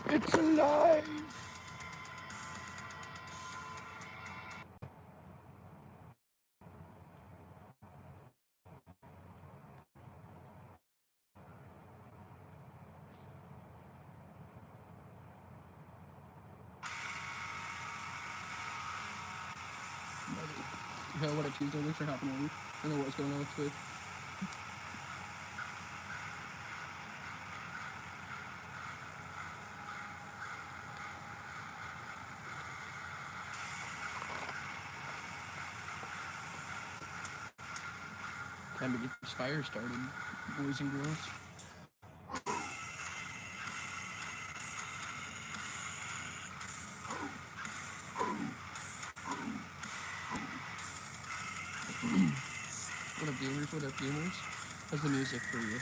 It's alive! Yo, what a Tuesday, thanks for hopping over. I don't know what's going on with Twitch. Time to get this fire started, boys and girls. What up, gamers? What up, gamers? How's the music for you?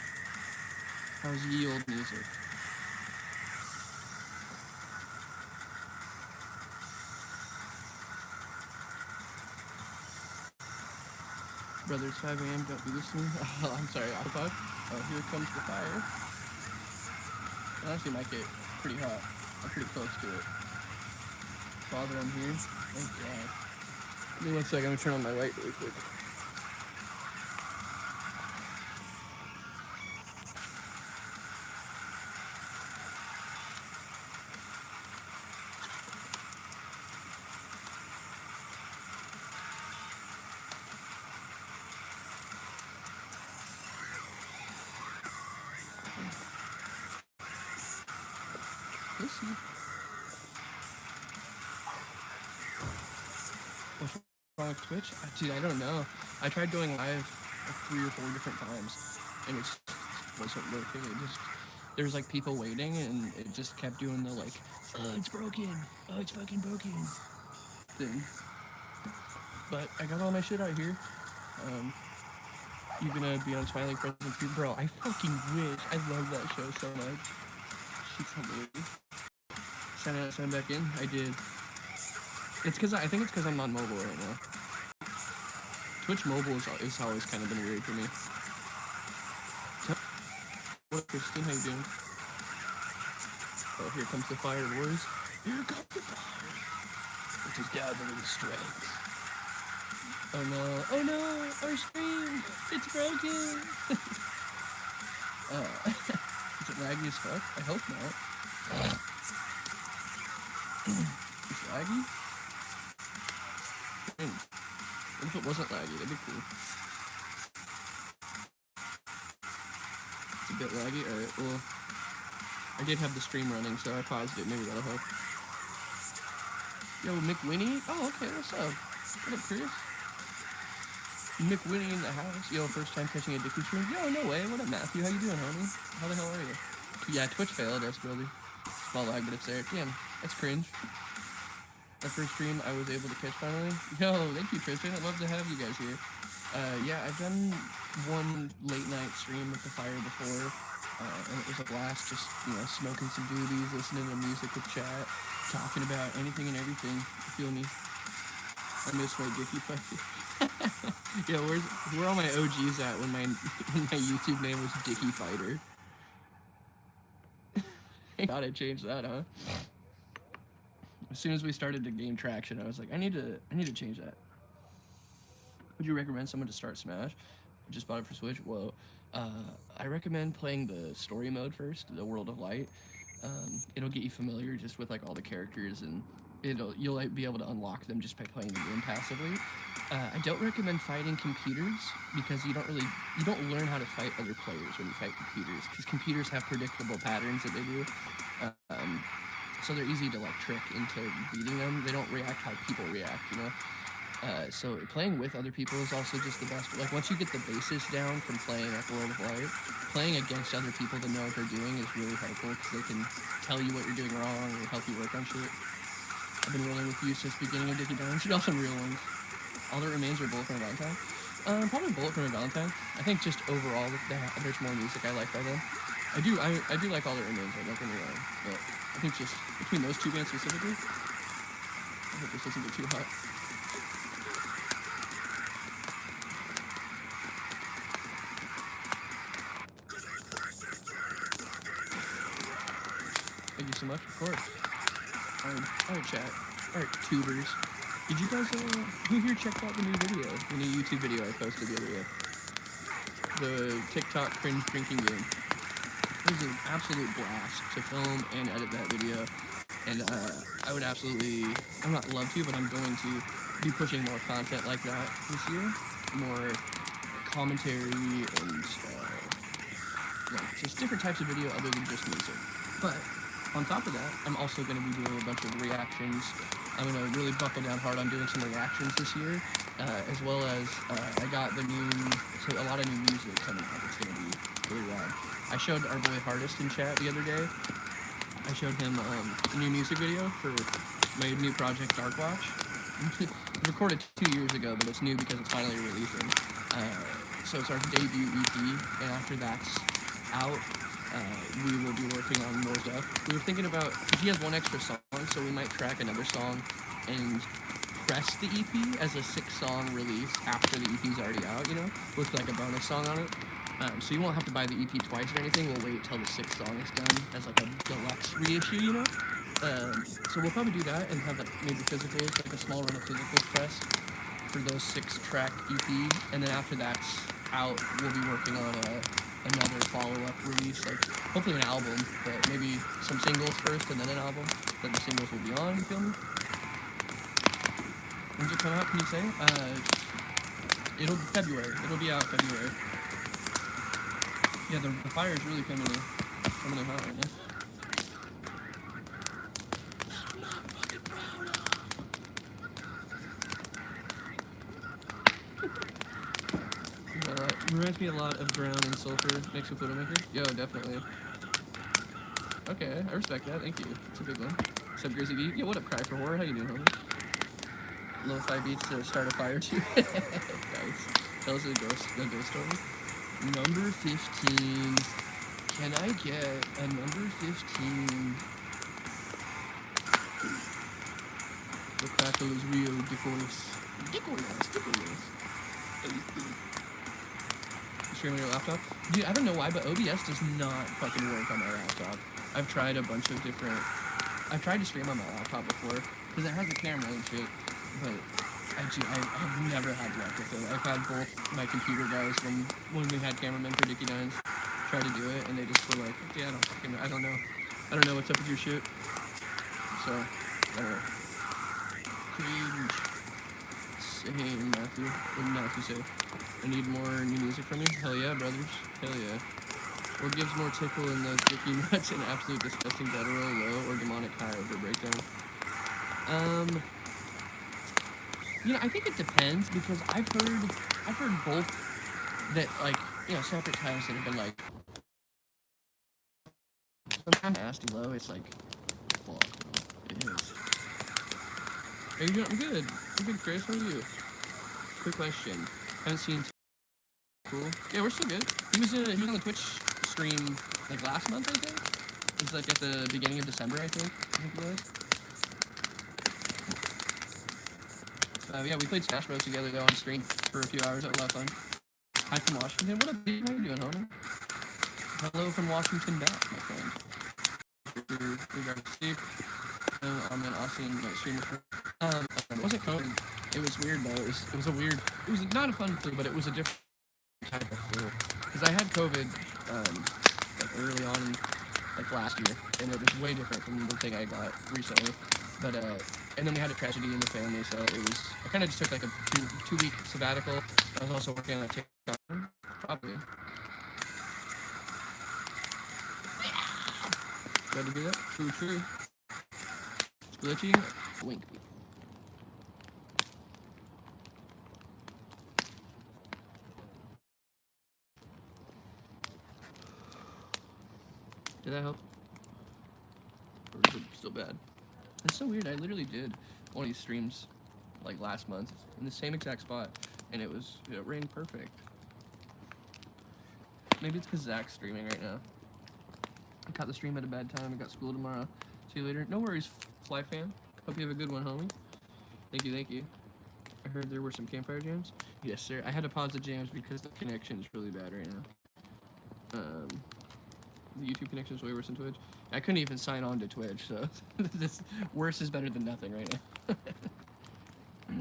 How's ye old music? Brother, it's 5 a.m. Don't do this to me. Oh, I'm sorry, iPod. Oh, here comes the fire. It honestly might get pretty hot. I'm pretty close to it. Father, I'm here. Thank God. Give me 1 second. I'm gonna turn on my light really quick. Let's see. What's wrong with Twitch? Dude, I don't know. I tried going live 3 or 4 different times, and it just wasn't working. There was like people waiting, and it just kept doing the like, oh, it's broken. Oh, it's fucking broken thing. But I got all my shit out here. You gonna be on Smiling Presents 2? Bro, I fucking wish. I love that show so much. She's hilarious. Sign back in. I did. It's because I think it's because I'm on mobile right now. Twitch mobile is always kind of been weird for me. What up, Christine? How you doing? Oh, here comes the fire, boys. Here comes the fire. It is gathering strength. Oh no! Oh no! Our stream! It's broken! Is it laggy as fuck? I hope not. Is it laggy? What if it wasn't laggy? That'd be cool. It's a bit laggy? Alright, well, I did have the stream running, so I paused it. Maybe that'll help. Yo, McWinnie? Oh, okay, what's up? What up, Chris? McWinnie in the house. Yo, first time catching a Dickie stream. Yo, no way. What up, Matthew? How you doing, homie? How the hell are you? Yeah, Twitch failed us, brother. Small lag, but it's there. Damn, that's cringe. My first stream I was able to catch finally. Yo, thank you, Tristan. I'd love to have you guys here. Yeah, I've done one late night stream with the fire before, and it was a blast. Just, you know, smoking some doobies, listening to music with chat, talking about anything and everything. You feel me? I miss my Dickie fight. Yo, where all my OGs at when my YouTube name was Dickie Fighter? Gotta change that, huh? As soon as we started to gain traction, I was like, I need to change that. Would you recommend someone to start Smash? I just bought it for Switch. Well, I recommend playing the story mode first, the World of Light. It'll get you familiar just with like all the characters, and you'll like be able to unlock them just by playing the game passively. I don't recommend fighting computers because you don't learn how to fight other players when you fight computers, because computers have predictable patterns that they do. So they're easy to like trick into beating them. They don't react how people react, you know? So playing with other people is also just the best. Like once you get the basis down from playing like World of Light, playing against other people that know what they're doing is really helpful because they can tell you what you're doing wrong or help you work on shit. I've been rolling with you since the beginning of Dickie Down. Should also real ones. All that remains are Bullet from a Valentine. Probably Bullet from a Valentine. I think just overall there's more music I like by them. I do like All That Remains. I don't get me wrong, but I think just between those two bands specifically, I hope this doesn't get too hot. Thank you so much. Of course. Alright, chat. Alright, tubers. Did you guys, who here checked out the new video? The new YouTube video I posted the other day? The TikTok cringe drinking game. It was an absolute blast to film and edit that video. And I would absolutely, I'm not love to, but I'm going to be pushing more content like that this year. More commentary and like just different types of video other than just music. But on top of that, I'm also going to be doing a bunch of reactions. I'm going to really buckle down hard on doing some reactions this year, as well as I got a lot of new music coming out. It's going to be really rad. I showed our boy Hardest in chat the other day. I showed him a new music video for my new project, Dark Watch. It was recorded 2 years ago, but it's new because it's finally releasing. So it's our debut EP, and after that's out, we will be working on more stuff. We were thinking about, he has one extra song, so we might track another song and press the EP as a 6-song release after the EP's already out, you know, with like a bonus song on it. So you won't have to buy the EP twice or anything. We'll wait till the 6th song is done as like a deluxe reissue, you know? So we'll probably do that and have maybe physicals, like a small run of physicals pressed for those 6-track EP. And then after that's out, we'll be working on another follow-up release, like hopefully an album, but maybe some singles first and then an album that the singles will be on, you feel me? When's it come out, can you say? February. It'll be out February. Yeah, the fire is really coming in hot right now. Reminds me a lot of Drown and Sulfur mixed with Widowmaker. Yo, definitely. Okay, I respect that. Thank you. It's a big one. What's up, Grizzly B? Yo, what up, Cry for Horror? How you doing, homie? Lo-fi beats to start a fire too. Nice. Tell us the ghost story. Number 15. Can I get a number 15? The crackle is real, Dickoris. Stream on your laptop? Dude, I don't know why, but OBS does not fucking work on my laptop. I've tried a bunch of different... I've tried to stream on my laptop before, because it has a camera and shit, but I've never had luck with it. I've had both my computer guys when we had cameramen for Dickie Dines try to do it, and they just were like, yeah, I don't know what's up with your shit. So, I don't know. Cringe. Same, Matthew. What did Matthew say? I need more new music from you? Hell yeah, brothers. Hell yeah. What gives more tickle in the Dickie Nuts and absolute disgusting guttural low or demonic high over breakdown? You know, I think it depends, because I've heard both that, like, you know, separate times that have been like, sometimes nasty low, it's like, fuck, it is. Are you doing? I'm good. I'm good, Chris. How are you? Quick question. Haven't seen. Cool. Yeah, we're still good. He was on the Twitch stream like last month, I think. It was like at the beginning of December, I think it was. Yeah, we played Smash Bros together though on stream for a few hours. That was a lot of fun. Hi from Washington. What up, dude? How you doing, homie? Hello from Washington back, my friend. We're going to sleep. I'm an awesome streamer. It wasn't COVID. It was weird though. It was not a fun flu, but it was a different type of flu. Because I had COVID like early on, like last year, and it was way different from the thing I got recently. But and then we had a tragedy in the family, so it was. I kind of just took like a two-week sabbatical. I was also working on a TikTok, probably. Glad to do that. True. It's glitching. Wink. Did that help? Or is it still bad? It's so weird. I literally did one of these streams like last month in the same exact spot, and it ran perfect. Maybe it's because Zach's streaming right now. I caught the stream at a bad time. I got school tomorrow. See you later. No worries, Fly Fam. Hope you have a good one, homie. Thank you. I heard there were some Campfire jams. Yes, sir. I had to pause the jams because the connection is really bad right now. The YouTube connection is way worse than Twitch. I couldn't even sign on to Twitch, so this worse is better than nothing right now.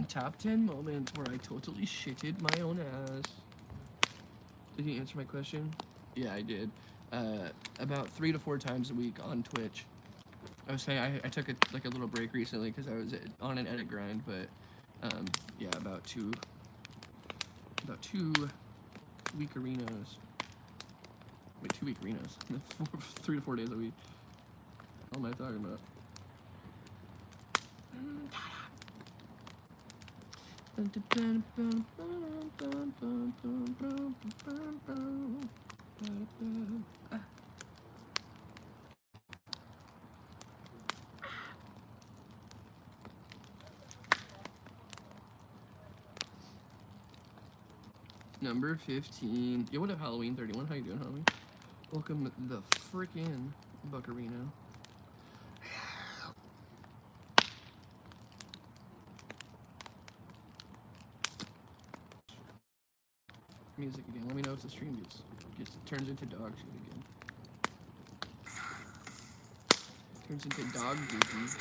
Top 10 moments where I totally shitted my own ass. Did you answer my question? Yeah, I did. About 3 to 4 times a week on Twitch. I was saying I took a little break recently because I was on an edit grind, but yeah, about two weekerinos. Wait, 2 weekerinos. 3 to 4 days a week. What am I talking about? Number 15. Yo, what up, Halloween 31? How you doing, homie? Welcome the frickin' Buccarino. Music again. Let me know if the stream turns into dog shit again. Turns into dog goofy.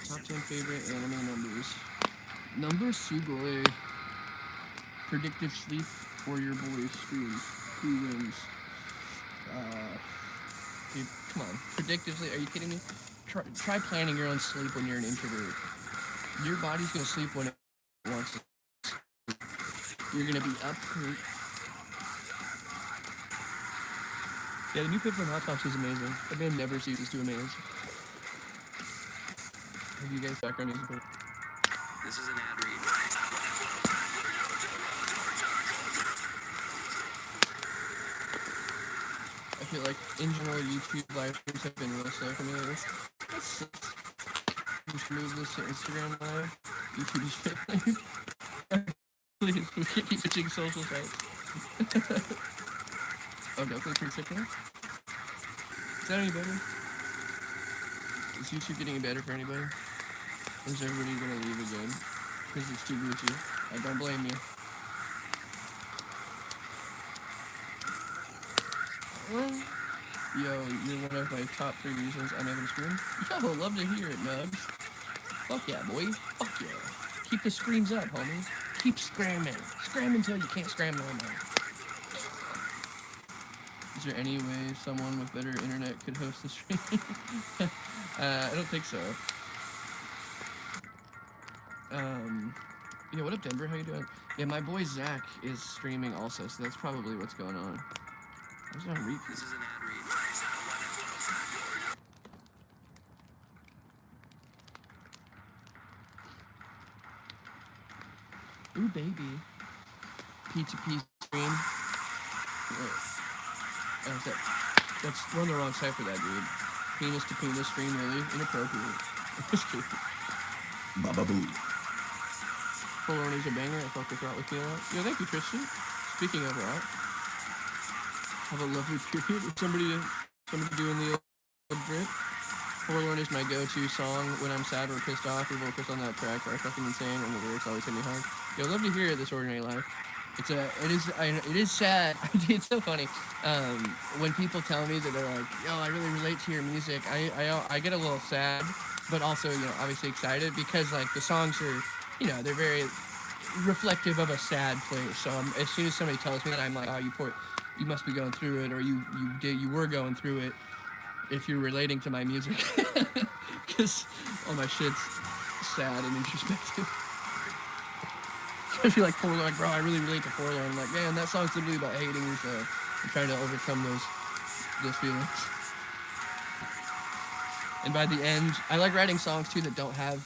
Top 10 favorite anime numbers. Number Sugoi. Predictive sleep for your boys stream. Who wins? Dude, come on. Predictive sleep? Are you kidding me? Try planning your own sleep when you're an introvert. Your body's gonna sleep when it wants to. You're gonna be up. Yeah, the new clip from Hot Tops is amazing. That band never ceases to amaze. Have you guys background music? This is an ad read. I feel like in general YouTube live streams have been real slow for me lately. Just move this to Instagram live. YouTube is failing. Please, we keep switching social sites. Oh, definitely pretty sick now. Is that any better? Is YouTube getting any better for anybody? Or is everybody gonna leave again? Because it's too glitchy. I don't blame you. Well, yo, you're one of my top 3 reasons I'm having a stream. Yo, love to hear it, Nugs. Fuck yeah, boy. Fuck yeah. Keep the screams up, homie. Keep scramming. Scram until you can't scram no more. Is there any way someone with better internet could host the stream? I don't think so. Yeah, what up, Denver? How you doing? Yeah, my boy Zach is streaming also, so that's probably what's going on. I was on repeat. This is an ad read. Ooh, baby. P2P stream. Wait. Oh, that's we're on the wrong side for that, dude. Penis to penis stream, really? Inappropriate. Baba boo. Forlorn is a banger. I fuck with Rot with you a lot. Yo, thank you, Tristan. Speaking of Rot, have a lovely period. Is somebody doing the old drip? Forlorn is my go-to song when I'm sad or pissed off. The vocals on that track are fucking insane, and the lyrics always hit me hard. Yo, love to hear This Ordinary Life. It is sad. It's so funny. When people tell me that they're like, yo, I really relate to your music, I get a little sad, but also, you know, obviously excited because like the songs are, you know, they're very reflective of a sad place. So as soon as somebody tells me that, I'm like, oh, you must be going through it, or you were going through it if you're relating to my music, because all my shit's sad and introspective. I feel like Forlorn, like, bro, I really relate to Forlorn. I'm like, man, that song's literally about hating yourself and trying to overcome those feelings. And by the end, I like writing songs too that don't have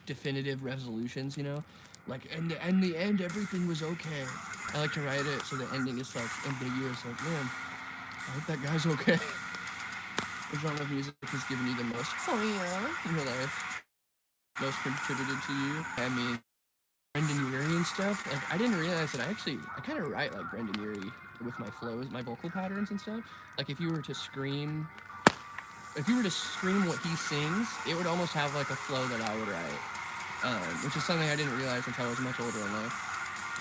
definitive resolutions, you know, like and the end everything was okay. I like to write it so the ending is like ambiguous. Like, man, I hope that guy's okay. What genre of music has given you the most in your life? Most contributed to you? I mean, Brendan Urie and stuff. Like, I didn't realize that I kind of write like Brendan Urie with my flows, my vocal patterns and stuff. Like, if you were to scream what he sings, it would almost have like a flow that I would write, which is something I didn't realize until I was much older in life.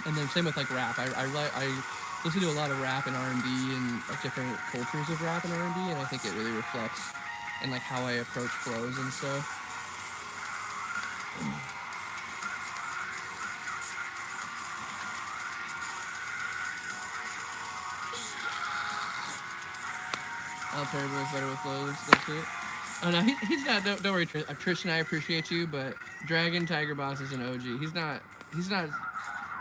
And then same with like rap. I listen to a lot of rap and R&B and like different cultures of rap and R&B, and I think it really reflects in like how I approach flows and stuff. Al Terrible is better with flows. That's it. Oh no, he's not. Don't worry, Tristan. I appreciate you, but Dragon Tiger Boss is an OG. He's not. He's not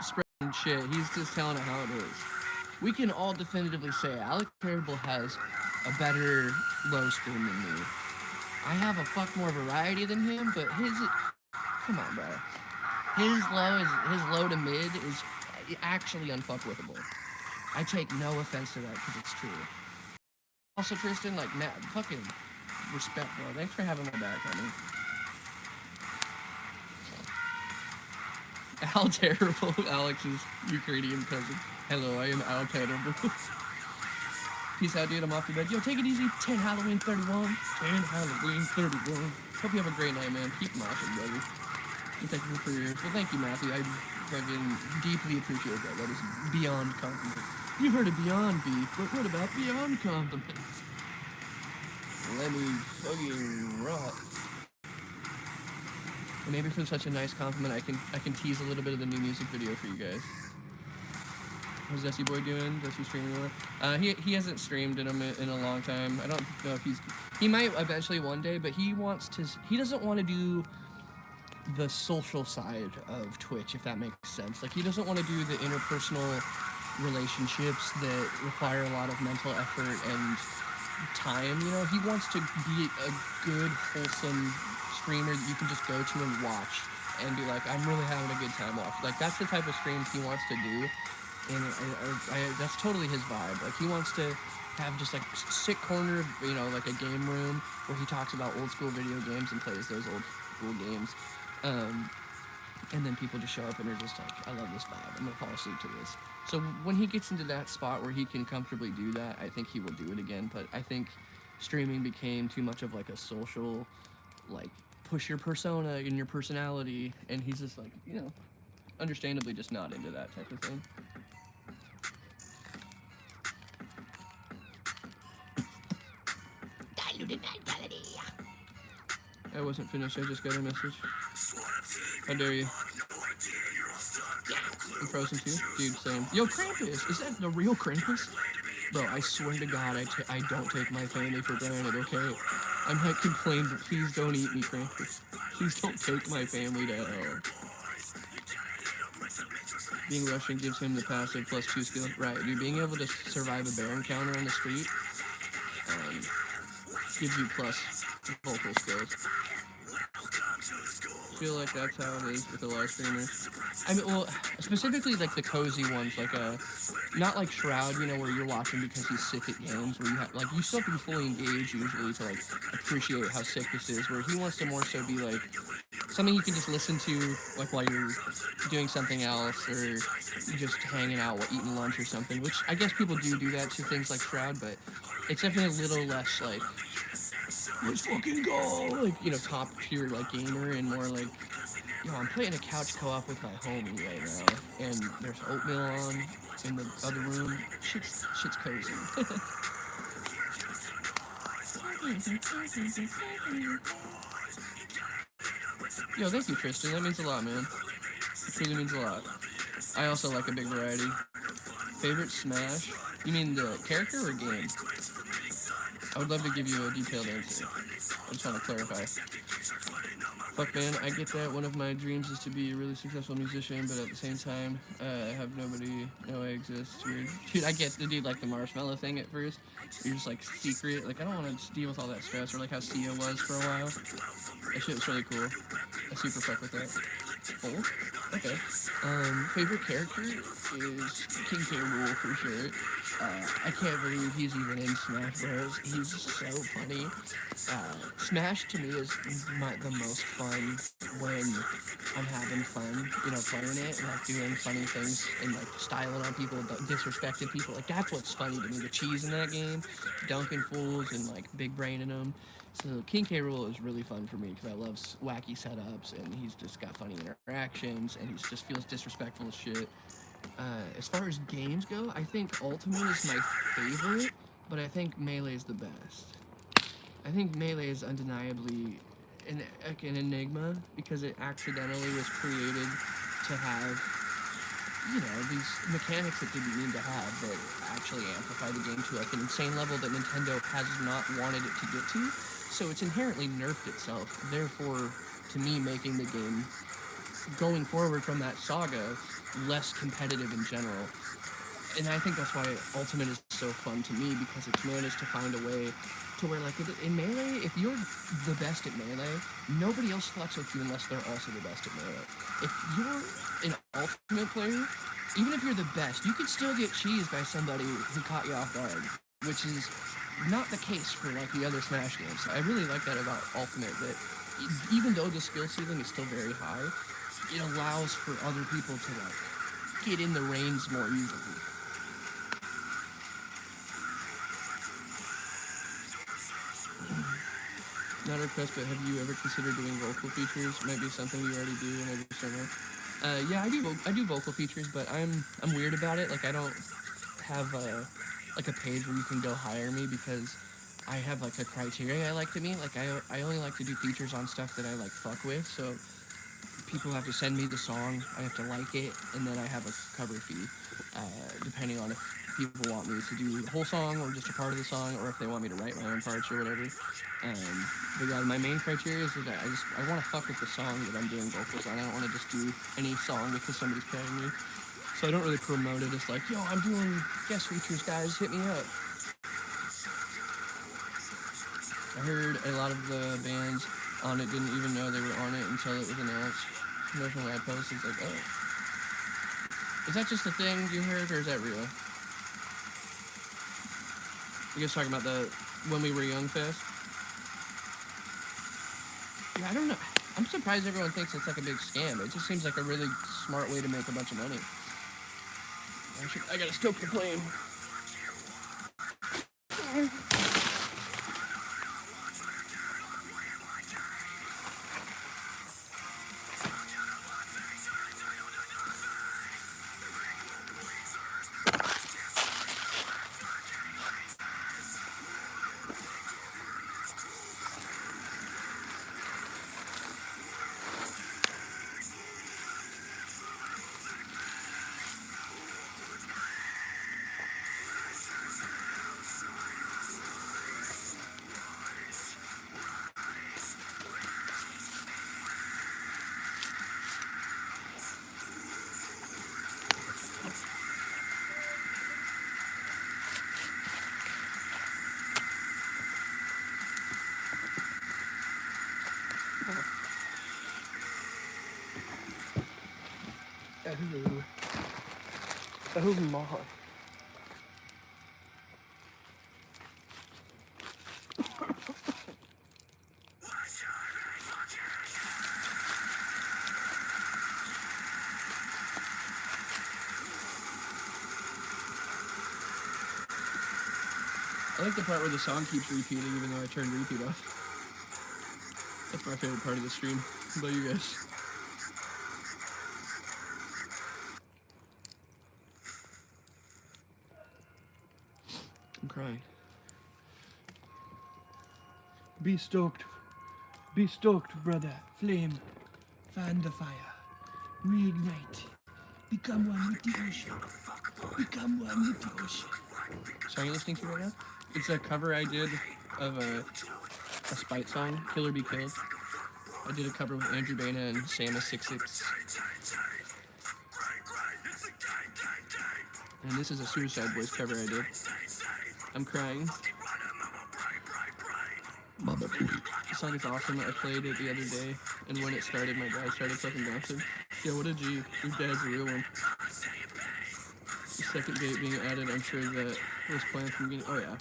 spreading shit. He's just telling it how it is. We can all definitively say Alex Terrible has a better low scream than me. I have a fuck more variety than him, but his. Come on, bro. His low to mid is actually unfuckwithable. I take no offense to that because it's true. Also, Tristan, like, fucking respect, bro. Thanks for having my back, homie. Al Terrible, Alex's Ukrainian cousin. Hello, I am Al Terrible. Peace out, dude. I'm off to bed. Yo, take it easy. 10 Halloween 31. 10 Halloween 31. Hope you have a great night, man. Keep moshing, brother. And thank you for your... Well, thank you, Matthew. I fucking deeply appreciate that. That is beyond compliment. You heard of beyond beef, but what about beyond compliments? Let me fucking rot. And maybe for such a nice compliment, I can tease a little bit of the new music video for you guys. How's Dusty Boy doing? Dusty streaming more? He hasn't streamed in a long time. I don't know if he might eventually one day, but he doesn't want to do the social side of Twitch, if that makes sense. Like, he doesn't want to do the interpersonal relationships that require a lot of mental effort and time. You know, he wants to be a good, wholesome streamer that you can just go to and watch and be like, I'm really having a good time watching. Like, that's the type of streams he wants to do, and that's totally his vibe. Like, he wants to have just like sick corner, you know, like a game room where he talks about old school video games and plays those old school games. And then people just show up and are just like, I love this vibe. I'm gonna fall asleep to this. So when he gets into that spot where he can comfortably do that, I think he will do it again. But I think streaming became too much of like a social, like, push your persona and your personality, and he's just like, you know, understandably just not into that type of thing. Diluted vitality. I wasn't finished, I just got a message. How dare you? I'm frozen too? Dude, same. Yo, Krampus! Is that the real Krampus? Bro, I swear to God, I don't take my family for granted, okay? I might complain, but please don't eat me, Krampus. Please don't take my family to hell. Being Russian gives him the passive +2 skill. Right, dude, being able to survive a bear encounter on the street gives you plus vocal skills. I feel like that's how it is with a lot of streamers. I mean, well, specifically like the cozy ones, like not like Shroud, you know, where you're watching because he's sick at games, where you have, like, you still have to be fully engaged usually to like appreciate how sick this is, where he wants to more so be like something you can just listen to like while you're doing something else or just hanging out, eating lunch or something, which I guess people do that to things like Shroud, but it's definitely a little less like, let's fucking go, like, you know, top tier like gamer, and more like, yo, I'm playing a couch co-op with my homie right now, and there's oatmeal on in the other room. Shit's cozy. Yo, thank you, Tristan. That means a lot, man. It really means a lot. I also like a big variety. Favorite Smash? You mean the character or game? I would love to give you a detailed answer. I just want to clarify. Fuck, man, I get that. One of my dreams is to be a really successful musician, but at the same time, I have nobody know I exist. Weird. Dude, I get to do like the marshmallow thing at first. You're just like secret. Like, I don't want to deal with all that stress, or like how Sia was for a while. That shit was really cool. I super fuck with that. Oh, okay. Favorite character is King K. Rool for sure. I can't believe he's even in Smash Bros. He's so funny. Smash to me is the most fun when I'm having fun, you know, playing it and like doing funny things and like styling on people, disrespecting people. Like, that's what's funny to me. The cheese in that game, dunking fools and like big brain in them. So King K. Rool is really fun for me because I love wacky setups, and he's just got funny interactions, and he just feels disrespectful as shit. As far as games go, I think Ultimate is my favorite, but I think Melee is the best. I think Melee is undeniably an enigma because it accidentally was created to have, these mechanics it didn't mean to have that actually amplify the game to like an insane level that Nintendo has not wanted it to get to. So it's inherently nerfed itself. Therefore, to me, making the game going forward from that saga less competitive in general. And I think that's why Ultimate is so fun to me because it's managed to find a way to where, like, in Melee, if you're the best at Melee, nobody else fucks with you unless they're also the best at Melee. If you're an Ultimate player, even if you're the best, you could still get cheesed by somebody who caught you off guard, which is not the case for, like, the other Smash games. I really like that about Ultimate, that even though the skill ceiling is still very high, it allows for other people to, like, get in the reins more easily. Not a request, but have you ever considered doing vocal features? Maybe something you already do, maybe something. Yeah, I do vocal features, but I'm weird about it. Like, I don't have like a page where you can go hire me because I have like a criteria I like to meet. Like, I only like to do features on stuff that I like fuck with. So people have to send me the song, I have to like it, and then I have a cover fee, depending on if people want me to do the whole song or just a part of the song, or if they want me to write my own parts or whatever. But yeah, my main criteria is that I want to fuck with the song that I'm doing vocals on. I don't want to just do any song because somebody's paying me. So I don't really promote it as like, yo, I'm doing guest features, guys, hit me up. I heard a lot of the bands on it didn't even know they were on it until it was announced. Nothing I posted, it's like, oh. Is that just a thing you heard, or is that real? You guys talking about the When We Were Young fest? Yeah, I don't know. I'm surprised everyone thinks it's like a big scam. It just seems like a really smart way to make a bunch of money. I gotta stoke the flame. Oh my. I like the part where the song keeps repeating even though I turned repeat off. That's my favorite part of the stream. How about you guys? I'm crying. Be stoked. Be stoked, brother. Flame. Fan the fire. Reignite. Become one with the ocean. Become one with the ocean. Song you listening to right now? It's a cover I did of a Spite song, Killer Be Killed. I did a cover with Andrew Bana and Samus66. And this is a Suicide Boys cover I did. I'm crying. The song is awesome. I played it the other day, and when it started, my dad started fucking dancing. Yo, what a G. Your dad's a real one. The second gate being added, I'm sure that was planned from the beginning. Oh, yeah.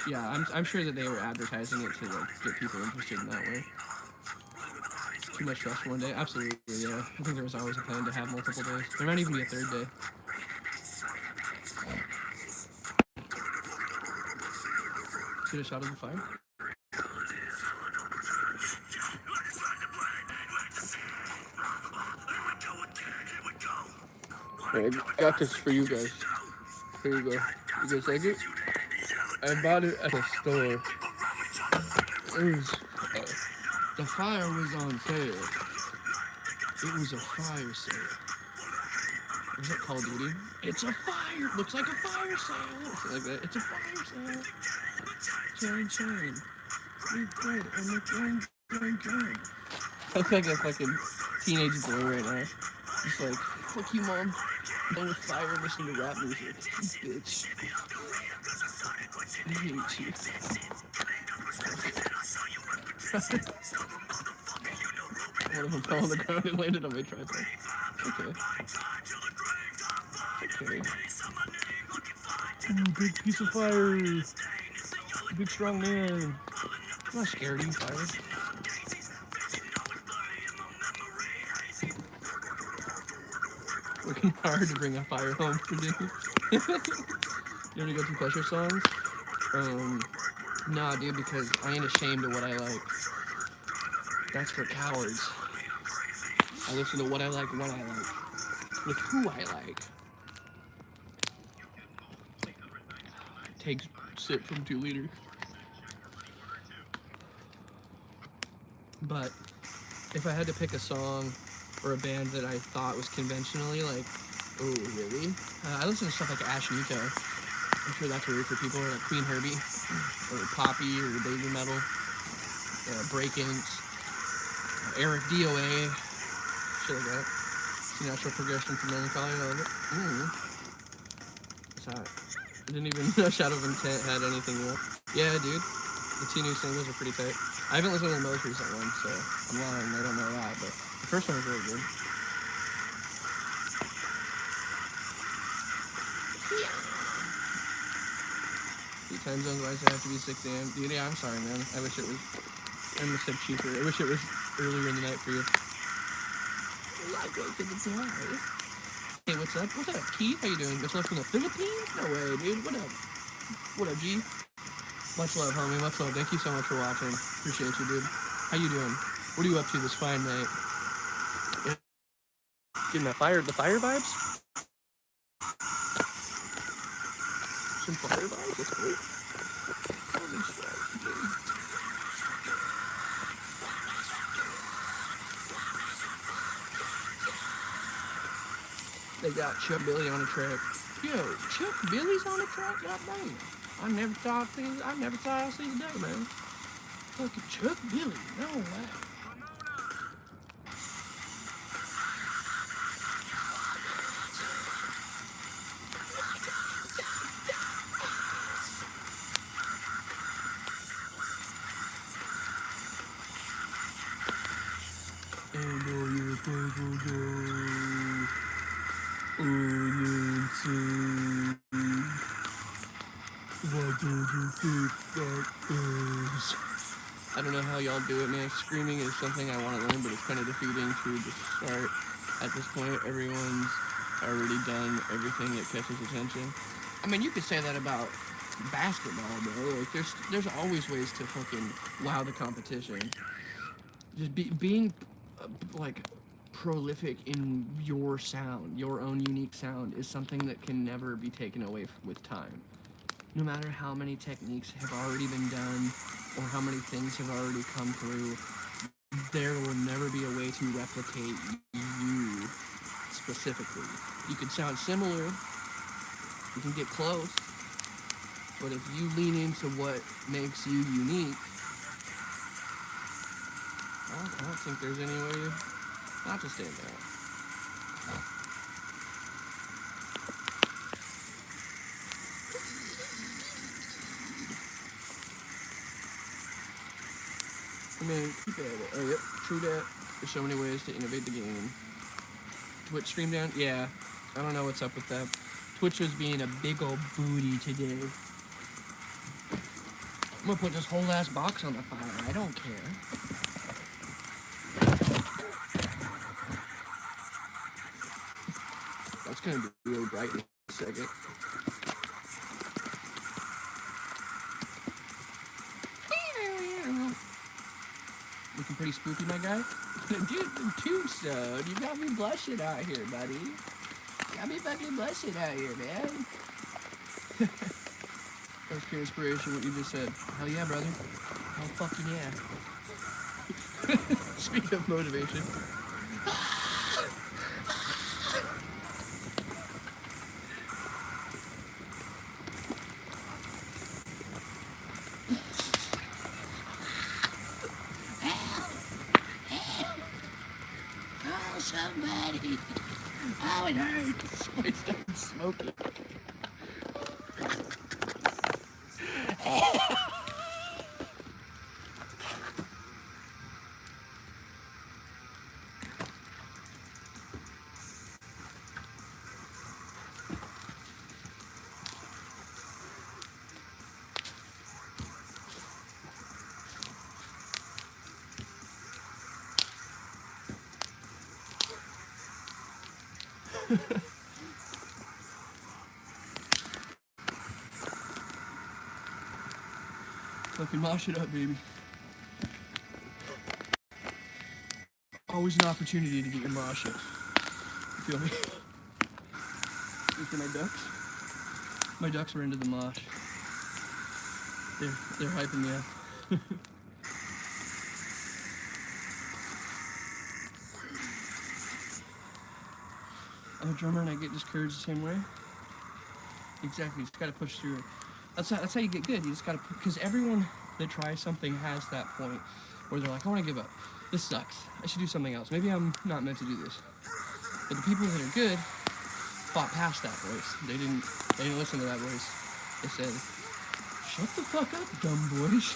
Yeah, I'm sure that they were advertising it to, like, get people interested in that way. Too much trust for one day? Absolutely, yeah. I think there was always a plan to have multiple days. There might even be a third day. Get a shot of the fire? I got this for you guys. Here you go. You guys like it? I bought it at a store. It was, the fire was on sale. It was a fire sale. Is it Call of Duty? It's a fire! Looks like a fire sale! Something like that. It's a fire sale! Chain. We good and the gang. I look like a fucking teenage boy right now. Just like, fuck you, mom. I'm done with fire and listening to rap music. You bitch. I hate you. One of them fell on the ground and landed on my tripod. Okay. Ooh, big piece of fire. Big strong man. I'm not scared of you, fire. Working hard to bring a fire home for me. You want to go through pleasure songs? Nah, dude, because I ain't ashamed of what I like. That's for cowards. I listen to what I like, when I like, with who I like. Take sip from 2 liter. But if I had to pick a song or a band that I thought was conventionally like, oh really? I listen to stuff like Ash Nito. I'm sure that's weird for people, or like Queen Herbie, or Poppy, or Baby Metal, Break-Ins, Eric DOA, shit like that. It's a natural progression from melancholy. I love it. What's that? I didn't even know Shadow of Intent had anything yet. Yeah, dude. The 2 new singles are pretty tight. I haven't listened to the most recent one, so I'm lying. I don't know that, but the first one was really good. Time zones wise, I have to be 6 a.m. Dude, yeah, I'm sorry, man. I wish it was. I must have cheaper. I wish it was earlier in the night for you. Hey, what's up? What's up, Keith? How you doing? Much love from the Philippines? No way, dude. What up? What up, G? Much love, homie. Much love. Thank you so much for watching. Appreciate you, dude. How you doing? What are you up to this fine night? Getting the fire vibes? Some fire vibes? That's cool. They got Chuck Billy on a track. Yo, Chuck Billy's on a track? God damn. I never thought I'd see the day, man. Fucking Chuck Billy. No way. I don't know how y'all do it, man. Screaming is something I want to learn, but it's kind of defeating to just start. At this point, everyone's already done everything that catches attention. I mean, you could say that about basketball, bro. Like, there's always ways to fucking wow the competition. Just being like prolific in your sound, your own unique sound, is something that can never be taken away with time. No matter how many techniques have already been done or how many things have already come through, there will never be a way to replicate you specifically. You can sound similar, you can get close, but if you lean into what makes you unique, I don't think there's any way not to stand out. I mean, keep at it. Oh, yep, true that. There's so many ways to innovate the game. Twitch stream down? Yeah. I don't know what's up with that. Twitch was being a big old booty today. I'm gonna put this whole ass box on the fire. I don't care. That's gonna be really bright in a second. Looking pretty spooky, my guy. Dude, Tombstone, you got me blushing out here, buddy. Got me fucking blessed out here, man. That's pure inspiration, what you just said. Hell yeah, brother. Hell fucking yeah. Speaking of motivation. Oh, somebody. Oh, it hurts. Somebody started smoking. Fucking mosh it up, baby. Always an opportunity to get your mosh up. You feel me? Look at my ducks. My ducks were into the mosh. They're hyping me up. I'm a drummer and I get discouraged the same way. Exactly, you just gotta push through it. That's how you get good. You just gotta, because everyone that tries something has that point where they're like, I want to give up. This sucks. I should do something else. Maybe I'm not meant to do this. But the people that are good fought past that voice. They didn't listen to that voice. They said, shut the fuck up, dumb boys.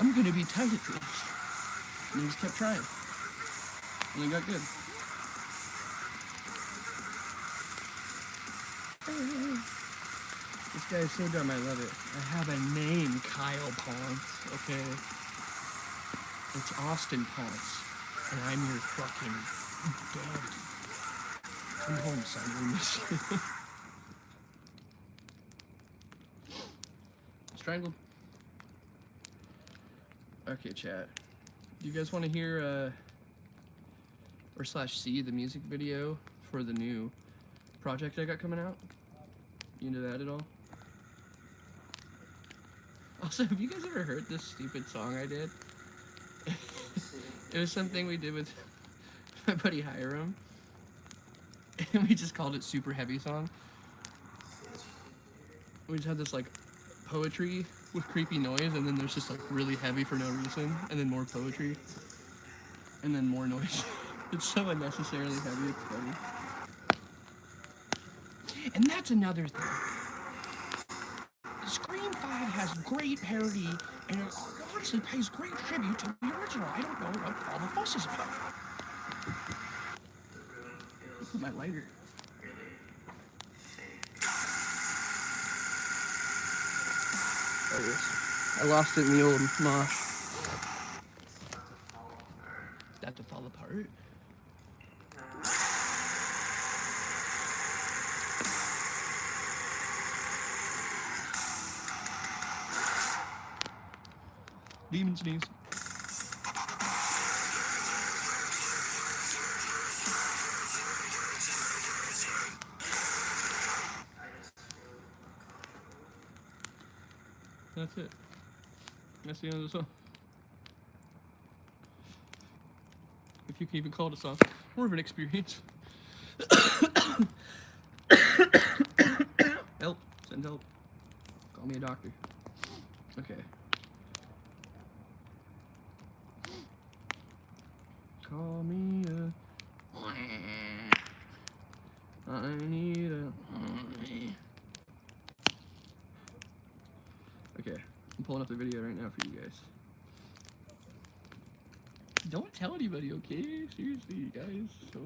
I'm gonna be tight at this. And they just kept trying. And they got good. This guy is so dumb, I love it. I have a name, Kyle Ponce, okay? It's Austin Ponce, and I'm your fucking daddy. Come home, son, we miss you. Strangled. Okay, chat. Do you guys want to hear, or slash see the music video for the new project I got coming out? You into that at all? Also, have you guys ever heard this stupid song I did? It was something we did with my buddy Hiram. And we just called it Super Heavy Song. We just had this like poetry with creepy noise, and then there's just like really heavy for no reason, and then more poetry, and then more noise. It's so unnecessarily heavy, it's funny. And that's another thing. Scream 5 has great parody, and it honestly pays great tribute to the original. I don't know what all the fuss is about. Look at my lighter. There it is. I lost it in the old mosh. That to fall apart? Demon sneeze. That's it. That's the end of the song. If you can even call it a song. More of an experience. Help. Send help. Call me a doctor. Okay. Call me a... I need a... Okay, I'm pulling up the video right now for you guys. Don't tell anybody, okay? Seriously, you guys, so...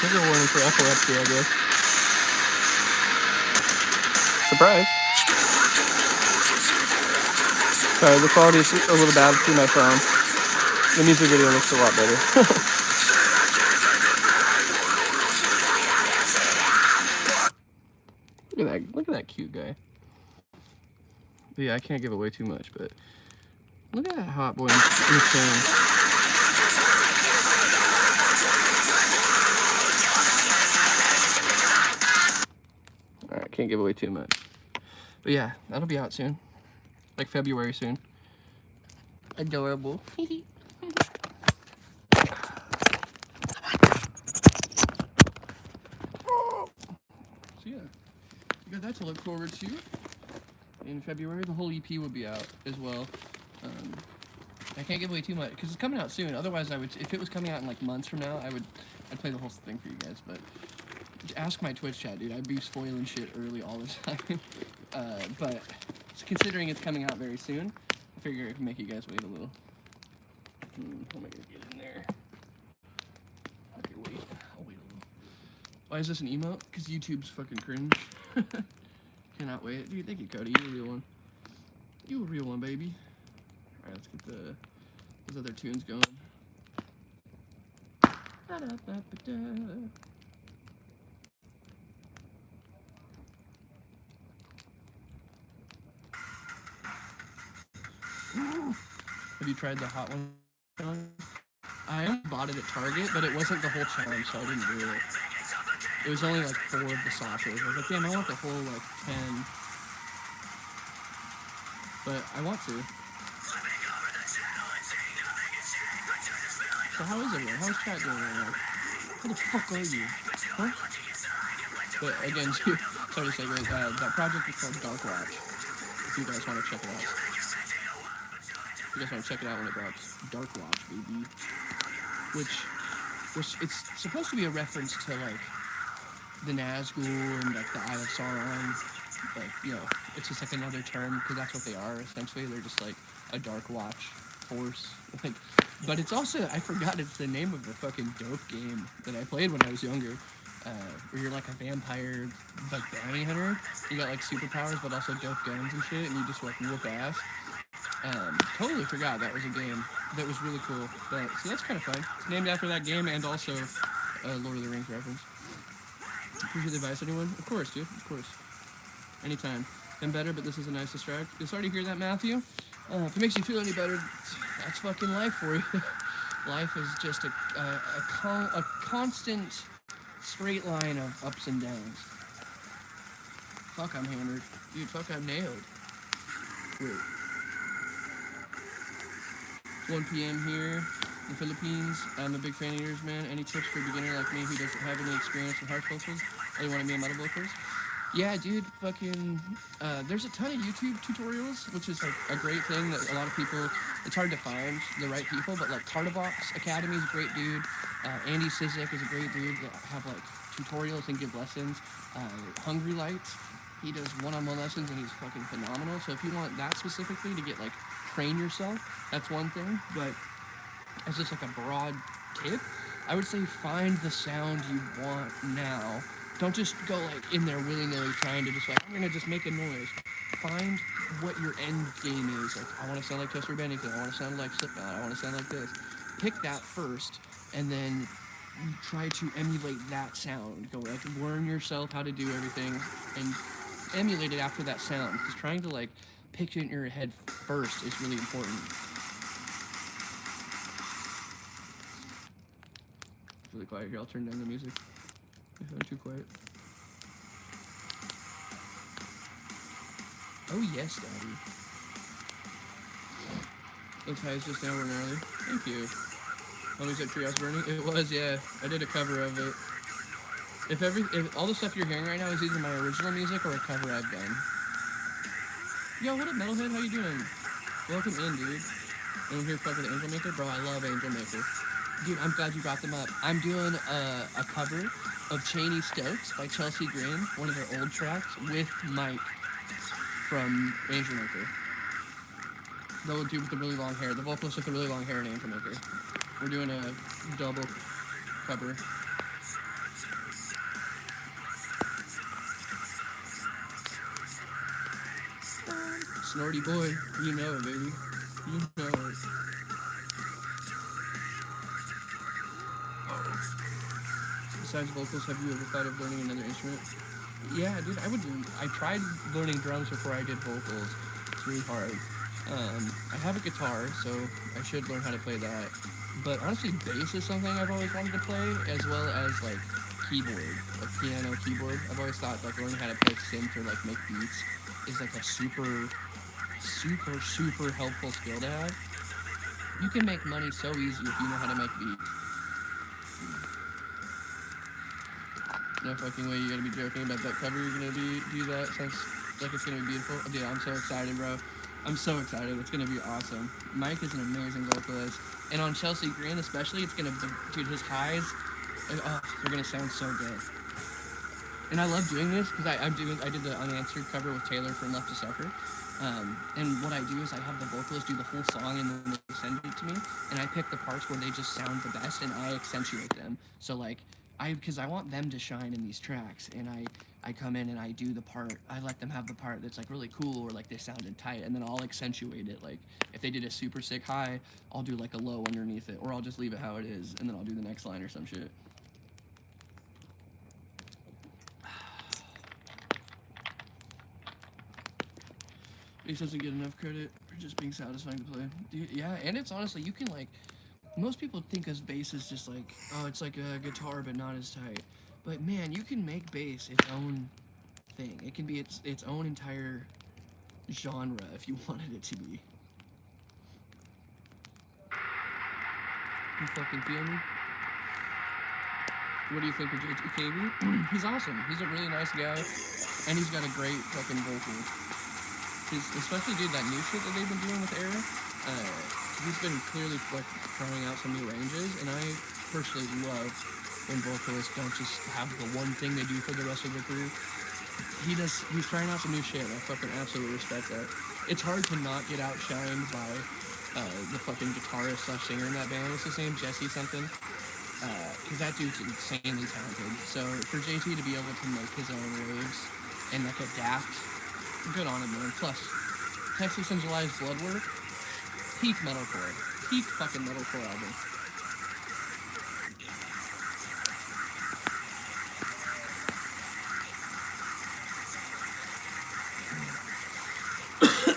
Trigger warning for epilepsy, I guess. Surprise. Sorry, the quality is a little bad through my phone. The music video looks a lot better. Look at that cute guy. But yeah, I can't give away too much, but Look at that hot boy in the stand. Alright, can't give away too much. But yeah, that'll be out soon. Like February soon. Adorable. So yeah, you got that to look forward to. In February, the whole EP will be out as well. I can't give away too much because it's coming out soon. Otherwise, I would, if it was coming out in like months from now, I'd play the whole thing for you guys. But ask my Twitch chat, dude. I'd be spoiling shit early all the time. But considering it's coming out very soon, I figure I can make you guys wait a little. How am I gonna get in there? Okay, wait. I'll wait a little. Why is this an emote? Because YouTube's fucking cringe. Cannot wait. Dude, thank you, Cody. You're a real one. You a real one, baby. Alright, let's get those other tunes going. Have you tried the hot one? I bought it at Target, but it wasn't the whole challenge, so I didn't do it. It was only like 4 of the sauces. I was like, damn, I want the whole like 10. But I want to. So how is everyone? How's chat doing right now? How the fuck are you? Huh? But again, sorry to say, guys, that project is called Dark Watch. If you guys want to check it out. If you guys want to check it out when it drops. Dark Watch, baby. Which it's supposed to be a reference to, like, the Nazgul and, like, the Eye of Sauron. Like, you know, it's just, like, another term, because that's what they are, essentially. They're just, like, a Dark Watch force. Like, but it's also, I forgot it's the name of the fucking dope game that I played when I was younger. Where you're, like, a vampire, like, bounty hunter. You got, like, superpowers, but also dope guns and shit, and you just, like, whoop ass. Totally forgot that was a game that was really cool. But, so that's kind of fun. It's named after that game and also Lord of the Rings reference. Appreciate the advice, anyone? Of course, dude. Of course. Anytime. Been better, but this is a nice distract. Sorry to hear that, Matthew. If it makes you feel any better, that's fucking life for you. Life is just a constant straight line of ups and downs. Fuck, I'm hammered. Dude, fuck, I'm nailed. Wait. 1 p.m. here in the Philippines. I'm a big fan of yours, man. Any tips for a beginner like me who doesn't have any experience with harsh vocals? Or you want to be a metal vocals? Yeah, dude, fucking, there's a ton of YouTube tutorials, which is like a great thing that a lot of people, it's hard to find the right people, but like Cardabox Academy is a great dude. Andy Sizik is a great dude that have like tutorials and give lessons. Hungry Lights, he does one-on-one lessons and he's fucking phenomenal. So if you want that specifically to get like, train yourself, that's one thing, but as just like a broad tip, I would say find the sound you want now. Don't just go like in there willy-nilly trying to just like, I'm gonna just make a noise. Find what your end game is. Like, I want to sound like Chester Bennington, I want to sound like Slipknot, I want to sound like this. Pick that first, and then try to emulate that sound. Go like learn yourself how to do everything, and emulate it after that sound. Because trying to like picture it in your head first is really important. It's really quiet here. I'll turn down the music if I'm too quiet. Oh yes, Daddy. The ties just now were early. Thank you. Homie said Treehouse Burning. It was, yeah. I did a cover of it. If all the stuff you're hearing right now is either my original music or a cover I've done. Yo, what up, Metalhead? How you doing? Welcome in, dude. Anyone here fucking Angel Maker? Bro, I love Angel Maker. Dude, I'm glad you brought them up. I'm doing a cover of Cheney Stokes by Chelsea Green, one of their old tracks, with Mike from Angel Maker. The old dude with the really long hair. The vocalist with the really long hair in Angel Maker. We're doing a double cover. Snorty boy, you know it, baby. You know it. Besides vocals, have you ever thought of learning another instrument? Yeah, dude, I tried learning drums before I did vocals. It's really hard. I have a guitar, so I should learn how to play that. But honestly, bass is something I've always wanted to play, as well as like keyboard, like piano keyboard. I've always thought like learning how to play synth or like make beats is like a super helpful skill to have. You can make money so easy if you know how to make beats. No fucking way you gotta be joking about that cover. You're gonna do that. Sounds like it's gonna be beautiful. Dude, I'm so excited, bro. I'm so excited. It's gonna be awesome. Mike is an amazing vocalist, and on Chelsea Green especially, it's gonna, dude, his highs, they're gonna sound so good. And I love doing this because I did the unanswered cover with Taylor from Left to Suffer. And what I do is I have the vocalist do the whole song and then they send it to me, and I pick the parts where they just sound the best and I accentuate them. So like because I want them to shine in these tracks, and I come in and I do the part. I let them have the part that's like really cool or like they sounded tight, and then I'll accentuate it. Like if they did a super sick high, I'll do like a low underneath it, or I'll just leave it how it is, and then I'll do the next line or some shit. Bass doesn't get enough credit for just being satisfying to play. Yeah, and it's honestly, you can like, most people think of bass as just like, oh, it's like a guitar but not as tight. But man, you can make bass its own thing. It can be its own entire genre if you wanted it to be. You fucking feel me? What do you think of JTKB? He's awesome. He's a really nice guy, and he's got a great fucking vocal. Especially, dude, that new shit that they've been doing with Era, he's been clearly like trying out some new ranges, and I personally love when vocalists don't just have the one thing they do for the rest of their career. He's trying out some new shit, and I fucking absolutely respect that. It's hard to not get outshined by the fucking guitarist / singer in that band. What's his name? Jesse something? Because that dude's insanely talented. So for JT to be able to make his own waves and like adapt, good on him, man. Plus, Texas in July's Bloodwork, peak metalcore. Peak fucking metalcore album.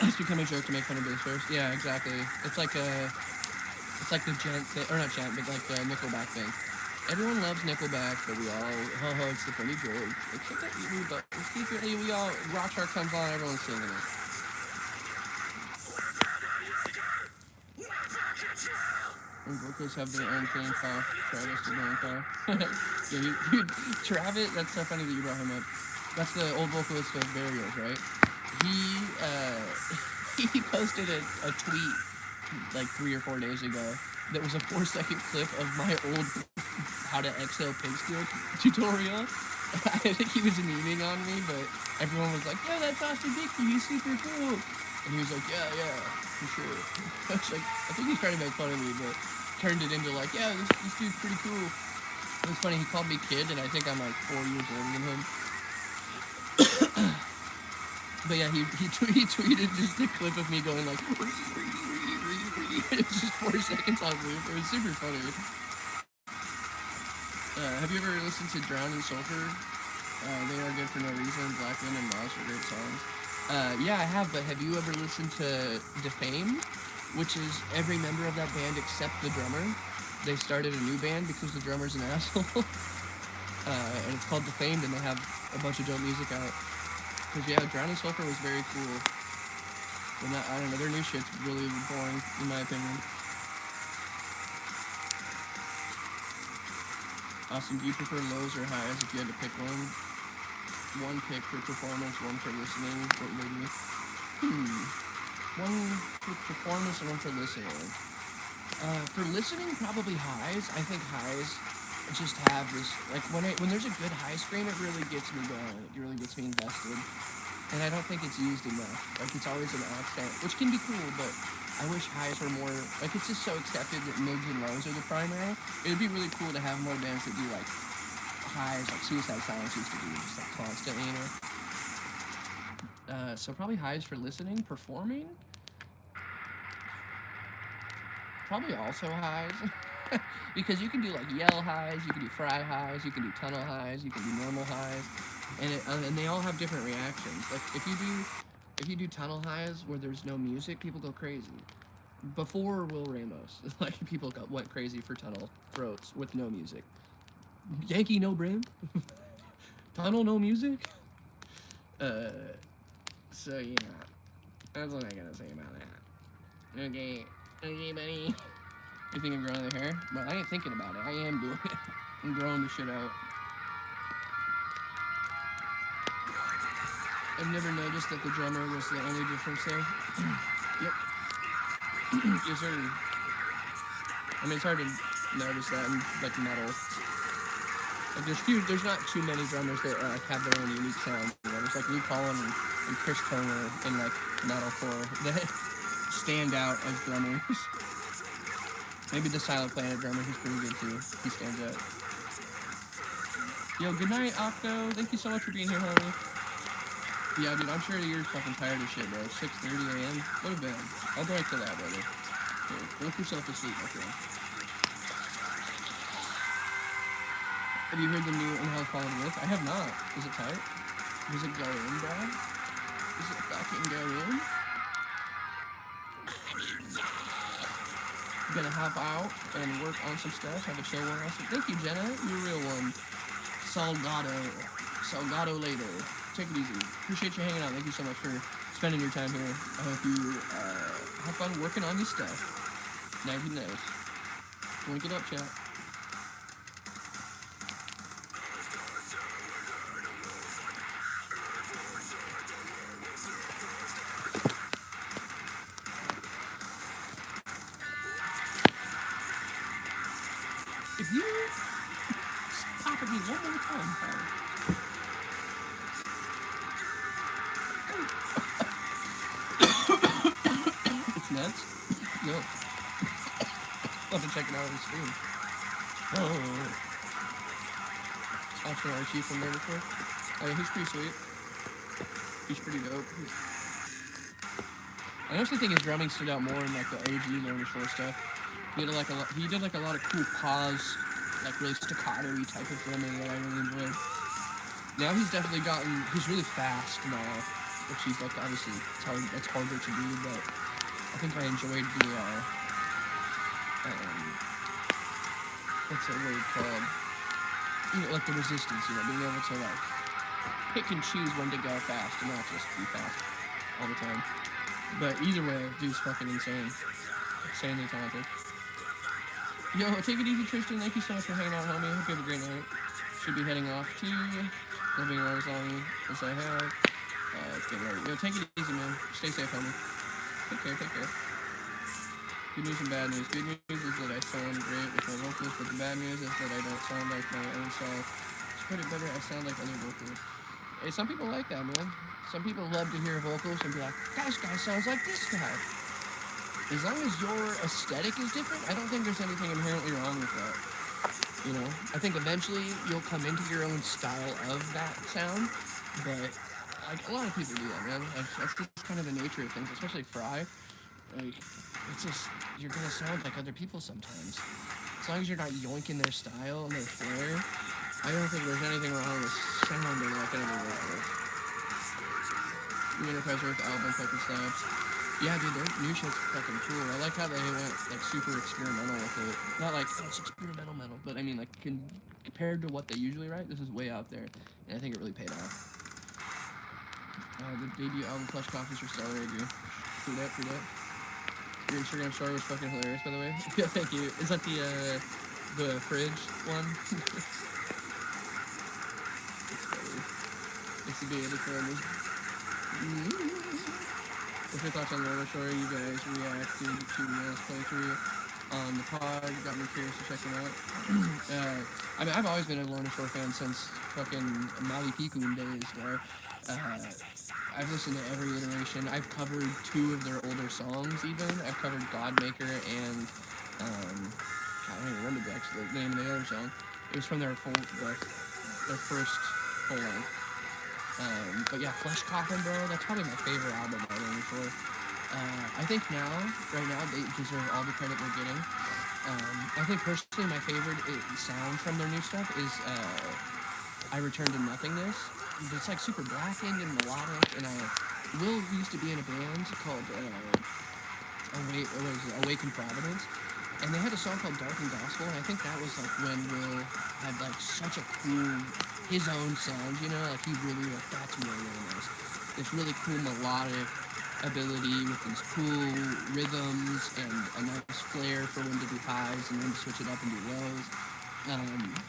It's become a joke to make fun of bass players. Yeah, exactly. It's like the gent thing, or not gent, but like the Nickelback thing. Everyone loves Nickelback, but we all, it's the funny joke. Except that secretly we all, Rock Shark comes on, everyone's singing it. And vocals have their own thing, Travis the own car. Yeah, Travis, that's so funny that you brought him up. That's the old vocalist of Burials, right? He posted a tweet like 3 or 4 days ago that was a 4-second clip of my old how to exhale pig steel tutorial. I think he was memeing on me, but everyone was like, "Yo, that's Austin Dickey, he's super cool." And he was like, yeah, for sure. I was like, I think he's trying to make fun of me, but turned it into like, yeah, this dude's pretty cool. It was funny, he called me kid, and I think I'm like 4 years older than him. But yeah, he tweeted just a clip of me going like, it's just 4 seconds on loop. It was super funny. Have you ever listened to Drown in Sulfur? They Are Good for No Reason, Black Wind and Mouse are great songs. Yeah, I have, but have you ever listened to Defame? Which is every member of that band except the drummer. They started a new band because the drummer's an asshole. And it's called Defamed, and they have a bunch of dope music out. Because, yeah, Drown in Sulfur was very cool. And I don't know, their new shit's really boring, in my opinion. Austin, do you prefer lows or highs if you had to pick one? One pick for performance, one for listening. What would you? One for performance and one for listening. For listening, probably highs. I think highs just have this, like when there's a good high scream, it really gets me going. It really gets me invested. And I don't think it's used enough. Like it's always an accent, which can be cool, but I wish highs were more, like it's just so accepted that mids and lows are the primary. It would be really cool to have more bands that do like highs, like Suicide Silence used to do, just like constantly, you know? So probably highs for listening. Performing, probably also highs. Because you can do like yell highs, you can do fry highs, you can do tunnel highs, you can do normal highs, and they all have different reactions. Like if you do if you do tunnel highs where there's no music, people go crazy. Before Will Ramos, like people went crazy for tunnel throats with no music. Yankee no brain, tunnel no music. So yeah, that's what I gotta say about that. Okay, buddy. You think I'm growing the hair? Well, I ain't thinking about it. I am doing it. I'm growing the shit out. I've never noticed that the drummer was the only difference there. Yep. Yes, sir. I mean, it's hard to notice that in like metal. Like there's not too many drummers that have their own unique sound. You know, there's like Lee Collin and Chris Turner in like metalcore that stand out as drummers. Maybe the Silent Planet drummer, he's pretty good too. He stands out. Yo, good night, Octo. Thank you so much for being here, homie. Yeah, dude, I'm sure you're fucking tired of shit, bro. 6:30 a.m. Go to bed. I'll drink to that, brother. Here, work yourself to sleep, my friend. Have you heard the new In Hell Fallen With? I have not. Is it tight? Does it go in, bro? Does it fucking go in? I'm gonna hop out and work on some stuff. Have a chill one. Thank you, Jenna. You're a real one. Salgado later. Take it easy. Appreciate you hanging out. Thank you so much for spending your time here. I hope you have fun working on your stuff. Nighty nice. Link it up, chat. If you pop at me one more time, pal. It's nuts? No. I'll have to check it out on the stream. Oh. Option Archie from there before. Oh yeah, he's pretty sweet. He's pretty dope. I honestly think his drumming stood out more in like the OG Learner Shore stuff. He did like a lot of cool pause, like really staccato-y type of drumming that I really enjoyed. Now he's really fast now, which he's like obviously it's harder to do, but I think I enjoyed the what's that word called? You know, like the resistance, you know, being able to like pick and choose when to go fast and not just be fast all the time. But either way, dude's fucking insane. Insanely talented. Yo, take it easy, Tristan. Thank you so much for hanging out, homie. Hope you have a great night. Should be heading off to living around as long as I have. Let's get ready. Yo, take it easy, man. Stay safe, homie. Take care. Good news and bad news. Good news is that I sound great with my vocals, but the bad news is that I don't sound like my own self. To put it better, I sound like other vocals. Hey, some people like that, man. Some people love to hear vocals and be like, this guy sounds like this guy. As long as your aesthetic is different, I don't think there's anything inherently wrong with that. You know, I think eventually you'll come into your own style of that sound, but like a lot of people do that, man. That's just kind of the nature of things, especially Fry. Like, it's just, you're gonna sound like other people sometimes. As long as you're not yoinking their style and their flair, I don't think there's anything wrong with sounding like another vocalist. The Enterprise Earth album fucking slaps. Yeah, dude, their new shit's fucking cool. I like how they went, like, super experimental with it. Not like, oh, it's experimental metal, but I mean, like, compared to what they usually write, this is way out there. And I think it really paid off. The debut album, Plush Coffees, were stellar, I agree. True that. Your Instagram story was fucking hilarious, by the way. Yeah, thank you. Is that the fridge one? It's funny. It's funny. What's your thoughts on Lorna Shore? You guys reacted to the playthrough on the pod. Got me curious to check them out. I mean, I've always been a Lorna Shore fan since fucking Mali Pikun days, bro. I've listened to every iteration. I've covered 2 of their older songs, even. I've covered Godmaker and, I don't even remember the name of the other song. It was from their first full length. But yeah, Flesh Coffin, bro, that's probably my favorite album by Lorna Shore. I think right now, they deserve all the credit they're getting. I think personally my favorite sound from their new stuff is, I Return to Nothingness. It's like super blackened and melodic, and Will used to be in a band called Awaken Providence, and they had a song called Dark and Gospel, and I think that was like when Will had like such a cool, his own sound, you know, like he really, like, that's really, really nice. This really cool melodic ability with these cool rhythms and a nice flair for when to do highs and when to switch it up and do lows.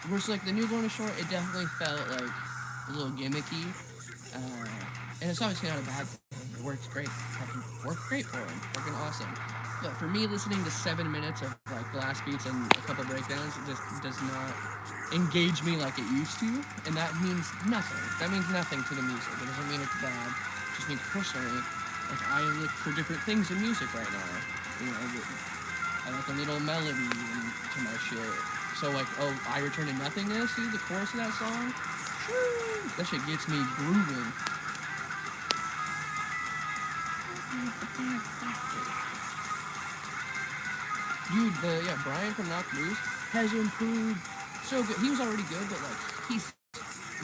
Whereas like the new Lorna Shore, it definitely felt like a little gimmicky, and it's obviously not a bad thing. It works great. Fucking worked great for him. Fucking awesome. But for me, listening to 7 minutes of like blast beats and a couple breakdowns, it just does not engage me like it used to, and that means nothing. That means nothing to the music. It doesn't mean it's bad. It just means personally, like I look for different things in music right now. You know, I like a little melody to my shit. So like, oh, I Return to Nothingness, see the chorus of that song? Woo! That shit gets me grooving. Dude, Brian from Knocked Loose has improved so good. He was already good, but like he's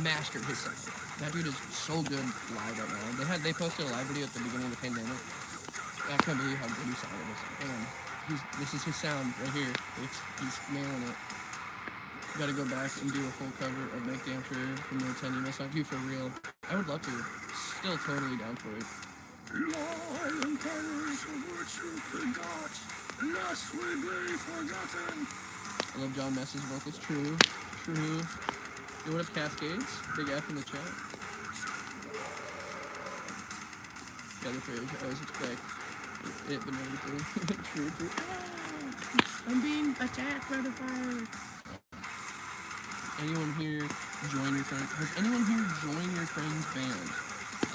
mastered his sound. That dude is so good live right now. They posted a live video at the beginning of the pandemic. I can't believe how good he sounded. This is his sound right here. He's nailing it. Gotta go back and do a full cover of Make Damn Sure from the 10 email song. Dude, for real. I would love to. Still totally down for it. Lion colors of which you forgot, lest we be forgotten. I love John Mess's vocals. True. Yo, what up, Cascades? Big F in the chat. Yeah, the phrase I always expect it, but everything. True. I'm being attacked by the fire. Anyone here join your friend? Has anyone here joined your friend's band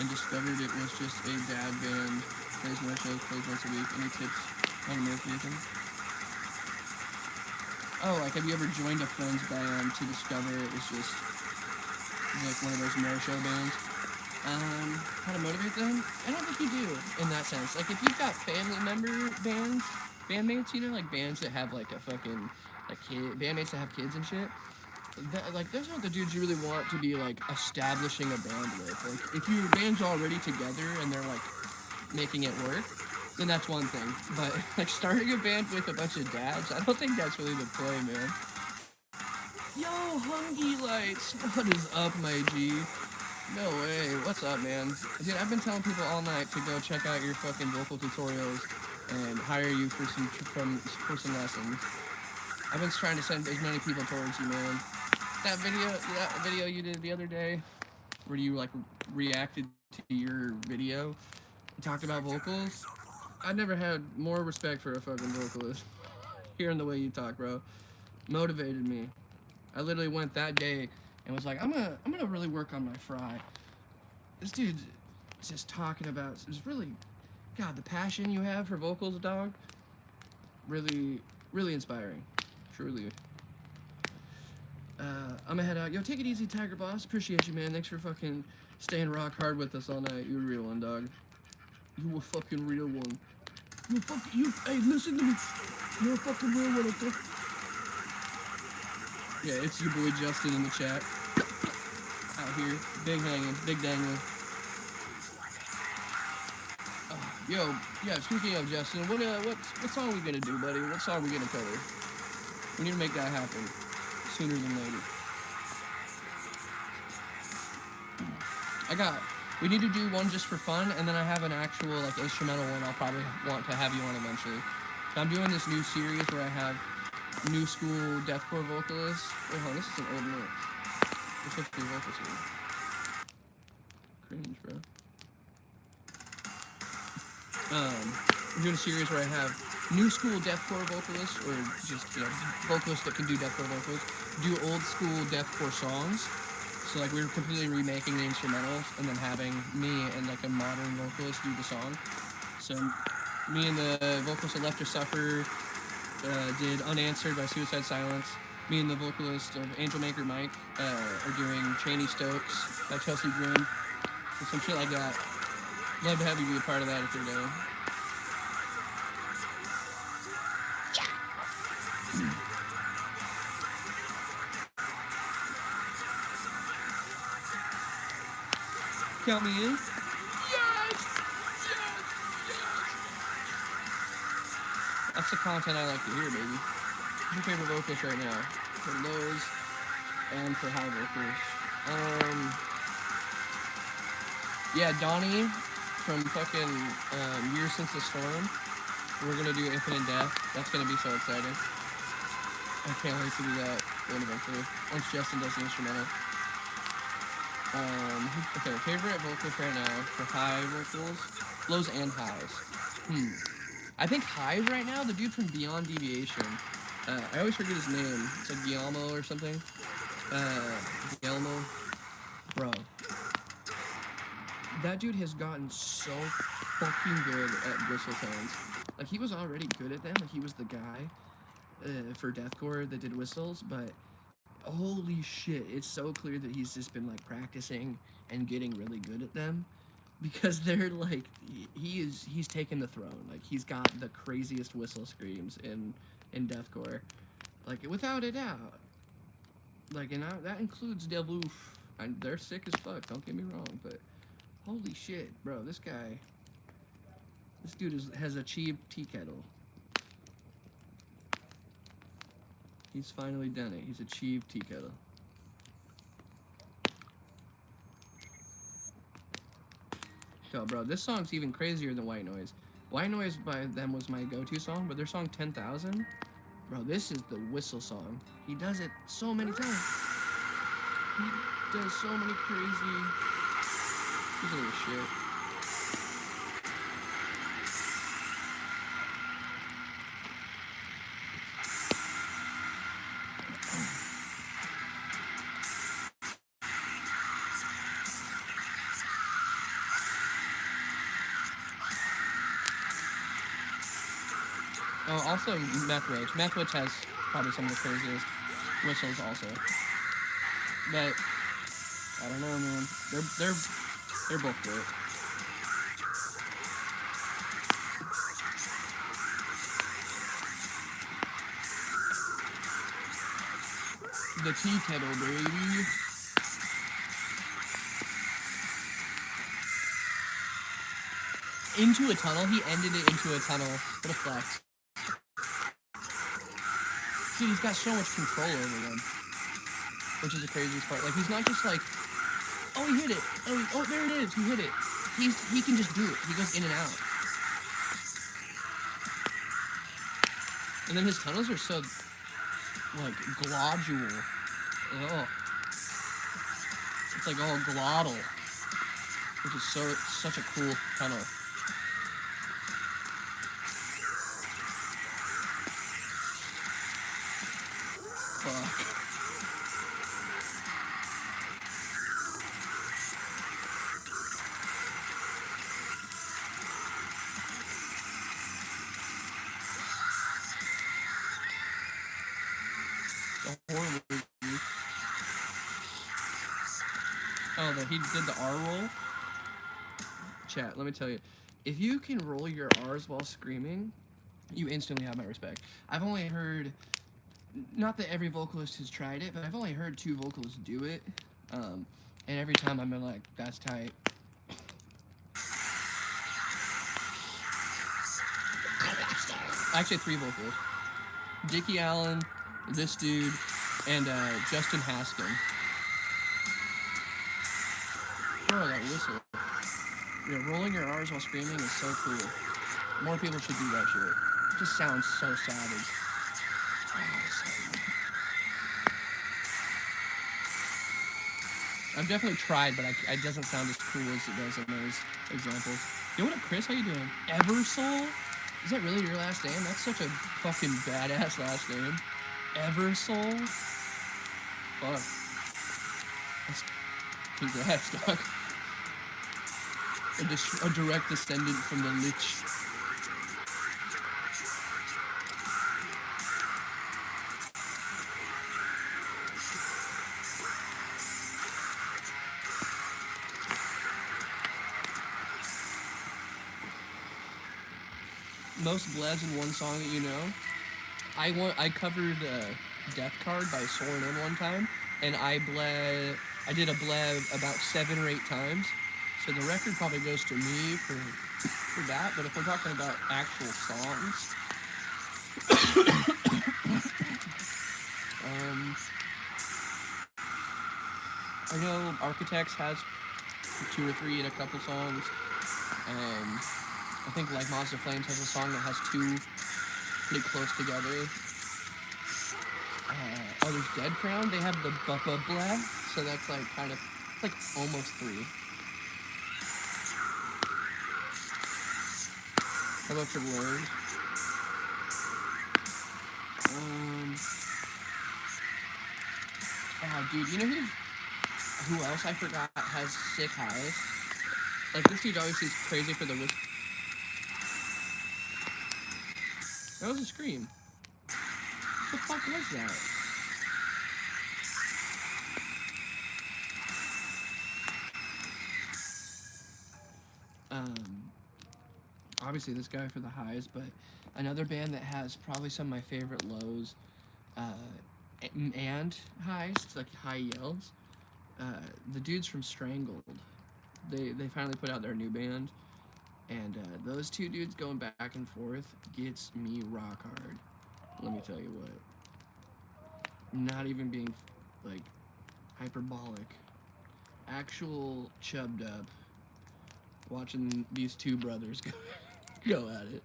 and discovered it was just a dad band, plays more shows, plays once a week? Any tips on Americanism? Oh, like have you ever joined a friend's band to discover it was just like one of those more show bands? How to motivate them? I don't think you do in that sense. Like if you've got family member bandmates, you know, like bands that have like a fucking bandmates that have kids and shit. Like those aren't the dudes you really want to be like establishing a band with. Like if your band's already together and they're like making it work, then that's one thing. But like starting a band with a bunch of dads, I don't think that's really the play, man. Yo, Hungy Lights, what is up, my G? No way, what's up, man? Dude, I've been telling people all night to go check out your fucking vocal tutorials and hire you for some lessons. I've been trying to send as many people towards you, man. That video you did the other day, where you like reacted to your video, and talked about vocals. I never had more respect for a fucking vocalist. Hearing the way you talk, bro, motivated me. I literally went that day and was like, I'm gonna really work on my fry. This dude just talking about is really, God, the passion you have for vocals, dog. Really, really inspiring. Truly. I'm gonna head out. Yo, take it easy, Tiger Boss. Appreciate you, man. Thanks for fucking staying rock hard with us all night. You a real one, dog. You a fucking real one. Hey, listen to me. You're a fucking real one, okay? Yeah, it's your boy Justin in the chat. Out here. Big hanging. Big dangling. Yo, yeah, speaking of Justin, what song are we gonna do, buddy? What song are we gonna cover? We need to make that happen sooner than later. We need to do one just for fun, and then I have an actual like instrumental one I'll probably want to have you on eventually. So I'm doing this new series where I have new school deathcore vocalists. Wait, hold on, this is an old note. There's supposed to be vocals here. Cringe, bro. I'm doing a series where I have new school deathcore vocalists, or just, you know, vocalists that can do deathcore vocals, do old school deathcore songs. So like we're completely remaking the instrumentals and then having me and like a modern vocalist do the song. So me and the vocalist of Left to Suffer did Unanswered by Suicide Silence. Me and the vocalist of Angel Maker Mike are doing Cheney Stokes by Chelsea Grin. And some shit like that. Love to have you be a part of that if you're down. Count me in. Yes! That's the content I like to hear, baby. Who's your favorite vocalist right now? For lows and for high vocals. Yeah, Donnie from fucking Years Since the Storm. We're gonna do Infinite Death. That's gonna be so exciting. I can't wait to do that one eventually. Once Justin does the instrumental. Okay, favorite vocals right now for high vocals, lows and highs. I think highs right now, the dude from Beyond Deviation. I always forget his name. It's like Guillermo or something. Guillermo. Bro. That dude has gotten so fucking good at whistle tones. Like, he was already good at them. Like, he was the guy for deathcore that did whistles, but holy shit, it's so clear that he's just been, like, practicing and getting really good at them. Because they're, like, he's taken the throne. Like, he's got the craziest whistle screams in deathcore. Like, without a doubt. Like, and that includes Deloof. And they're sick as fuck, don't get me wrong, but holy shit, bro, this dude has achieved tea kettle. He's finally done it. He's achieved tea kettle. Yo, bro, this song's even crazier than White Noise. White Noise by them was my go-to song, but their song 10,000, bro, this is the whistle song. He does it so many times. He does so many crazy... He's a little shit. Oh, also Meth Witch. Meth Witch has probably some of the craziest whistles also. But I don't know, man. They're both great. The tea kettle, baby. Into a tunnel. He ended it into a tunnel. What a flex. Dude, he's got so much control over them. Which is the craziest part. Like, he's not just like, oh, he hit it. Oh, there it is. He hit it. He can just do it. He goes in and out. And then his tunnels are so, like, globule. Oh. It's like all glottal. Which is such a cool tunnel. Fuck. Oh, that he did the R roll? Chat, let me tell you. If you can roll your R's while screaming, you instantly have my respect. I've only heard, not that every vocalist has tried it, but I've only heard 2 vocalists do it. And every time I've been like, that's tight. Actually, 3 vocalists. Dickie Allen, this dude, and Justin Haskin. Bro, that whistle. Yeah, rolling your R's while screaming is so cool. More people should do that shit. It just sounds so savage. I've definitely tried, but it doesn't sound as cool as it does in those examples. Yo, what up, Chris? How you doing? Eversoul? Is that really your last name? That's such a fucking badass last name. Eversoul? Fuck. Congrats, dog. A direct descendant from the Lich. Most blebs in one song that you know. I covered Death Card by Soaring In one time, and I did a bleb about 7 or 8 times. So the record probably goes to me for that, but if we're talking about actual songs, I know Architects has 2 or 3 in a couple songs. I think like Monster Flames has a song that has 2 pretty close together. There's Dead Crown. They have the Bubba Blah, so that's like kind of like almost 3. How about for words? Oh, dude, you know who else I forgot has sick highs? Like, this dude always seems crazy for the whistle. That was a scream. What the fuck was that? Obviously this guy for the highs, but another band that has probably some of my favorite lows, and highs, like high yells. The dudes from Strangled. They finally put out their new band, and those 2 dudes going back and forth gets me rock hard. Let me tell you what. Not even being like hyperbolic. Actual chubbed up. Watching these 2 brothers go at it.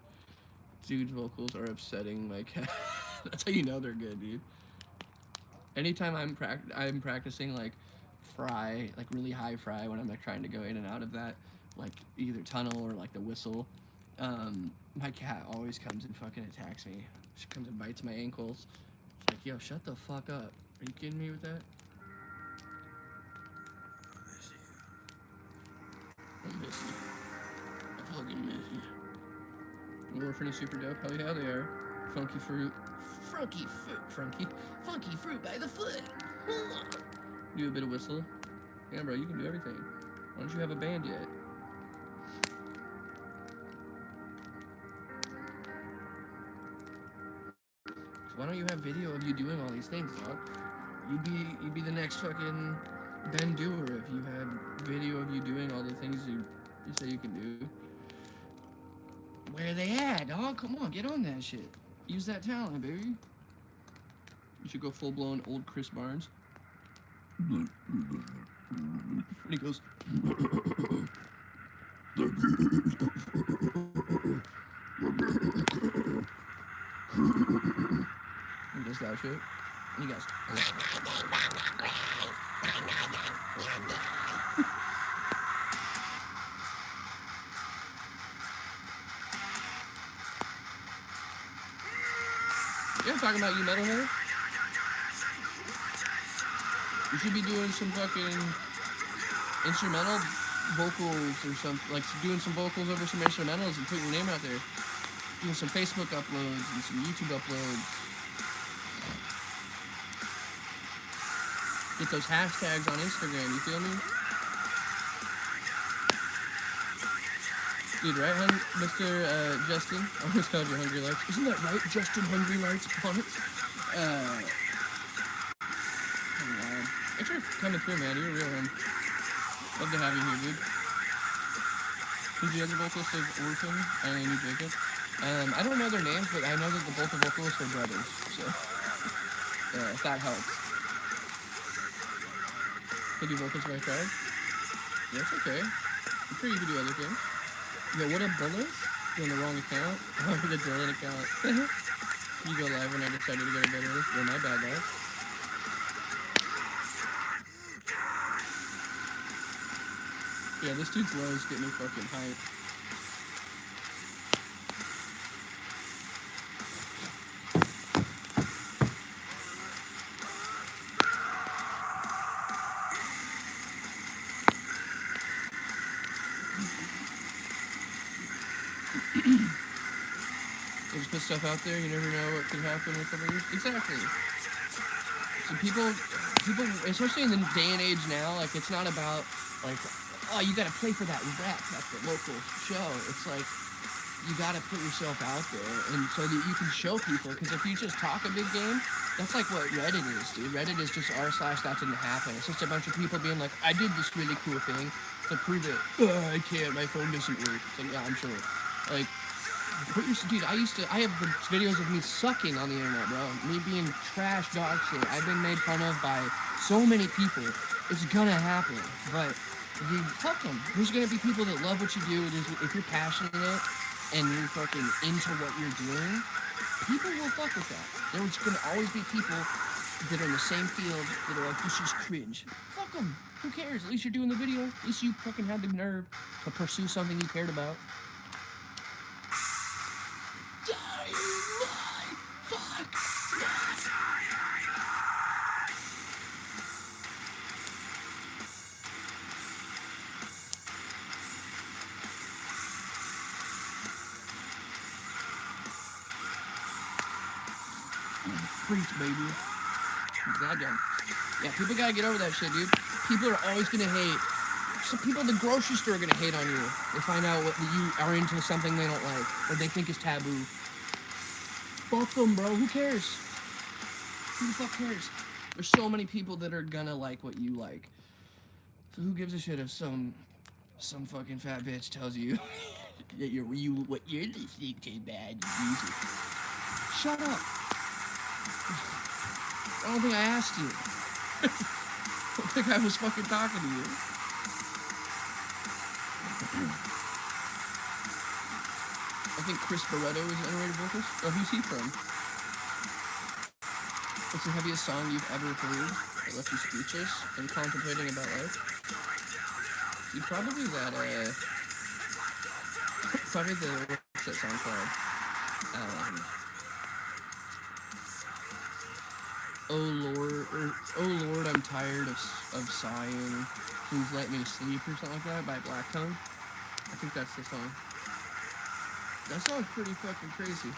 Dude's vocals are upsetting my cat. That's how you know they're good, dude. Anytime I'm practicing like fry, like really high fry when I'm like trying to go in and out of that, like either tunnel or like the whistle, my cat always comes and fucking attacks me. She comes and bites my ankles. She's like, yo, shut the fuck up. Are you kidding me with that? I miss you. I fucking miss you. Orphan is super dope. Hell yeah, they are. Funky fruit. Funky fruit by the foot. Do a bit of whistle. Yeah, bro, you can do everything. Why don't you have a band yet? So why don't you have video of you doing all these things, dog? You'd be the next fucking Ben Doer if you had video of you doing all the things you say you can do. Where are they at, dog? Come on, get on that shit. Use that talent, baby. You should go full-blown old Chris Barnes. And he goes... He does that shit. And he goes... Yeah, I'm talking about you metalhead. You should be doing some fucking instrumental vocals or something, like doing some vocals over some instrumentals and putting your name out there. Doing some Facebook uploads and some YouTube uploads. Get those hashtags on Instagram, you feel me? Dude, right, Mr. Justin? I almost called you Hungry Lights. Isn't that right, Justin Hungry Lights on it? Thanks for coming through, man. You're a real one. Love to have you here, dude. Who's the other vocalist of Orphan and Amy Jacob? I don't know their names, but I know that both the vocalists are brothers, so... if that helps. Can you do vocals if I tried? Yeah, it's okay. I'm sure you can do other things. Yo, what up, Bullet? You're on the wrong account. Oh, the Dylan account. You go live when I decided to go to bed early. Well, my bad, guys. Yeah, this dude's lows get me fucking hype. Just put stuff out there, you never know what could happen in a couple years. Exactly. So people, especially in the day and age now, like, it's not about, like, oh, you gotta play for that rep at the local show. It's like, you gotta put yourself out there, and so that you can show people, because if you just talk a big game, that's like what Reddit is, dude. Reddit is just r/that didn't happen. It's just a bunch of people being like, I did this really cool thing to prove it. I can't, my phone doesn't work. It's like, yeah, I'm sure. Like, Dude, I have the videos of me sucking on the internet, bro. Me being trash dog shit. I've been made fun of by so many people. It's gonna happen. But, dude, fuck them. There's gonna be people that love what you do. If you're passionate and you're fucking into what you're doing, people will fuck with that. There's gonna always be people that are in the same field that are like, this is cringe. Fuck them. Who cares? At least you're doing the video. At least you fucking had the nerve to pursue something you cared about. Preach, baby. Goddamn. Yeah, people gotta get over that shit, dude. People are always gonna hate. Some people at the grocery store are gonna hate on you. They find out what you are into, something they don't like, or they think is taboo. Fuck them, bro. Who cares? Who the fuck cares? There's so many people that are gonna like what you like. So who gives a shit if some fucking fat bitch tells you that what you're listening to bad music? Shut up. I don't think I asked you. I don't think I was fucking talking to you. I think Chris Barretto is an underrated vocalist. Oh, who's he from? What's the heaviest song you've ever heard that left you speechless and contemplating about life? You probably that, probably what's that song called? Oh Lord, I'm tired of sighing. Please let me sleep or something like that by Black Tongue. I think that's the song. That song's pretty fucking crazy.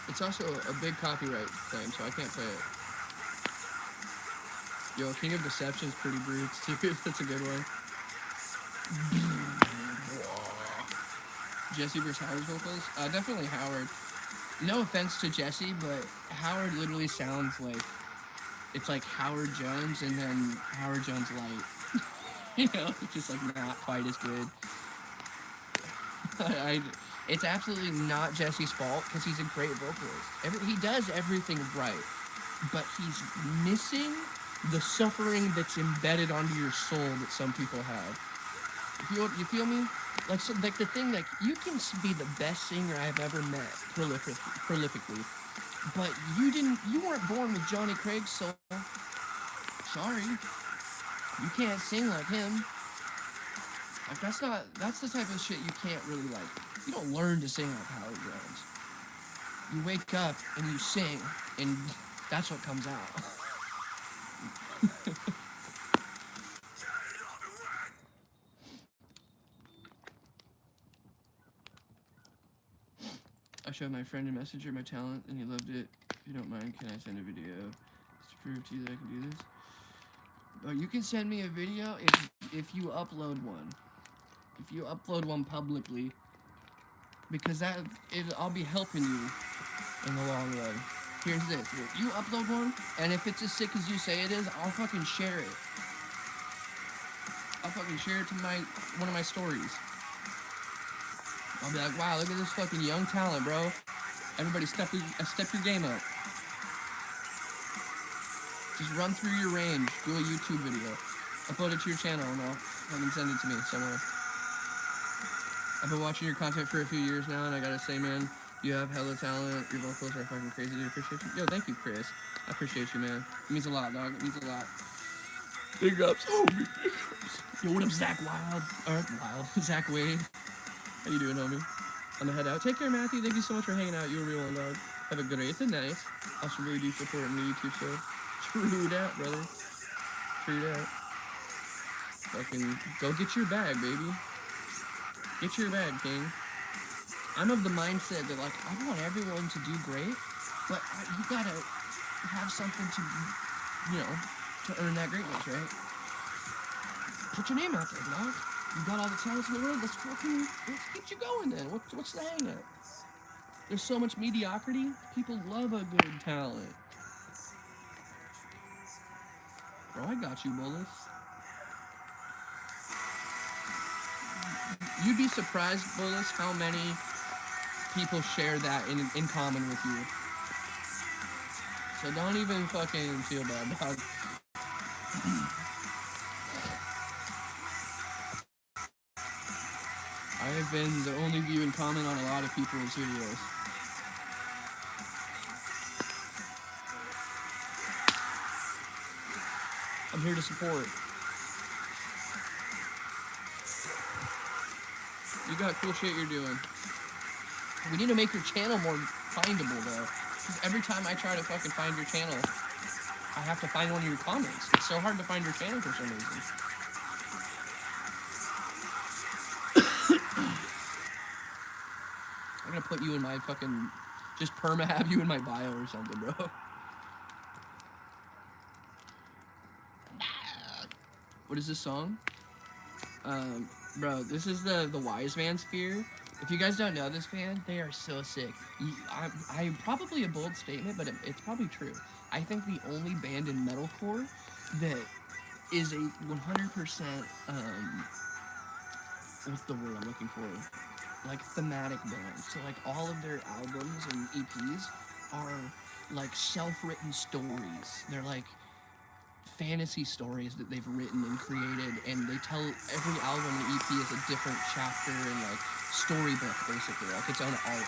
It's also a big copyright claim, so I can't play it. Yo, King of Deception's pretty brutes too. That's a good one. Jesse versus Howard's vocals? Definitely Howard. No offense to Jesse, but Howard literally sounds like it's like Howard Jones and then Howard Jones light. You know, it's just like not quite as good. It's absolutely not Jesse's fault because he's a great vocalist. He does everything right, but he's missing the suffering that's embedded onto your soul that some people have. You feel me? Like, so, like the thing, like, you can be the best singer I've ever met prolifically, but you weren't born with Johnny Craig's soul. Sorry. You can't sing like him. Like, that's the type of shit you can't really, like, you don't learn to sing like Howard Jones. You wake up and you sing, and that's what comes out. I showed my friend in Messenger my talent, and he loved it. If you don't mind, can I send a video to prove to you that I can do this? Oh, you can send me a video if you upload one. If you upload one publicly, because I'll be helping you in the long run. Here's this: if you upload one, and if it's as sick as you say it is, I'll fucking share it. I'll fucking share it to one of my stories. I'll be like, wow, look at this fucking young talent, bro. Everybody step your game up. Just run through your range, do a YouTube video, upload it to your channel, and I'll fucking send it to me somewhere. I've been watching your content for a few years now, and I gotta say, man, you have hella talent. Your vocals are fucking crazy, dude. Appreciate you. Yo, thank you, Chris. I appreciate you, man. It means a lot, dog. It means a lot. Big ups. Oh, big ups. Yo, what up, Zach Wild? Zach Wade. How you doing, homie? I'm gonna head out. Take care, Matthew. Thank you so much for hanging out. You're a real one, dog. Have a great night. Also, really do support the YouTube show. True that, brother. True that. Fucking go get your bag, baby. Get your bag, king. I'm of the mindset that, like, I want everyone to do great, but you gotta have something to, you know, to earn that greatness, right? Put your name out there, dog. You got all the talents in the world. Let's get you going then. What's the hang up? There's so much mediocrity. People love a good talent. Bro, I got you, Bullis. You'd be surprised, Bullis, how many people share that in common with you. So don't even fucking feel bad, dog. I have been the only view and comment on a lot of people's videos. I'm here to support. You got cool shit you're doing. We need to make your channel more findable, though. Because every time I try to fucking find your channel, I have to find one of your comments. It's so hard to find your channel for some reason. I'm gonna put you in my fucking... Just perma-have you in my bio or something, bro. What is this song? Bro, this is the Wise Man Sphere. If you guys don't know this band, they are so sick. I'm probably a bold statement, but it's probably true. I think the only band in metalcore that is a 100%, what's the word I'm looking for? Like, thematic band. So, like, all of their albums and EPs are, like, self-written stories. They're, like, fantasy stories that they've written and created, and they tell every album and EP is a different chapter and like storybook, basically, like its own art.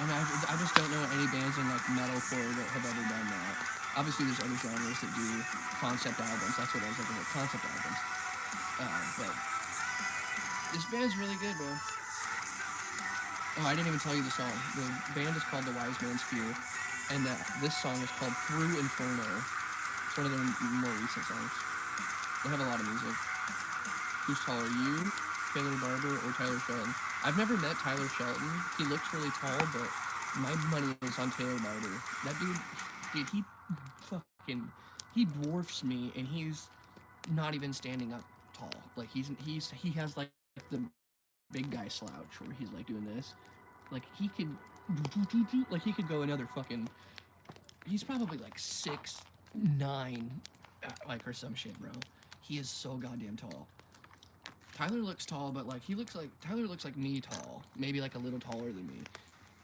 And I just don't know any bands in like metalcore that have ever done that. Obviously, there's other genres that do concept albums. That's what I was looking for, concept albums. But this band's really good, bro. Oh, I didn't even tell you the song. The band is called The Wise Man Sphere, and this song is called Through Inferno. It's one of their more recent songs. They have a lot of music. Who's taller, you, Taylor Barber, or Tyler Shelton? I've never met Tyler Shelton. He looks really tall, but my money is on Taylor Barber. That dude, he dwarfs me, and he's not even standing up tall. Like he has like the big guy slouch where he's like doing this. Like he could go another fucking. He's probably like 6'9", like, or some shit, bro. He is so goddamn tall. Tyler looks tall, but like Tyler looks like me tall, maybe like a little taller than me.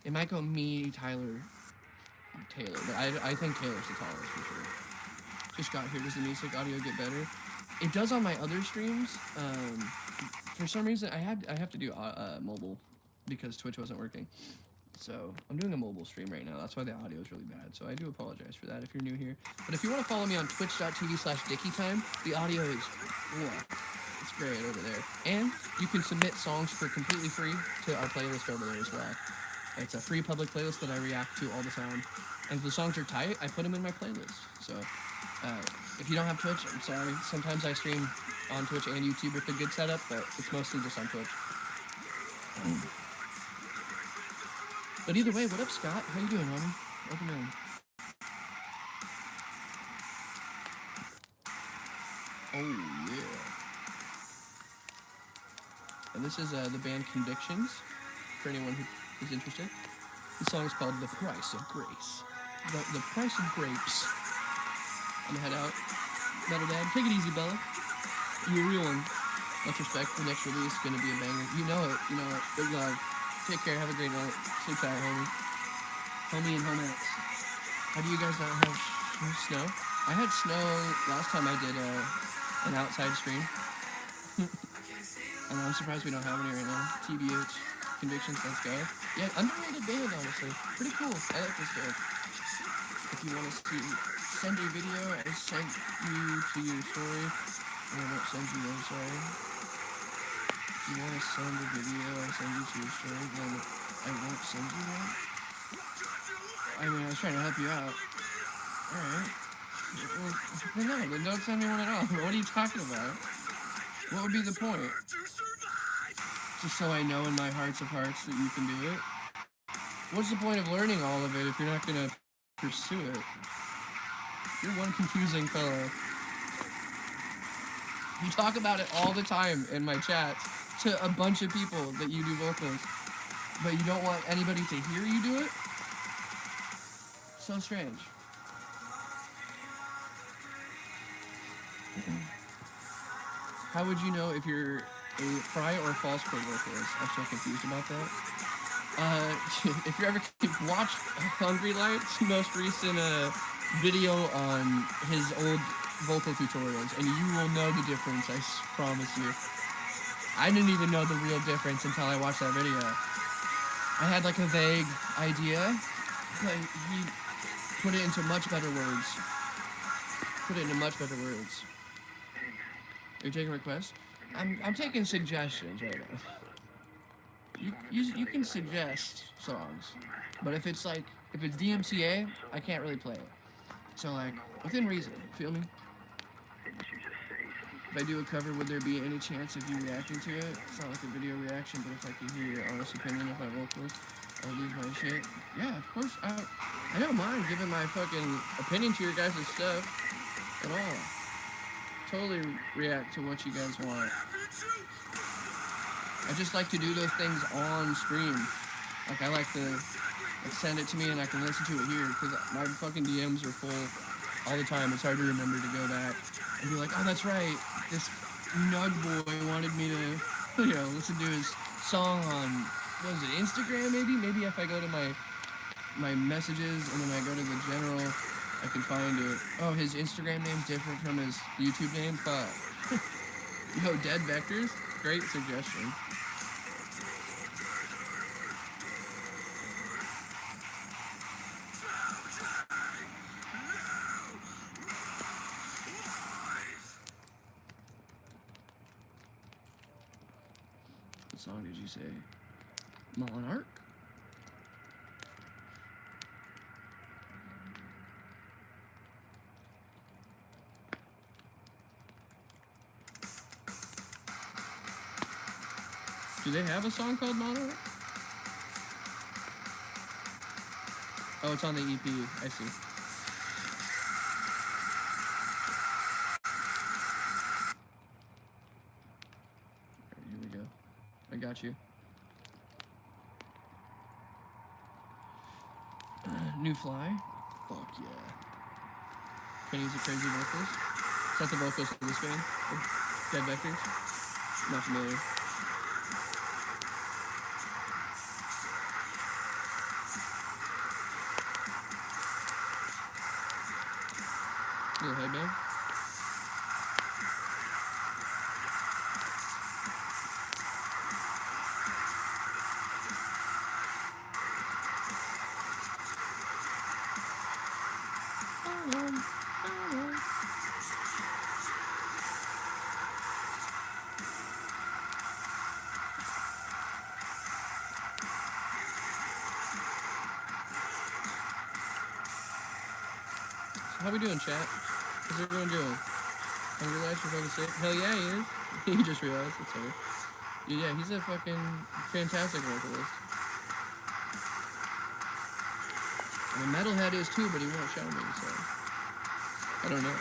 It might go me, Taylor, but I think Taylor's the tallest for sure. Just got here. Does the music audio get better? It does on my other streams. For some reason, I have to do mobile because Twitch wasn't working. So I'm doing a mobile stream right now. That's why the audio is really bad. So I do apologize for that if you're new here. But if you want to follow me on twitch.tv/DickieTime, the audio is, it's great over there. And you can submit songs for completely free to our playlist over there as well. It's a free public playlist that I react to all the time. And if the songs are tight, I put them in my playlist. So if you don't have Twitch, I'm sorry. Sometimes I stream on Twitch and YouTube with a good setup, but it's mostly just on Twitch. But either way, what up, Scott? How you doing, homie? Welcome in. Oh, yeah. And this is the band Convictions, for anyone who is interested. The song is called The Price of Grace. The Price of Grapes. I'm gonna head out. Metal Dad, take it easy, Bella. You're a real one. Much respect. The next release is gonna be a banger. You know it. Big love. Take care. Have a great night. Sleep tight, homie. Homie and homettes. How do you guys not have snow? I had snow last time I did an outside stream. And I'm surprised we don't have any right now. TBH. Convictions. Let's go. Yeah, underrated band, honestly. Pretty cool. I like this band. If you want to send your video, I sent you to your story. I won't send you, I'm sorry. If you want to send a video, I'll send you to your story. Then I won't send you that. I mean, I was trying to help you out. Alright. Well, no, then don't send me one at all. What are you talking about? What would be the point? Just so I know in my hearts of hearts that you can do it? What's the point of learning all of it if you're not going to pursue it? You're one confusing fellow. You talk about it all the time in my chats to a bunch of people that you do vocals, but you don't want anybody to hear you do it? So strange. How would you know if you're a fry or false chord vocalist? I'm so confused about that. If you ever watch Hungry Light's most recent video on his old vocal tutorials, and you will know the difference. I promise you. I didn't even know the real difference until I watched that video. I had like a vague idea, but he put it into much better words. You're taking requests? I'm taking suggestions right now. You can suggest songs, but if it's DMCA, I can't really play it. So like within reason, feel me? If I do a cover, would there be any chance of you reacting to it? It's not like a video reaction, but if I could hear your honest opinion of my vocals, I'll lose my shit. Yeah, of course. I don't mind giving my fucking opinion to your guys' stuff at all. Totally react to what you guys want. I just like to do those things on stream. Like I like to send it to me and I can listen to it here because my fucking DMs are full all the time. It's hard to remember to go back and be like, oh, that's right. This Nug boy wanted me to, listen to his song on, what was it, Instagram maybe? Maybe if I go to my messages and then I go to the general, I can find it. Oh, his Instagram name's different from his YouTube name? Fuck. Yo, Dead Vectors? Great suggestion. What song did you say? Monarch? Do they have a song called Monarch? Oh, it's on the EP. I see. Alright, here we go. I got you. New Fly? Fuck yeah. Penny's a crazy vocalist. Is that the vocalist of this band? Dead Vectors? Not familiar. Little headband. How we doing, chat? How's everyone doing? Hungry Lights, you're fucking sick? Hell yeah, he is. He just realized, that's funny. Yeah, he's a fucking fantastic vocalist. And a metalhead is too, but he won't show me, so... I don't know.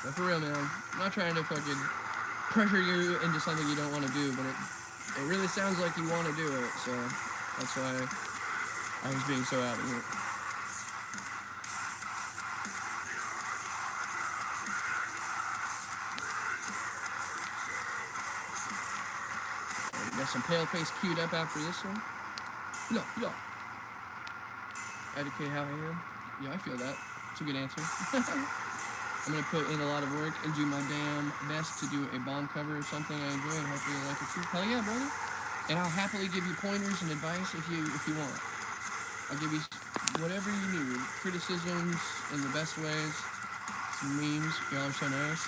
But for real, man, I'm not trying to fucking pressure you into something you don't want to do, but it really sounds like you want to do it, so that's why I was being so adamant. Got some pale face queued up after this one. No. Educate how I am. Yeah, I feel that. It's a good answer. I'm gonna put in a lot of work and do my damn best to do a Bond cover or something I enjoy and hopefully you like it too. Hell yeah, brother. And I'll happily give you pointers and advice if you want. I'll give you whatever you need. Criticisms in the best ways. Some memes. Y'all are so nice.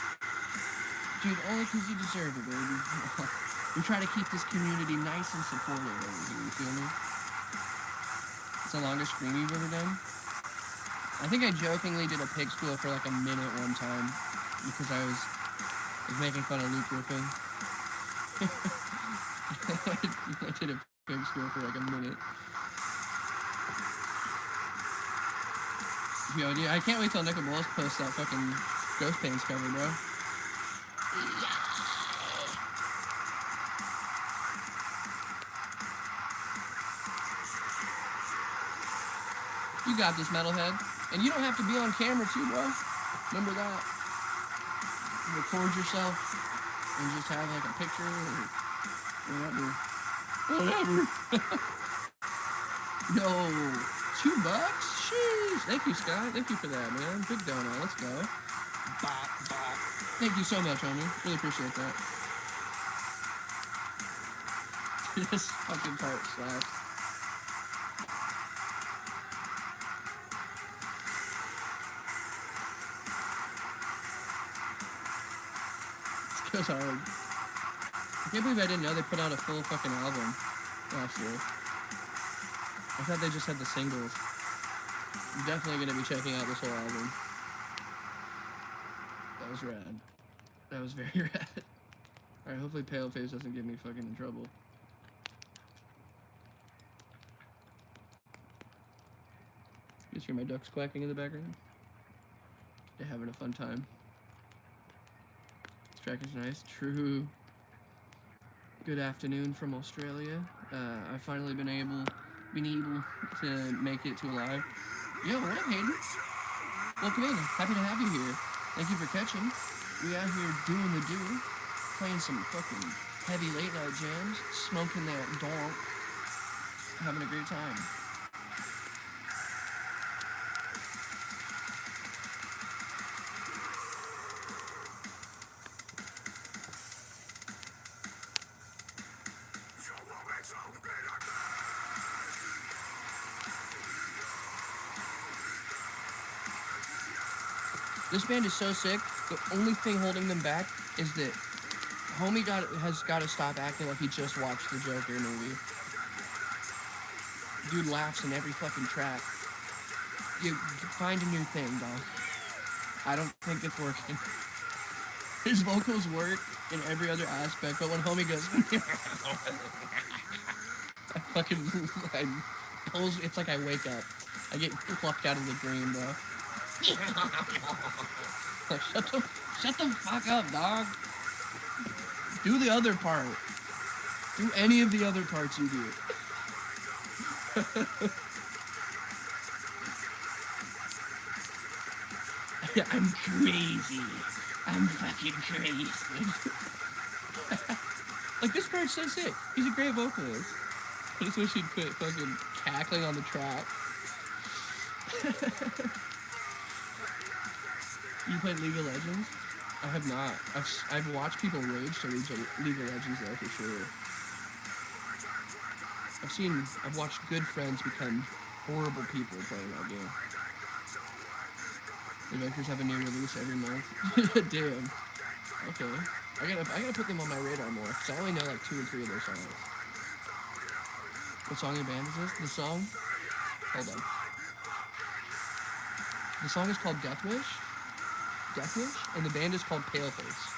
Dude, only because you deserve it, baby. We try to keep this community nice and supportive over here, you feel me? It's the longest stream you've ever done. I think I jokingly did a pig squeal for like a minute one time because I was making fun of Luke Griffin. I did a pig squeal for like a minute. Yo, dude, I can't wait till Nickel Balls posts that fucking Ghost Pains cover, bro. You got this, metalhead. And you don't have to be on camera too, bro. Remember that. Record yourself. and just have like a picture or whatever. Whatever. Yo, $2? Jeez. Thank you, Scott. Thank you for that, man. Big donut. Let's go. Bop, bop. Thank you so much, homie. Really appreciate that. This fucking part slaps. This goes hard. I can't believe I didn't know they put out a full fucking album last year. I thought they just had the singles. I'm definitely gonna be checking out this whole album. That was rad. That was very rad. Alright, hopefully Paleface doesn't get me fucking in trouble. You just hear my ducks quacking in the background? They're having a fun time. This track is nice. True. Good afternoon from Australia. I've finally been able to make it to a live. Yo, what up, Hayden? Welcome in. Happy to have you here. Thank you for catching. We out here doing the do, playing some fucking heavy late night jams, smoking that DOINK, having a great time. This band is so sick. The only thing holding them back is that homie has got to stop acting like he just watched the Joker movie. Dude laughs in every fucking track. You find a new thing, dog. I don't think it's working. His vocals work in every other aspect, but when homie goes, it's like I wake up. I get plucked out of the dream, bro. Shut the fuck up, dog. Do the other part. Do any of the other parts you do. I'm crazy. I'm fucking crazy. Like, this part's so sick. He's a great vocalist. I just wish he'd quit fucking cackling on the track. You played League of Legends? I have not. I've watched people rage to League of Legends though, for sure. I've watched good friends become horrible people playing that game. The Adventures have a new release every month. Damn. Okay. I gotta put them on my radar more, because I only know like 2 or 3 of their songs. What song and band is this? The song? Hold on. The song is called Death Wish, and the band is called Paleface.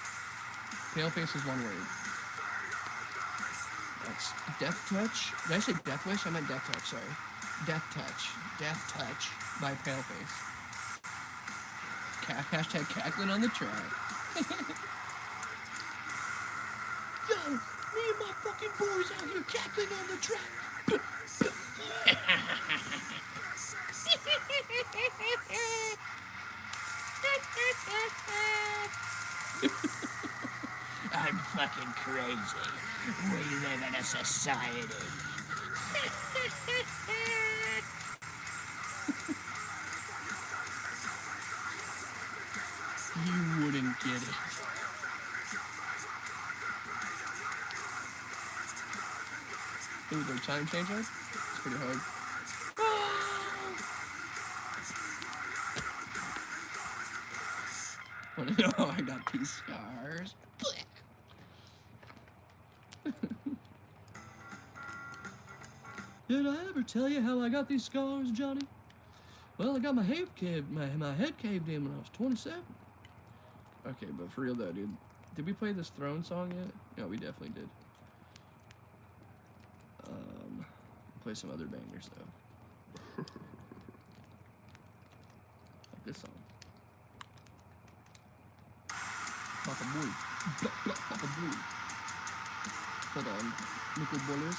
Paleface is one word. That's Death Touch. Did I say Death Wish? I meant Death Touch, sorry. Death Touch by Paleface. Hashtag cackling on the track. Yo, me and my fucking boys out here cackling on the track. I'm fucking crazy. We live in a society. You wouldn't get it. Ooh, their time changer? It's pretty hard. Wanna know how I got these scars? Did I ever tell you how I got these scars, Johnny? Well, I got my head caved in when I was 27. Okay, but for real though, dude. Did we play this Throne song yet? No, we definitely did. Play some other bangers though. Like this song. Papa Boy. Papa Boy. Hold on. Nickel Bolas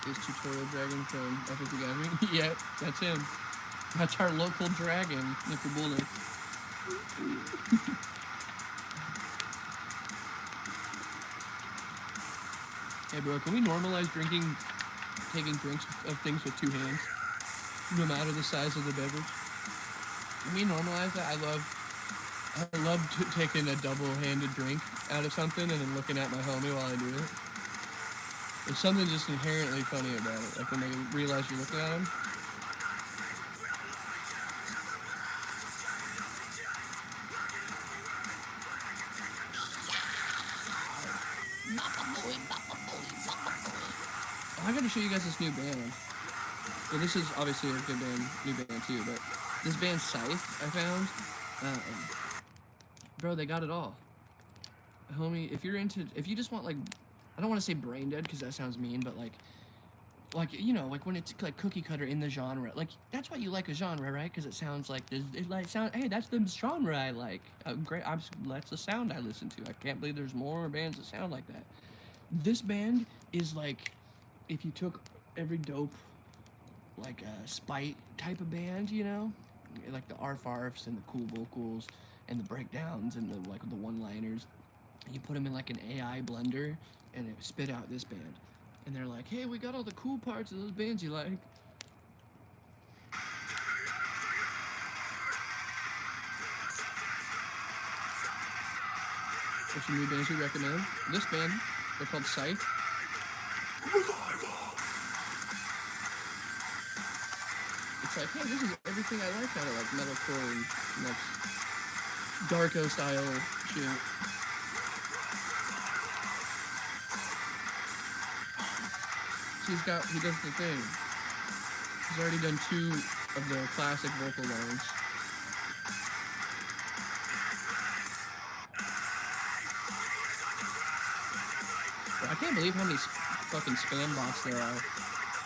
is Tutorial Dragon from Epic the Gathering. Yep, that's him. That's our local dragon, Nickel Bolas. Hey, bro, can we normalize taking drinks of things with 2 hands, no matter the size of the beverage? Can we normalize that? I love taking a double-handed drink out of something and then looking at my homie while I do it. There's something just inherently funny about it, like when they realize you're looking at them. I gotta show you guys this new band. Well, this is obviously a good band, new band too, but this band Scythe I found, bro, they got it all. Homie, if you just want, like, I don't want to say brain dead because that sounds mean, but like, you know, like when it's like cookie cutter in the genre, like that's why you like a genre, right? Because it sounds like hey, that's the genre I like. That's the sound I listen to. I can't believe there's more bands that sound like that. This band is like, if you took every dope, like spite type of band, you know, like the arf-arfs and the cool vocals and the breakdowns and the one-liners, and you put them in like an AI blender and it spit out this band. And they're like, hey, we got all the cool parts of those bands you like. What's some new bands we recommend? This band, they're called Scythe. It's like, hey, this is everything I like out of like metalcore and like Darko style shit. He does the thing. He's already done 2 of the classic vocal lines. I can't believe how many fucking spam bots there are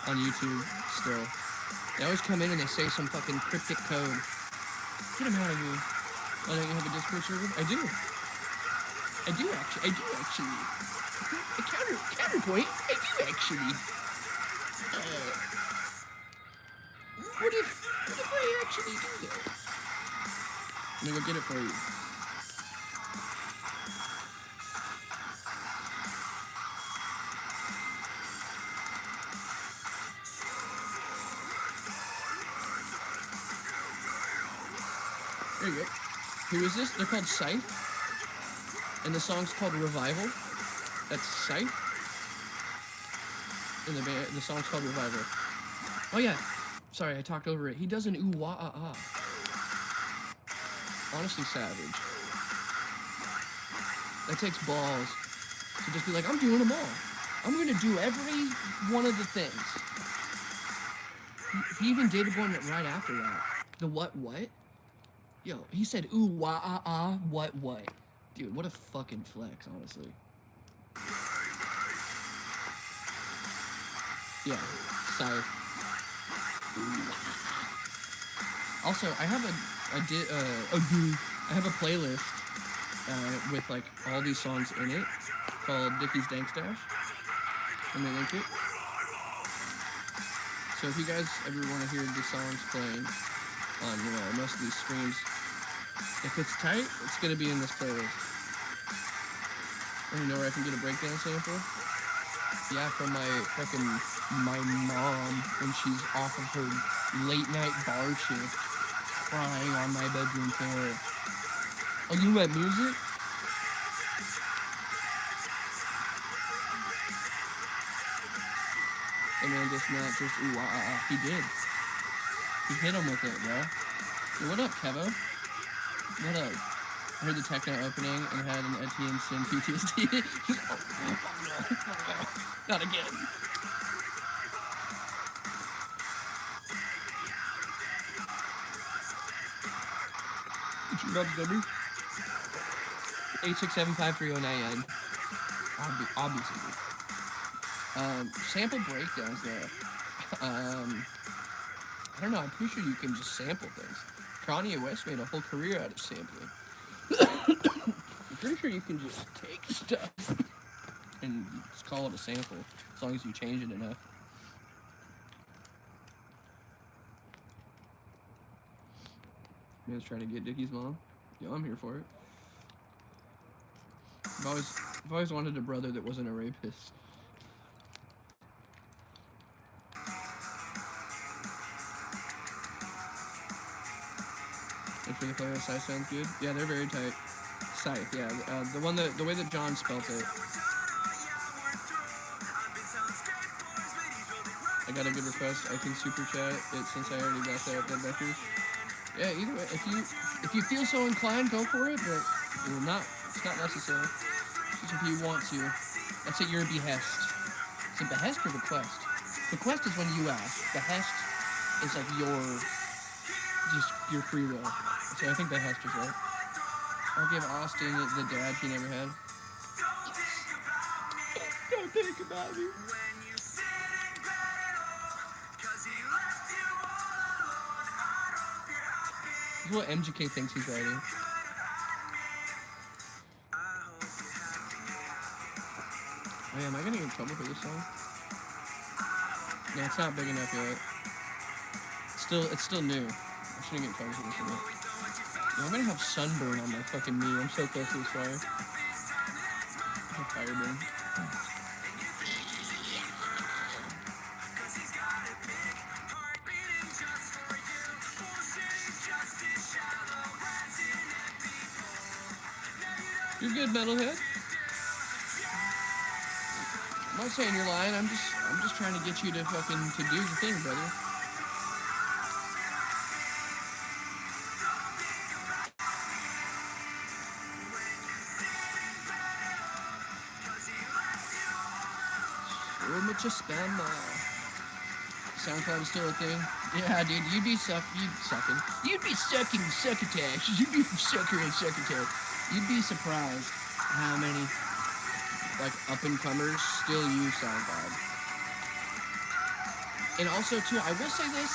on YouTube still. They always come in and they say some fucking cryptic code. Get them out of here. Oh, don't you have a Discord server? I do actually. Counterpoint, I do actually. What if I actually do that? I'm gonna go get it for you. There you go. Who is this? They're called Scythe. And the song's called Revival. That's Scythe. And the song's called Revival. Oh yeah. Sorry, I talked over it. He does an ooh-wah-ah-ah. Honestly savage. That takes balls to just be like, I'm doing them all. I'm gonna do every one of the things. He even did one right after that. The what? Yo, he said ooh-wah-ah-ah, what? Dude, what a fucking flex, honestly. Yeah, Scythe. Also, I have I have a playlist with like all these songs in it called Dickie's Dank Stash. Let me link it. So if you guys ever want to hear the songs playing on, you know, most of these streams, if it's tight, it's gonna be in this playlist. And you know where I can get a breakdown sample? Yeah, from my mom when she's off of her late night bar shift, crying on my bedroom floor. Oh, you like music? And then just not just ooh-ah-ah. He did. He hit him with it, bro. Hey, what up, Kevo? What up? I heard the techno opening and had an Etienne Sin PTSD. Oh, no. Not again. What you up, Gubby? 8675309. Obviously. Sample breakdowns though. I don't know, I'm pretty sure you can just sample things. Kanye West made a whole career out of sampling. I'm pretty sure you can just take stuff and just call it a sample, as long as you change it enough. Man's trying to get Dickie's mom. Yo, I'm here for it. I've always wanted a brother that wasn't a rapist. Scythe sounds good. Yeah, they're very tight. Scythe, yeah. The way that John spelt it. I got a good request. I can super chat it since I already got that Dead Vectors. Yeah, either way, if you feel so inclined, go for it. But it's not necessary. Just if you want to. That's at your behest. Is it behest or bequest? Bequest is when you ask. Behest is like your free will. So I think behest is right. I'll give Austin the dad he never had. Don't think about me. This is what MGK thinks he's writing. Oh yeah, am I gonna get in trouble for this song? Yeah, it's not big enough yet. It's still new. I shouldn't get in trouble for this one. Yeah, I'm gonna have sunburn on my fucking knee. I'm so close to this fire. Fireburn. You're good, metalhead. I'm not saying you're lying. I'm just trying to get you to fucking do the thing, brother. Just spam. SoundCloud is still a thing. Yeah, dude, you'd be sucking succotash. You'd be from Sucker and Succotash. You'd be surprised how many like up and comers still use SoundCloud. And also too, I will say this: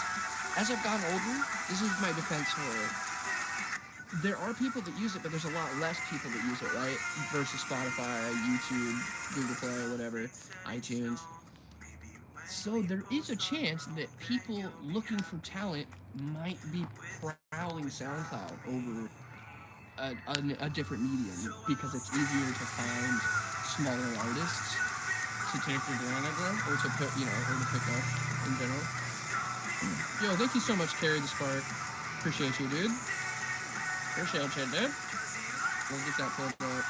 as I've gotten older, this is my defense for it. There are people that use it, but there's a lot less people that use it, right? Versus Spotify, YouTube, Google Play, whatever, iTunes. So there is a chance that people looking for talent might be prowling SoundCloud over a different medium because it's easier to find smaller artists to take their brand, I guess, or to put, or to pick up in general. Yo, thank you so much, Carry the Spark. Appreciate you, dude. Appreciate you, dude. We'll get that pulled up.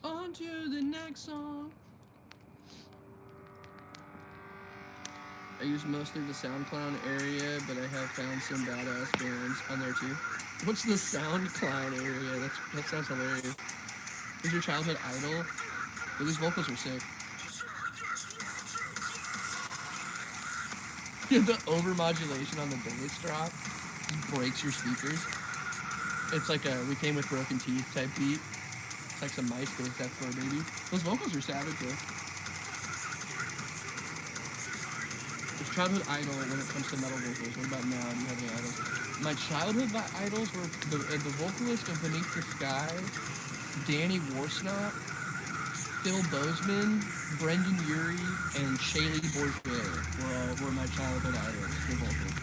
On to the next song. I use mostly the SoundCloud area, but I have found some badass bands on there too. What's the SoundCloud area? That sounds hilarious. Who's your childhood idol? Well, these vocals are sick. Yeah, the overmodulation on the bass drop just breaks your speakers. It's like a We Came With Broken Teeth type beat. It's like some MySpace deathcore, baby. Those vocals are savage, though. What's childhood idol when it comes to metal vocals? What about now? Do you have any idols? My childhood idols were the vocalist of Beneath the Sky, Danny Warsnop, Phil Bozeman, Brendan Urie, and Shaylee Bourget were my childhood idols for vocals.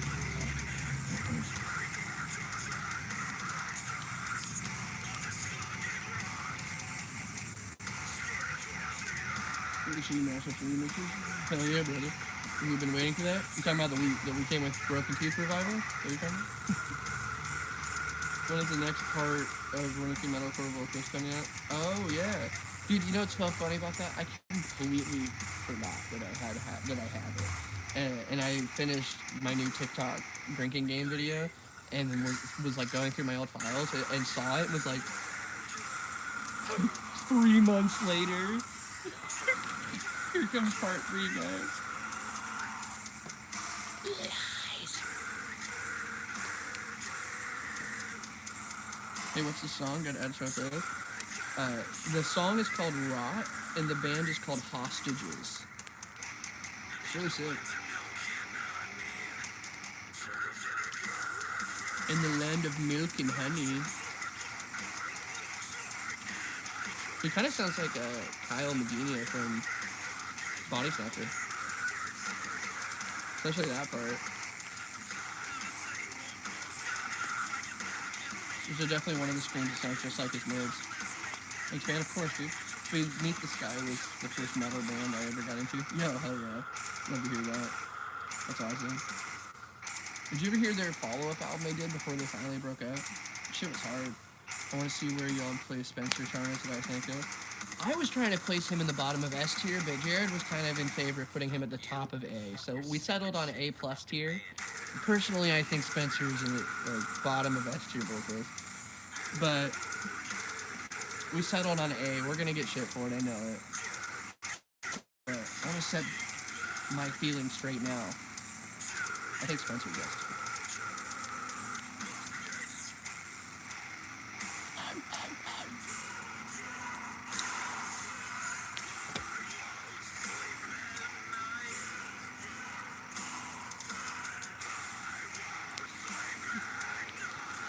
Hell yeah, brother. You've been waiting for that? You talking about the We Came With Broken Teeth revival? What are you talking about? When is the next part of Running Metalcore vocals coming out? Oh yeah. Dude, you know what's so funny about that? I completely forgot that I had it. And I finished my new TikTok drinking game video and then was like going through my old files and saw it and was like 3 months later. Here comes part 3, guys. Hey, what's the song? Gotta add to my playlist. The song is called Rot, and the band is called Hostages. It's really sick. In the land of milk and honey. He kind of sounds like Kyle Medina from Body Snatcher. Especially that part. These are definitely one of the screams that sounds just like his nerds. Thanks, man. Of course, dude. Beneath the Sky was the first metal band I ever got into. Yo, hell yeah. Love to hear that. That's awesome. Did you ever hear their follow-up album they did before they finally broke up? Shit was hard. I want to see where y'all place Spencer Charles that I think of. I was trying to place him in the bottom of S tier, but Jared was kind of in favor of putting him at the top of A. So we settled on A plus tier. Personally, I think Spencer is in the bottom of S tier vocals. But we settled on A. We're going to get shit for it, I know it. But I want to set my feelings straight now. I think Spencer gets.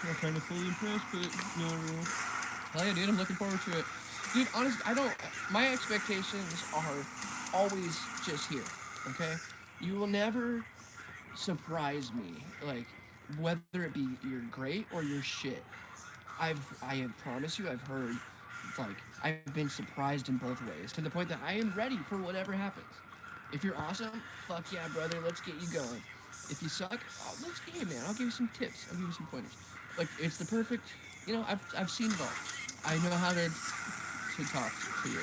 I'm trying to fully impress, but no real. Hell yeah, dude, I'm looking forward to it. Dude, honestly, my expectations are always just here, okay? You will never surprise me, like, whether it be you're great or you're shit. I promise you, I've heard, like, I've been surprised in both ways, to the point that I am ready for whatever happens. If you're awesome, fuck yeah, brother, let's get you going. If you suck, hey man, I'll give you some tips, I'll give you some pointers. Like, it's the perfect, I've seen it all. I know how to talk to you.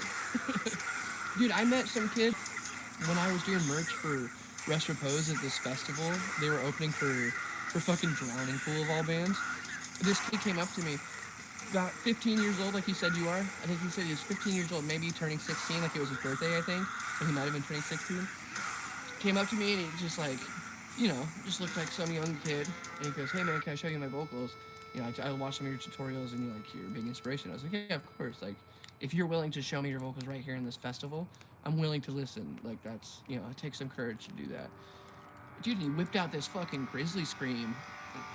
Dude, I met some kid when I was doing merch for Rest Repose at this festival. They were opening for fucking Drowning Pool of all bands. This kid came up to me, about 15 years old, like he said you are. I think he said he was 15 years old, maybe turning 16, like it was his birthday, I think. So he might have been turning 16. Came up to me and he just like, just looked like some young kid. And he goes, hey man, can I show you my vocals? I watched some of your tutorials and you're a big inspiration. I was like, yeah, of course. Like, if you're willing to show me your vocals right here in this festival, I'm willing to listen. Like, that's, it takes some courage to do that. Dude, he whipped out this fucking grizzly scream,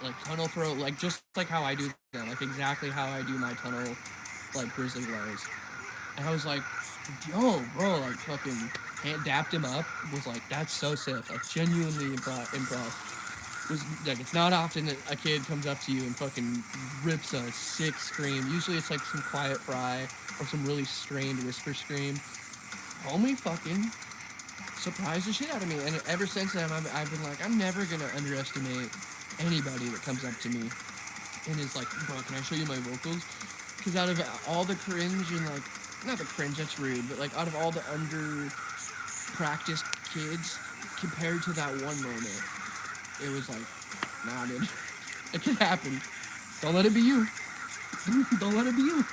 like tunnel throat, like just like how I do them, like exactly how I do my tunnel, like grizzly lows. And I was like, yo, bro, like fucking dapped him up, was like, that's so sick, like genuinely impressed. Was like, it's not often that a kid comes up to you and fucking rips a sick scream. Usually it's like some quiet fry or some really strained whisper scream. Homie fucking surprised the shit out of me, and ever since then I've been like, I'm never gonna underestimate anybody that comes up to me and is like, bro, can I show you my vocals? Because out of all the cringe and like, not the cringe, that's rude, but like out of all the under practiced kids, compared to that one moment, it was like, nah, dude, it can happen. Don't let it be you. Don't let it be you.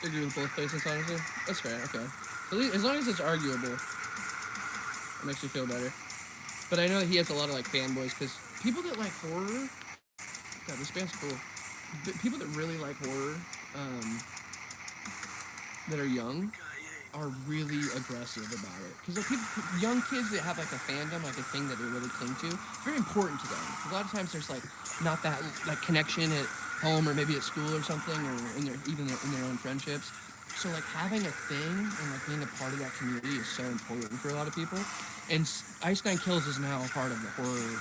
I agree with both places, honestly. That's fair, okay. At least, as long as it's arguable, it makes me feel better. But I know that he has a lot of, like, fanboys, because people that like horror... God, this band's cool. People that really like horror, that are young, are really aggressive about it. Because like, young kids that have, like, a fandom, like, a thing that they really cling to, it's very important to them. A lot of times there's, like, not that, like, connection at home or maybe at school or something, or even in their own friendships. So like having a thing and like being a part of that community is so important for a lot of people. And Ice Nine Kills is now a part of the horror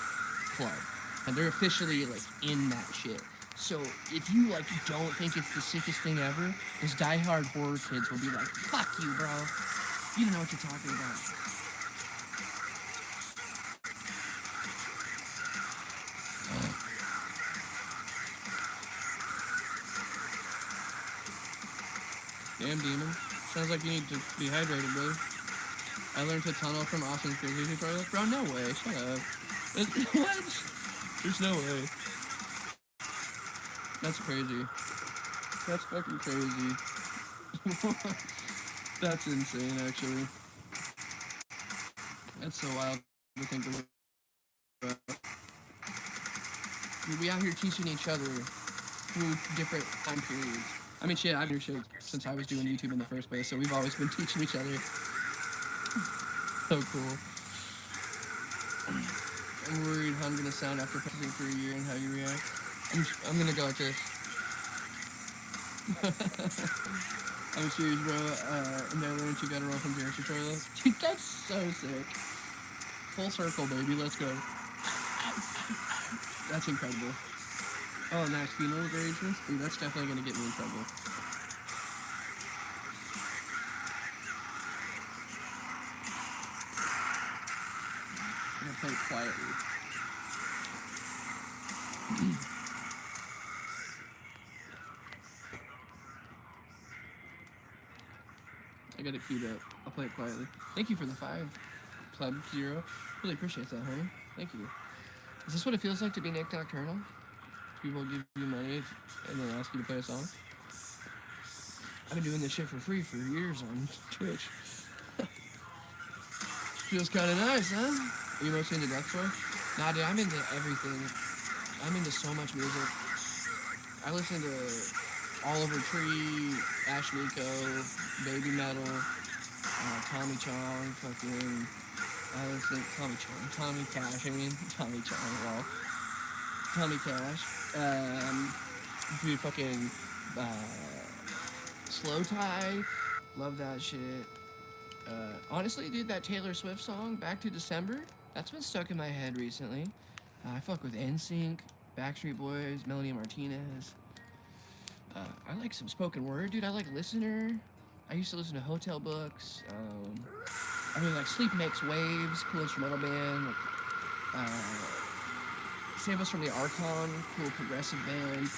club, and they're officially like in that shit. So if you like don't think it's the sickest thing ever, those diehard horror kids will be like, "Fuck you, bro. You don't know what you're talking about." Damn, Demon. Sounds like you need to be hydrated, brother. I learned to tunnel from Austin's grizzly tutorial. Bro, no way. Shut up. What? There's no way. That's crazy. That's fucking crazy. That's insane, actually. That's so wild to think about. We out here teaching each other through different time periods. I mean, shit, I've been shit since I was doing YouTube in the first place, so we've always been teaching each other. So cool. I'm worried how I'm gonna sound after practicing for a year and how you react. I'm gonna go like this. I'm serious, bro. And I learned you gotta roll from Jared's tutorial. Dude, that's so sick. Full circle, baby. Let's go. That's incredible. Oh, nice funeral arrangements. Dude, that's definitely gonna get me in trouble. I'm gonna play it quietly. I got it queued up. I'll play it quietly. Thank you for the 5, Pleb Zero. Really appreciate that, honey. Thank you. Is this what it feels like to be Nick Nocturnal? People give you money and then ask you to play a song? I've been doing this shit for free for years on Twitch. Feels kind of nice, huh? Are you mostly into deathcore? Nah, dude, I'm into everything. I'm into so much music. I listen to Oliver Tree, Ash Nico, Baby Metal, Tommy Chong, fucking... I listen to Tommy Cash, Tommy Chong, well... Tommy Cash. Dude, fucking... Slow Tie. Love that shit. Honestly, dude, that Taylor Swift song, Back to December, that's been stuck in my head recently. I fuck with NSYNC, Backstreet Boys, Melanie Martinez. I like some spoken word, dude. I like Listener. I used to listen to Hotel Books. I really like Sleep Makes Waves, cool instrumental band. Save Us from the Archon, cool progressive band.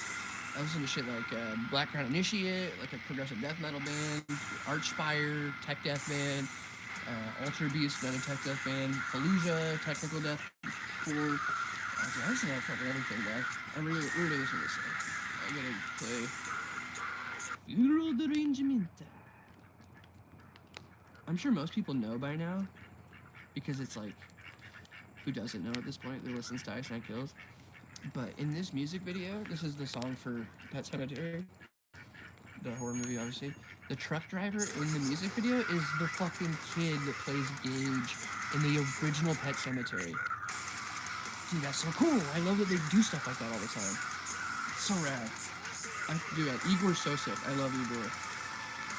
I listen to shit like Black Crown Initiate, like a progressive death metal band, Archspire, tech death band, Ultra Beast, another tech death band, Fallujah, technical death, cool. I listen to fucking everything, bro. I really listen to this thing. I'm gonna play Funeral Derangement. I'm sure most people know by now, because it's like, who doesn't know at this point that listens to Ice Nine Kills? But in this music video, this is the song for Pet Sematary, the horror movie, obviously. The truck driver in the music video is the fucking kid that plays Gage in the original Pet Sematary. Dude, that's so cool. I love that they do stuff like that all the time. It's so rad. Dude, Igor's so sick. I love Igor.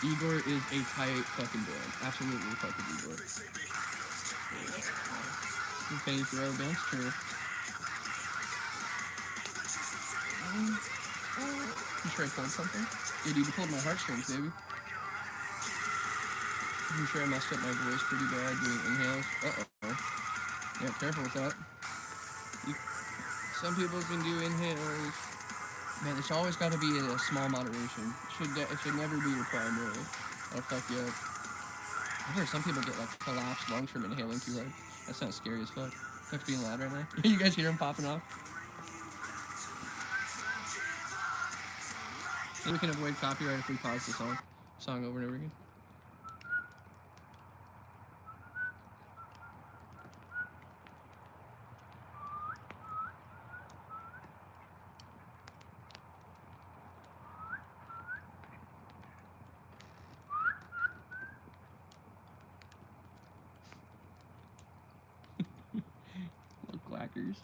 Igor is a tight fucking boy. Absolutely fucking Igor. Fanny Throw dance, true. I'm sure I found something. Yeah, dude, you pulled my heartstrings, baby. I'm sure I messed up my voice pretty bad doing inhales. Uh-oh. Yeah, careful with that. Some people can do inhales. Man, it's always got to be in a small moderation. It should never be your primary. That'll fuck you up. I've heard some people get like collapsed lungs from inhaling too hard. That sounds scary as fuck. That's being loud right now. You guys hear him popping off? We can avoid copyright if we pause the song over and over again. Little clackers.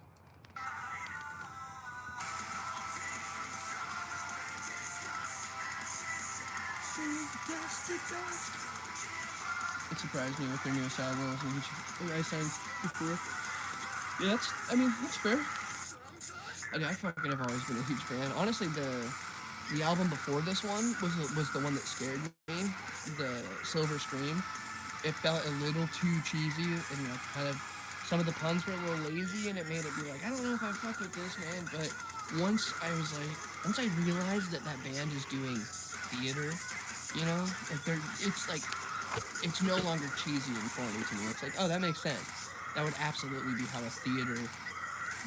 It surprised me with their newest album, which I signed before. Yeah, that's fair. I fucking have always been a huge fan. Honestly, the album before this one was the one that scared me. The Silver Stream. It felt a little too cheesy and kind of some of the puns were a little lazy, and it made it be like, I don't know if I fuck with this, man. But once I realized that band is doing theater, it's no longer cheesy and corny to me. It's like, oh, that makes sense. That would absolutely be how a theater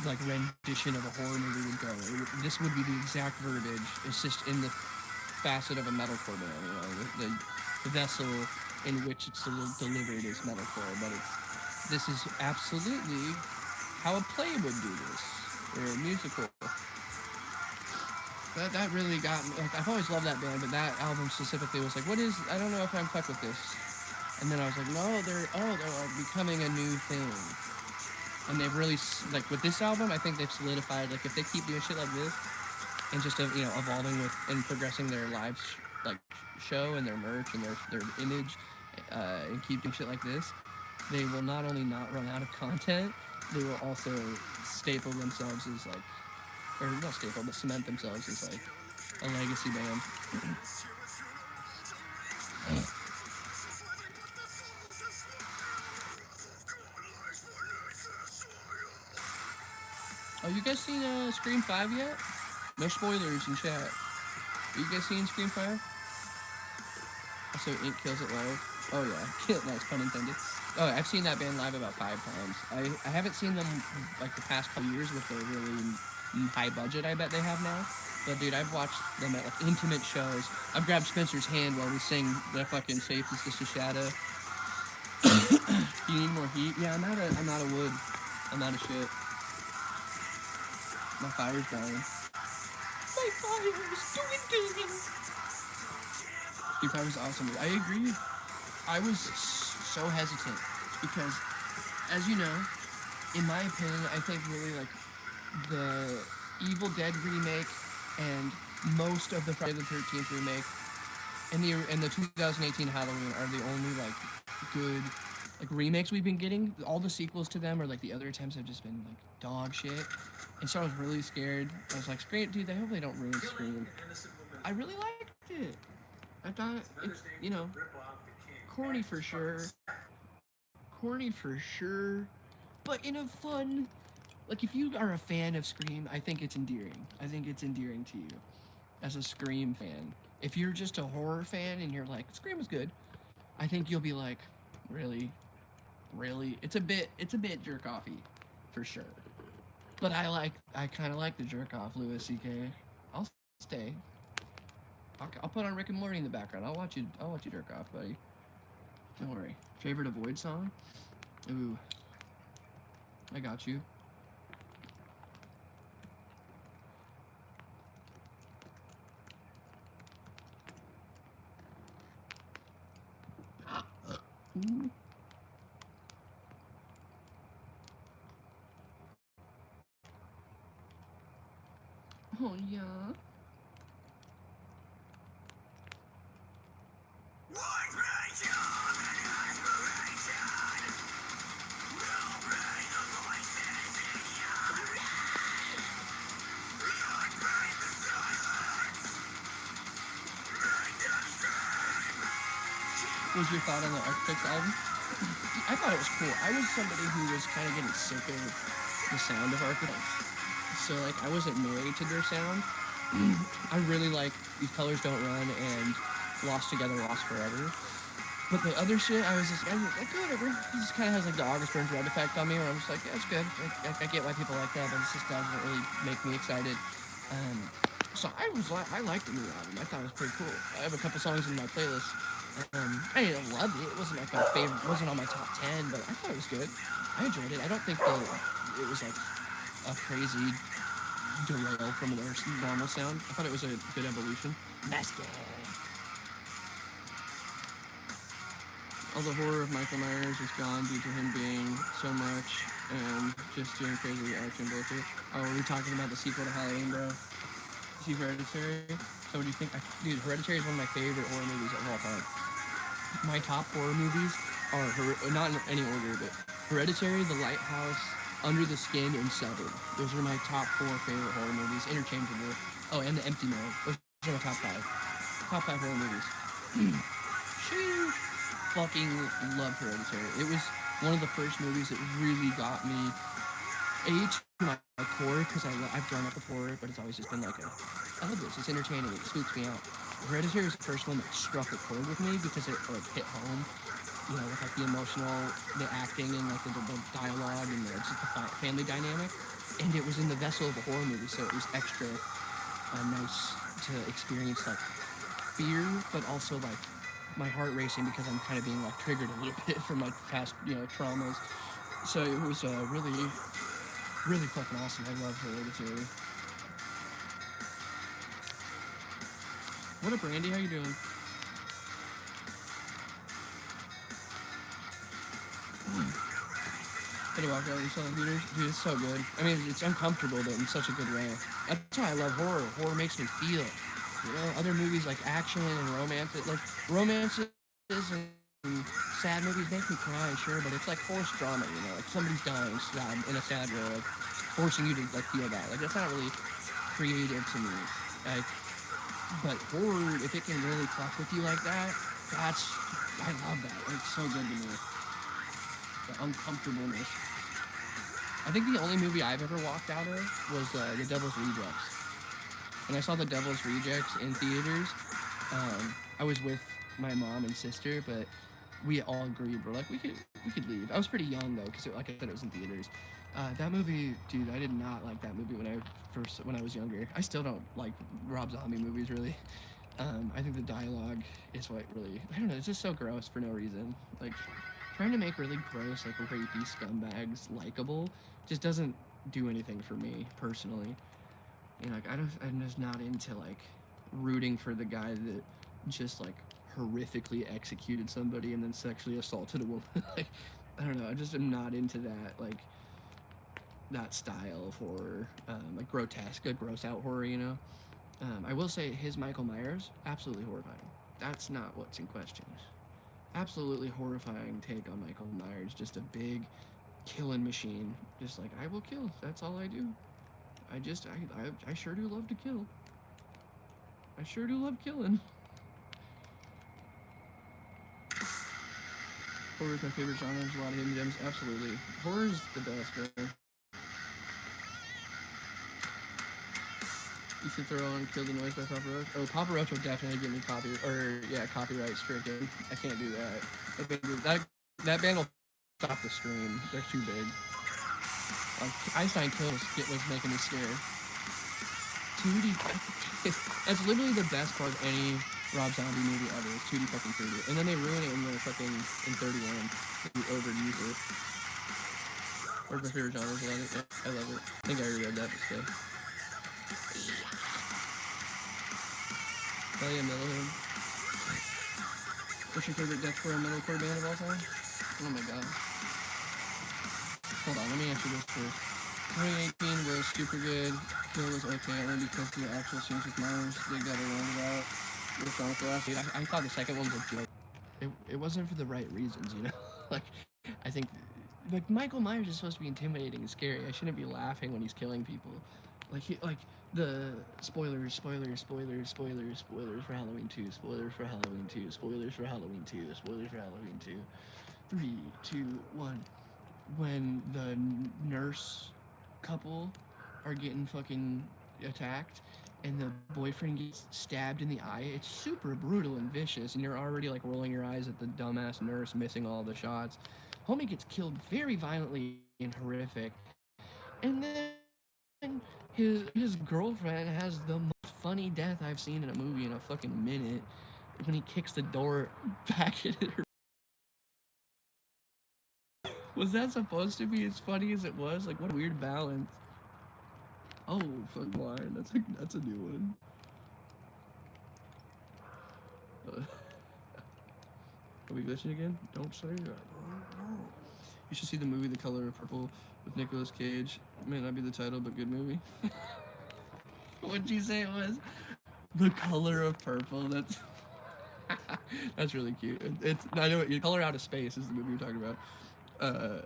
rendition of a horror movie would go. This would be the exact verbiage. It's just in the facet of a metalcore band, the vessel in which it's delivered is metalcore, but this is absolutely how a play would do this, or a musical. That really got me. Like, I've always loved that band, but that album specifically was like, I don't know if I'm fucked with this. And then I was like, no, they're becoming a new thing. And they've really, with this album, I think they've solidified, if they keep doing shit like this, and just, evolving with, and progressing their live, show, and their merch, and their image, and keep doing shit like this, they will not only not run out of content, they will also staple themselves as like, or not staple, but cement themselves as like a legacy band. Oh, you guys seen Scream 5 yet? No spoilers in chat. Are you guys seen Scream 5? Also, Ink kills it live. Oh yeah, nice pun intended. Oh, I've seen that band live about 5 times. I haven't seen them like the past couple years with the really high budget I bet they have now. But dude, I've watched them at like intimate shows. I've grabbed Spencer's hand while we sing the fucking Safety Sister Shadow. You need more heat? Yeah, I'm out of wood. I'm out of shit. My fire's dying. My fire's doing things. Street Fighter was awesome. I agree. I was so hesitant because, as you know, in my opinion, I think really like the Evil Dead remake and most of the Friday the 13th remake and the 2018 Halloween are the only like good like remakes we've been getting. All the sequels to them or like the other attempts have just been like dog shit. And so I was really scared. I was like, Scream, dude, I hope they don't ruin Scream. I really liked it. I thought it's, you know, corny for sure. Corny for sure. But in a fun, like if you are a fan of Scream, I think it's endearing. I think it's endearing to you as a Scream fan. If you're just a horror fan and you're like, Scream was good, I think you'll be like, really? Really? It's a bit jerk-offy, for sure. But I kind of like the jerk-off Louis C.K. I'll stay. I'll put on Rick and Morty in the background. I'll watch you jerk off, buddy. Don't worry. Favorite Avoid song? Ooh. I got you. Ooh. Oh yeah. What was your thought on the Architects album? I thought it was cool. I was somebody who was kind of getting sick of the sound of Architects. So like I wasn't married to their sound. I really like These Colors Don't Run and Lost Together, Lost Forever. But the other shit, I was just like, whatever. It just kind of has like the August Burns Red effect on me, where I'm just like, yeah, it's good. I get why people like that, but it just doesn't really make me excited. So I liked the new album. I thought it was pretty cool. I have a couple songs in my playlist. I didn't love it. It wasn't like my favorite. It wasn't on my top 10, but I thought it was good. I enjoyed it. I don't think it was like a crazy derail from their normal sound. I thought it was a good evolution. Master. All the horror of Michael Myers is gone due to him being so much and just doing crazy action bullshit. Oh, are we talking about the sequel to Halloween, bro? See Hereditary? So what do you think? Dude, Hereditary is one of my favorite horror movies of all time. My top horror movies are, not in any order, but Hereditary, The Lighthouse, Under the Skin, and Seven. Those are my top 4 favorite horror movies, interchangeable. Oh, and The Empty Man. Those are my top 5. Top 5 horror movies. Sheesh. Fucking love Hereditary. It was one of the first movies that really got me to my core, because I've grown up with horror, but it's always just been like I love this, it's entertaining, it spooks me out. Hereditary was the first one that struck a chord with me because it like hit home, you know, with like the emotional, the acting and like the dialogue and just the family dynamic, and it was in the vessel of a horror movie, so it was extra nice to experience like fear, but also like my heart racing because I'm kind of being like triggered a little bit from my past, you know, traumas. So it was really, really fucking awesome. I love Hereditary. What up, Randy? How you doing? Did I walk out of the theaters? Dude, it's so good. I mean, it's uncomfortable, but in such a good way. That's why I love horror. Horror makes me feel. You know, other movies like action and romance, like romances and sad movies make me cry, sure, but it's like forced drama, you know, like somebody's dying sad in a sad way, like forcing you to like feel that. Like that's not really creative to me. Like, but horror, if it can really fuck with you like that, I love that. It's so good to me. The uncomfortableness. I think the only movie I've ever walked out of was The Devil's Rejects. When I saw The Devil's Rejects in theaters, I was with my mom and sister, but we all agreed we're like we could leave. I was pretty young though, because like I said, it was in theaters. That movie, dude, I did not like that movie when I was younger. I still don't like Rob Zombie movies really. I think the dialogue is what really, I don't know, it's just so gross for no reason. Like trying to make really gross like rapey scumbags likable just doesn't do anything for me personally. You know, like I'm just not into like rooting for the guy that just like horrifically executed somebody and then sexually assaulted a woman. Like, I don't know. I just am not into that like that style of horror, like grotesque, a gross out horror. You know. I will say his Michael Myers absolutely horrifying. That's not what's in question. Absolutely horrifying take on Michael Myers. Just a big killing machine. Just like I will kill. That's all I do. I sure do love to kill. I sure do love killing. Horror is my favorite genre. There's a lot of hidden gems. Absolutely. Horror is the best, man. You should throw on Kill the Noise by Papa Roach. Oh, Papa Roach will definitely get me copyright stricken. I can't do that. That band will stop the stream. They're too big. Like, Einstein Kills was making me scared. 2D. That's literally the best part of any Rob Zombie movie ever. It's 2D fucking 3D. And then they ruin it in the fucking in 31. They overuse it. Where's my favorite genre? I love it. I think I already read that, but still. Hell yeah, Metalhead. What's your favorite deathcore and metalcore band of all time? Oh my god. Hold on, let me answer this first. 2018 was super good. Kill was okay, only because the actual scenes with Myers, they got around about the song for last week. I thought the second one was a joke. It wasn't for the right reasons, you know? Like, I think, like, Michael Myers is supposed to be intimidating and scary. I shouldn't be laughing when he's killing people. Like the spoilers for Halloween 2, spoilers for Halloween 2, spoilers for Halloween 2, spoilers for Halloween 2. 3, 2, 1. When the nurse couple are getting fucking attacked and the boyfriend gets stabbed in the eye, it's super brutal and vicious, and you're already like rolling your eyes at the dumbass nurse missing all the shots. Homie gets killed very violently and horrific, and then his girlfriend has the most funny death I've seen in a movie in a fucking minute when he kicks the door back at her. Was that supposed to be as funny as it was? Like, what a weird balance. Oh, fuck, wine. That's a new one. Are we glitching again? Don't say that. You should see the movie The Color of Purple with Nicolas Cage. May not be the title, but good movie. What'd you say it was? The Color of Purple. That's that's really cute. I know it. Color Out of Space is the movie you're talking about. I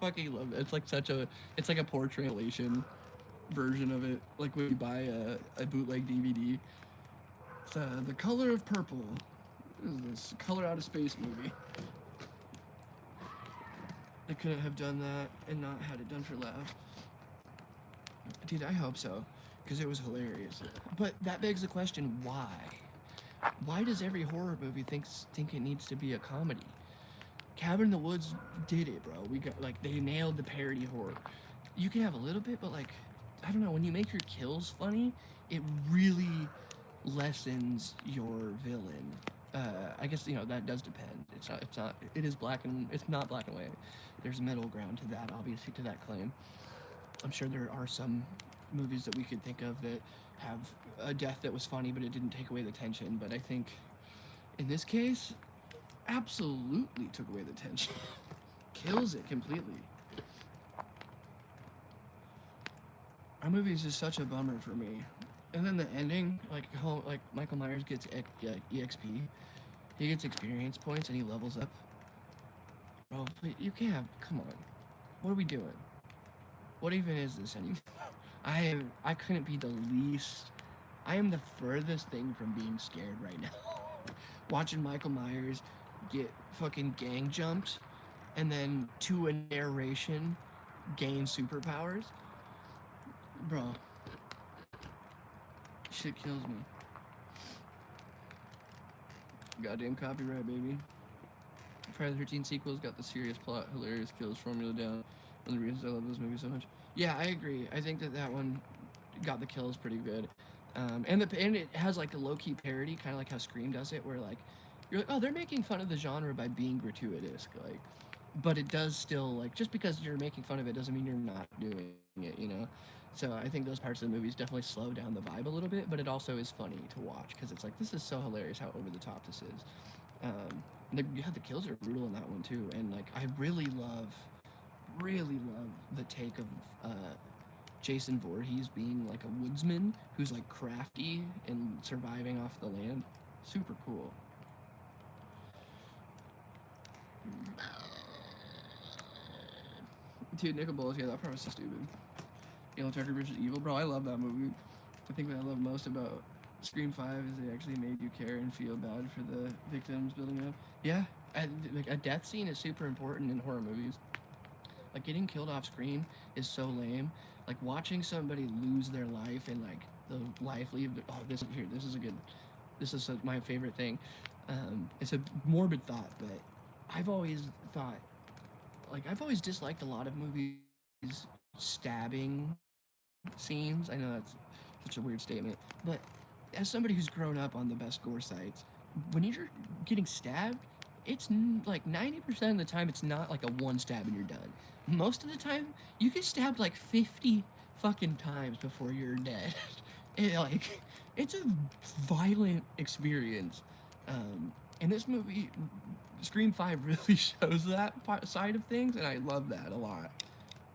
fucking love it. It's like a poor translation version of it. Like when you buy a bootleg DVD. It's The Color of Purple. This Color Out of Space movie. They couldn't have done that and not had it done for laughs. Dude, I hope so, because it was hilarious. But that begs the question, why? Why does every horror movie think it needs to be a comedy? Cabin in the Woods did it, bro. They nailed the parody horror. You can have a little bit, but like, I don't know, when you make your kills funny, it really lessens your villain. I guess, you know, that does depend. It's not, it's not black and white. There's middle ground to that, obviously, to that claim. I'm sure there are some movies that we could think of that have a death that was funny, but it didn't take away the tension. But I think, in this case, absolutely took away the tension. Kills it completely. Our movie is just such a bummer for me. And then the ending, like Michael Myers gets EXP. He gets experience points and he levels up. Bro, but you can't have. Come on. What are we doing? What even is this anymore? I couldn't be the least. I am the furthest thing from being scared right now. Watching Michael Myers get fucking gang jumped and then to a narration gain superpowers. Bro. Shit kills me. Goddamn copyright, baby. Friday the 13th sequels got the serious plot, hilarious kills formula down. One of the reasons I love this movie so much. Yeah, I agree. I think that one got the kills pretty good. And it has like a low-key parody, kind of like how Scream does it, where like you're like, oh, they're making fun of the genre by being gratuitous, like, but it does still, like, just because you're making fun of it doesn't mean you're not doing it, you know. So I think those parts of the movies definitely slow down the vibe a little bit, but it also is funny to watch because it's like, this is so hilarious how over the top this is. The kills are brutal in that one too, and like I really love the take of Jason Voorhees being like a woodsman who's like crafty and surviving off the land. Super cool. Dude, Nickel Bolas, yeah, that part was so stupid. Yellow Tucker vs. Evil, bro, I love that movie. I think what I love most about Scream 5 is they actually made you care and feel bad for the victims building up. Yeah, like a death scene is super important in horror movies. Like getting killed off screen is so lame. Like watching somebody lose their life and like the life leave. Oh, this is my favorite thing. It's a morbid thought, but I've always thought, like I've always disliked a lot of movies stabbing scenes. I know that's such a weird statement, but as somebody who's grown up on the best gore sites, when you're getting stabbed, it's like 90% of the time it's not like a one stab and you're done. Most of the time, you get stabbed like 50 fucking times before you're dead. It's a violent experience. And this movie, Scream 5, really shows that side of things, and I love that a lot.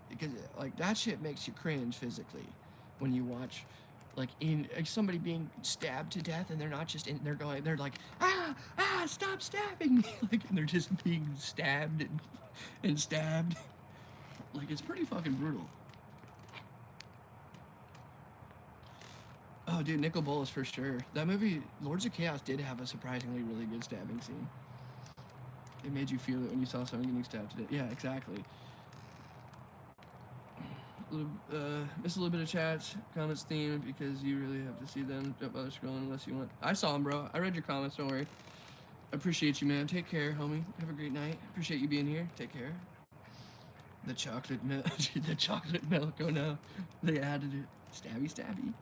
Because, like, that shit makes you cringe physically when you watch, like, somebody being stabbed to death, and they're not just they're like, stop stabbing me, like, and they're just being stabbed and stabbed. Like, it's pretty fucking brutal. Oh, dude, Nicol Bolas for sure. That movie, Lords of Chaos, did have a surprisingly really good stabbing scene. It made you feel it when you saw someone getting stabbed to death. Yeah, exactly. Miss a little bit of chats, comments themed, because you really have to see them. Don't bother scrolling unless you want. I saw them, bro. I read your comments, don't worry. I appreciate you, man. Take care, homie. Have a great night. Appreciate you being here. Take care. The chocolate milk. The chocolate milk. Oh no. They added it. Stabby, stabby.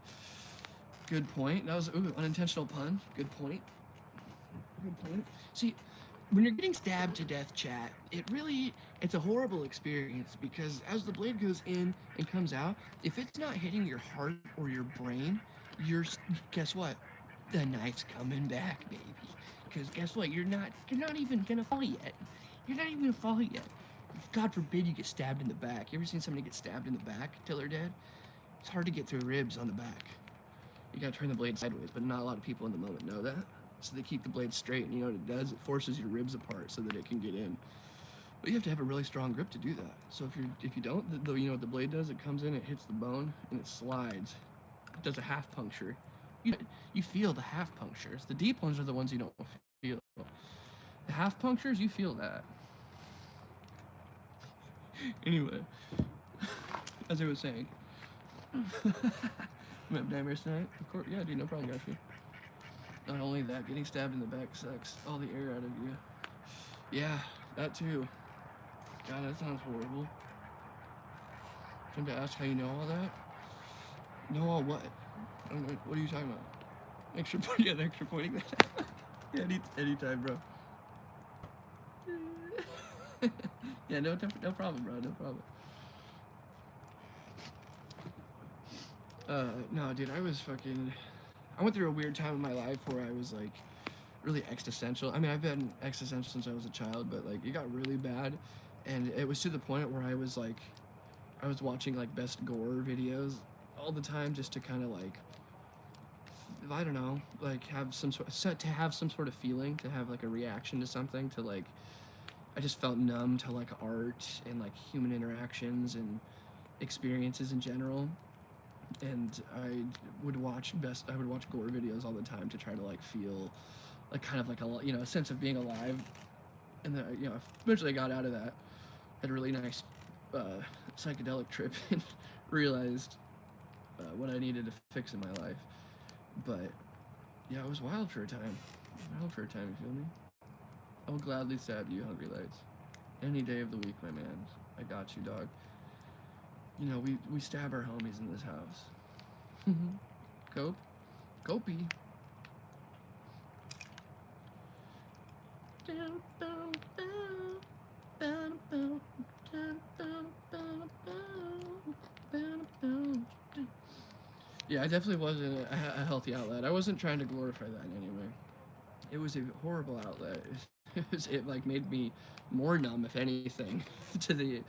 Good point. That was unintentional pun. Good point. Good point. See, when you're getting stabbed to death, chat, it's a horrible experience because as the blade goes in and comes out, if it's not hitting your heart or your brain, guess what? The knife's coming back, baby. Because guess what? You're not even gonna fall yet. You're not even gonna fall yet. God forbid you get stabbed in the back. You ever seen somebody get stabbed in the back till they're dead? It's hard to get through ribs on the back. You gotta turn the blade sideways, but not a lot of people in the moment know that. So they keep the blade straight, and you know what it does? It forces your ribs apart so that it can get in. But you have to have a really strong grip to do that. So if you don't, you know what the blade does? It comes in, it hits the bone, and it slides. It does a half puncture. You feel the half punctures. The deep ones are the ones you don't feel. The half punctures, you feel that. Anyway, as I was saying, I'm have nightmares tonight. Of course, yeah, dude, no problem, got you. Not only that, getting stabbed in the back sucks all the air out of you. Yeah, that too. God, that sounds horrible. Time to ask how you know all that. Know all what? I don't know, what are you talking about? Extra point, yeah, extra pointing that. Yeah, anytime, bro. Yeah, no problem, bro, no problem. No, dude, I went through a weird time in my life where I was, like, really existential. I mean, I've been existential since I was a child, but, like, it got really bad, and it was to the point where I was watching, like, best gore videos all the time just to kind of, like, I don't know, like have some sort to have some sort of feeling, to have like a reaction to something, to like I just felt numb to like art and like human interactions and experiences in general. And I would watch gore videos all the time to try to like feel like kind of like a sense of being alive. And then eventually I got out of that. Had a really nice psychedelic trip and realized what I needed to fix in my life. But yeah, it was wild for a time. Wild for a time, you feel me? I will gladly stab you, Hungry Lights. Any day of the week, my man. I got you, dog. You know, we stab our homies in this house. Cope? Copey. Yeah, I definitely wasn't a healthy outlet. I wasn't trying to glorify that in any way. It was a horrible outlet. It like made me more numb, if anything, to the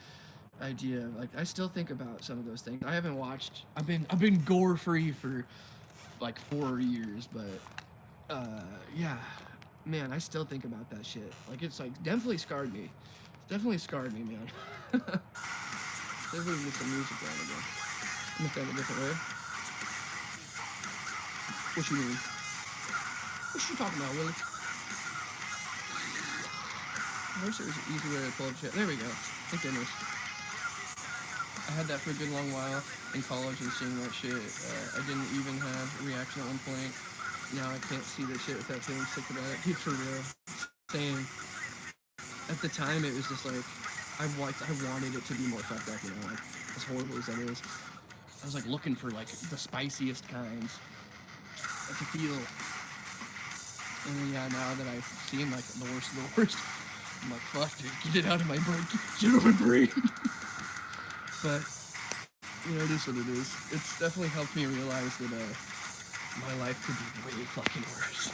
idea. Like I still think about some of those things. I haven't watched. I've been gore free for like 4 years, but yeah, man, I still think about that shit. Like it's like definitely scarred me. Definitely scarred me, man. Definitely get some music on again. Make that a different way. What you mean? What you talking about, Willie? I wish there was an easy way to pull up shit. There we go. Thank goodness. I had that for a good long while in college and seeing that shit. I didn't even have a reaction at one point. Now I can't see the shit without feeling sick about it. Dude, for real. Same. At the time, it was just like, I wanted it to be more fucked up, you know, like, as horrible as that is. I was like looking for like the spiciest kinds to feel. And then yeah, now that I've seen like the worst of the worst, I'm like, fuck, dude, get it out of my brain. Get it out of my brain. But, you know, it is what it is. It's definitely helped me realize that my life could be way fucking worse.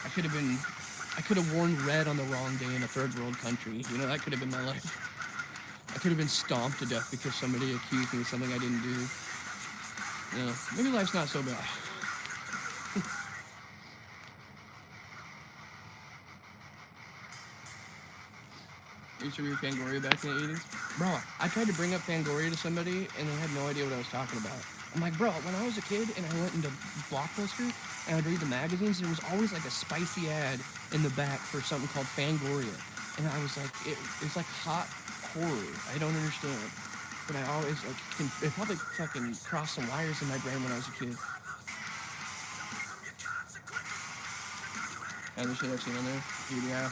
I could have worn red on the wrong day in a third world country. You know, that could have been my life. I could have been stomped to death because somebody accused me of something I didn't do. You know, maybe life's not so bad. I used to read Fangoria back in the 80s. Bro, I tried to bring up Fangoria to somebody, and they had no idea what I was talking about. I'm like, bro, when I was a kid and I went into Blockbuster and I'd read the magazines, there was always like a spicy ad in the back for something called Fangoria. And I was like, it's like hot horror. I don't understand. But I always, like, it probably fucking crossed some wires in my brain when I was a kid. And the shit I've seen on there? Dude, yeah.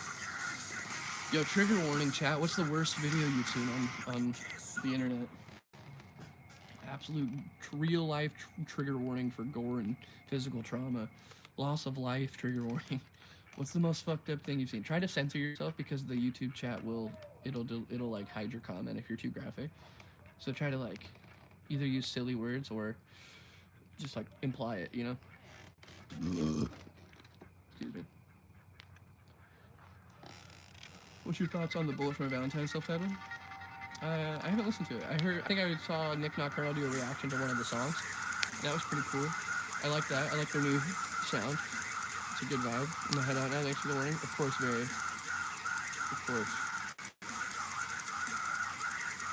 Yo, trigger warning, chat. What's the worst video you've seen on the internet? Absolute real-life trigger warning for gore and physical trauma. Loss of life trigger warning. What's the most fucked up thing you've seen? Try to censor yourself because the YouTube chat it'll like hide your comment if you're too graphic. So try to like either use silly words or just like imply it, you know? Excuse me. What's your thoughts on the Bullet for My Valentine self-titled? I haven't listened to it. I think I saw Nick Nocturnal do a reaction to one of the songs. That was pretty cool. I like that. I like their new sound. It's a good vibe. I'm gonna head out now. Thanks for the warning. Of course, Barry. Of course.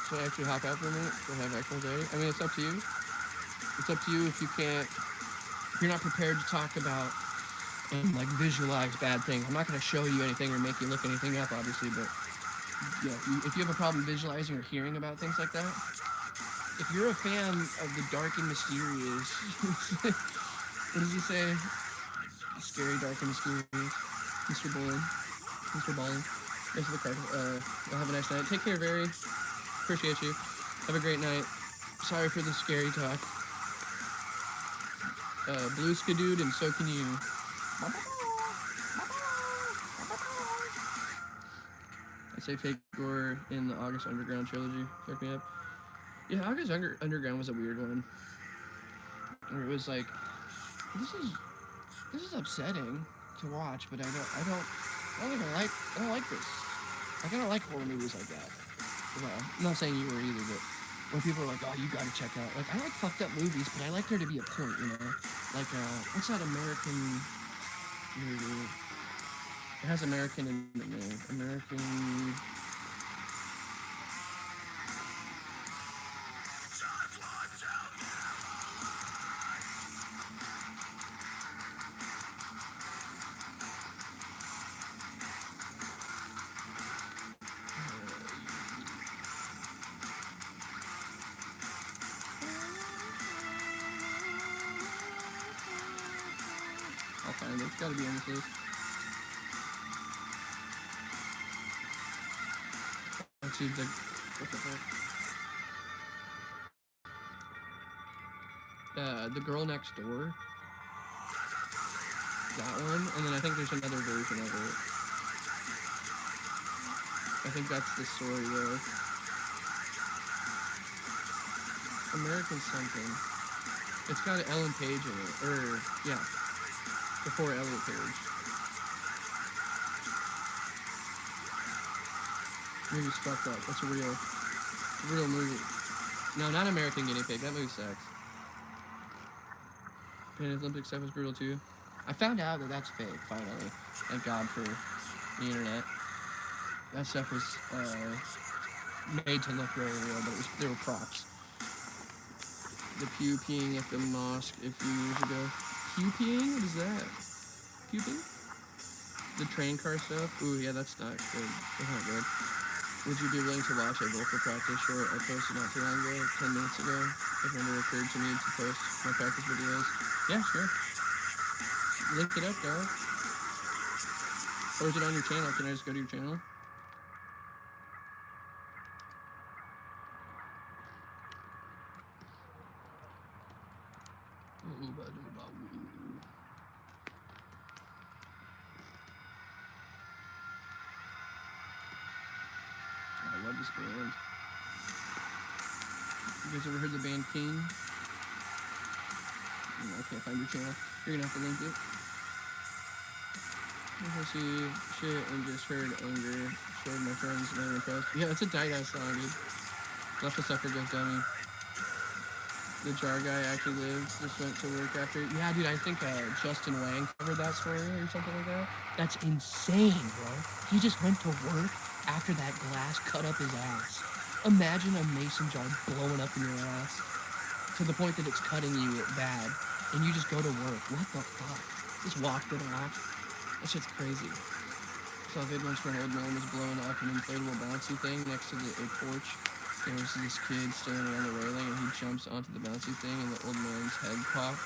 Should I actually hop out for a minute? Do I have actual anxiety? I mean, it's up to you. It's up to you if you're not prepared to talk about and like visualize bad things. I'm not gonna show you anything or make you look anything up, obviously, but yeah, if you have a problem visualizing or hearing about things like that, if you're a fan of the dark and mysterious, what does he say? Scary, dark, and mysterious. Mr. Bowling. Mr. Bowling. Thanks for the card. Have a nice night. Take care, Barry. Appreciate you. Have a great night. Sorry for the scary talk. Blue Skadood, and so can you. I say fake gore in the August Underground trilogy. Fuck me up. Yeah, August Underground was a weird one. Where it was like, this is upsetting to watch, but I don't like this. Like, I don't like horror movies like that. Well, I'm not saying you were either, but Where people are like, oh, you gotta check out. Like, I like fucked up movies, but I like there to be a point, you know? Like, what's that American movie? It has American in the name. American. I'll find it. It's gotta be on this list. Let's see the. What the fuck? The Girl Next Door. That one, and then I think there's another version of it. I think that's the story though. American something. It's got Ellen Page in it, or yeah, before Elliot Page. Movie's fucked up. That's a real movie. No, not American Guinea Pig. That movie sucks. Pan Olympic stuff is brutal too. I found out that that's fake, finally. Thank God for the internet. That stuff was made to look very real, but they were props. The pew peeing at the mosque a few years ago. Pew peeing? What is that? Pew peeing? The train car stuff? Ooh, yeah, that's not good. That's not good. Would you be willing to watch a vocal practice short I posted not too long ago, 10 minutes ago? It never occurred to me to post my practice videos. Yeah, sure. Link it up, dog. Or is it on your channel? Can I just go to your channel? I love this band. You guys ever heard the band King? I can't find your channel. You're gonna have to link it. I see shit and just heard anger. Showed my friends and they were impressed. Yeah, it's a tight ass song, dude. Left the sucker goes dummy. The jar guy actually lives. Just went to work after. Yeah, dude, I think Justin Wang covered that story or something like that. That's insane, bro. He just went to work after that glass cut up his ass. Imagine a mason jar blowing up in your ass to the point that it's cutting you bad, and you just go to work. What the fuck? Just walked it off. That shit's crazy. So a vid once where an old man was blowing up an inflatable bouncy thing next to a porch. There was this kid standing on the railing, and he jumps onto the bouncy thing, and the old man's head popped.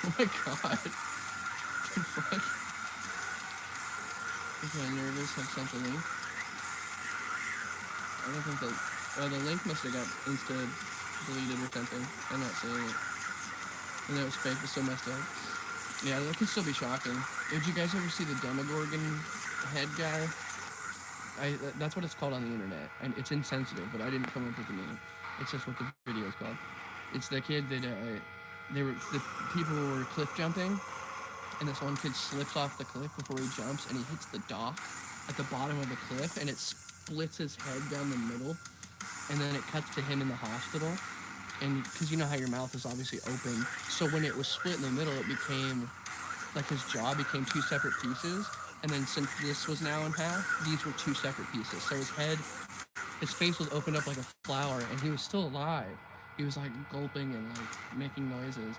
Oh my god. What the fuck? I'm kind of nervous. Have sent the link. I don't think the link must have got deleted or something. I'm not seeing it. And that was fake. It's so messed up. Yeah, that could still be shocking. Did you guys ever see the Demogorgon head guy? That's what it's called on the internet, and it's insensitive, but I didn't come up with the name. It's just what the video is called. It's the kid that the people were cliff jumping, and this one kid slips off the cliff before he jumps, and he hits the dock at the bottom of the cliff, and it splits his head down the middle, and then it cuts to him in the hospital. And because you know how your mouth is obviously open, so when it was split in the middle, it became like his jaw became two separate pieces. And then since this was now in half, these were two separate pieces. So his face was opened up like a flower, and he was still alive. He was like gulping and like making noises.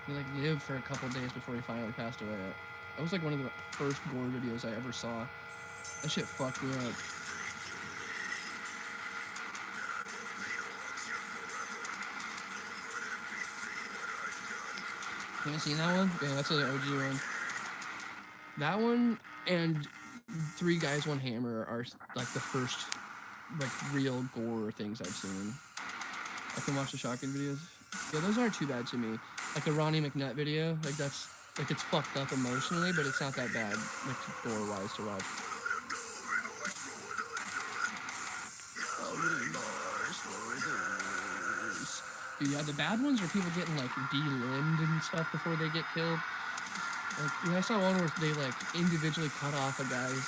He like lived for a couple days before he finally passed away. That was like one of the first gore videos I ever saw. That shit fucked me up. You haven't seen that one? Yeah, that's an OG one. That one and Three Guys, One Hammer are like the first like real gore things I've seen. I can watch the shotgun videos. Yeah, those aren't too bad to me. Like the Ronnie McNutt video, like that's like it's fucked up emotionally, but it's not that bad, like gore wise to watch. Dude, yeah, the bad ones are people getting like de-limbed and stuff before they get killed. Like, yeah, I saw one where they like individually cut off a guy's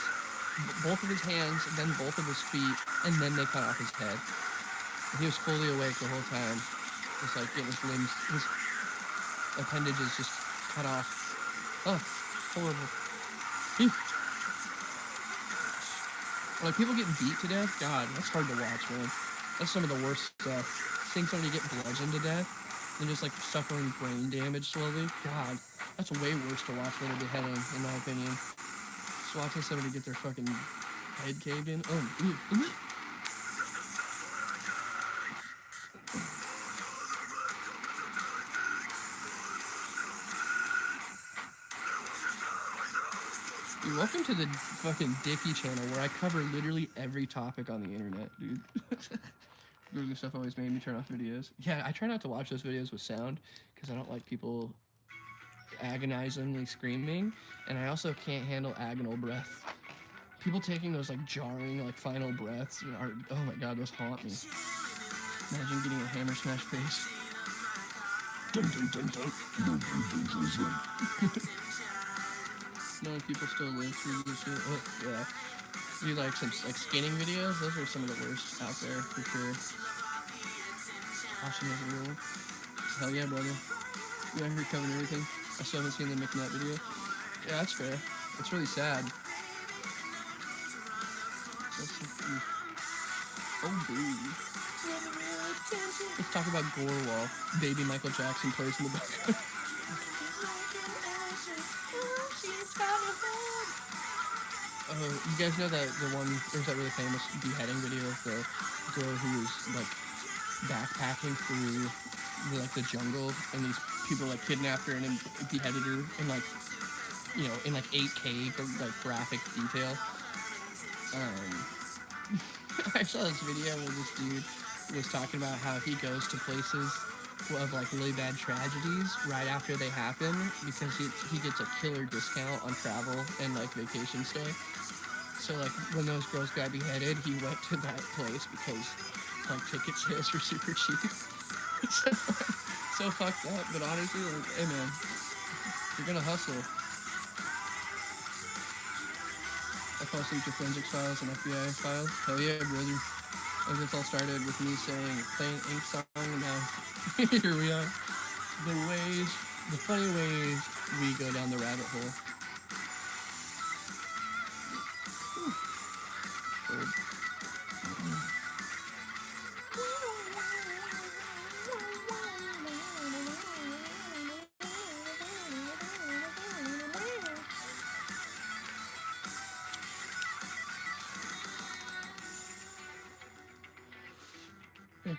both of his hands, then both of his feet, and then they cut off his head. He was fully awake the whole time. Just like getting his limbs, his appendages just cut off. Oh, horrible. Ew. Like people getting beat to death, God, that's hard to watch, man. That's some of the worst stuff. Seeing somebody get bludgeoned to death and just like suffering brain damage slowly, God, that's way worse to watch than a beheading, in my opinion. Just watching somebody get their fucking head caved in. Oh, ew. Dude, welcome to the fucking Dicky channel where I cover literally every topic on the internet, dude. Googling stuff always made me turn off videos. Yeah, I try not to watch those videos with sound because I don't like people agonizingly screaming, and I also can't handle agonal breath. People taking those like jarring, like final breaths are, oh my god, those haunt me. Imagine getting a hammer smash face. Dun, dun, dun, dun. Dun, dun, dun, dun, dun. No, people still live through this shit. Oh, yeah. Do like some like skinning videos. Those are some of the worst out there for sure. Watching those real. Hell yeah, brother. You out here covering everything. I still haven't seen the McNutt video. Yeah, that's fair. It's really sad. Oh, baby. Let's talk about Gore Wall. Baby Michael Jackson plays in the background. You guys know that the one, there's that really famous beheading video of the girl who was like backpacking through the jungle, and these people like kidnapped her and then beheaded her in like, you know, in like 8K like graphic detail. I saw this video where this dude was talking about how he goes to places of like really bad tragedies right after they happen because he gets a killer discount on travel and like vacation stay. So like when those girls got beheaded, he went to that place because like ticket sales were super cheap. So fucked up, but honestly, like, hey man, you're gonna hustle. I call Secret Forensics files and FBI files. Hell yeah, brother. And this all started with me saying plain ink song, and now here we are. The funny ways we go down the rabbit hole.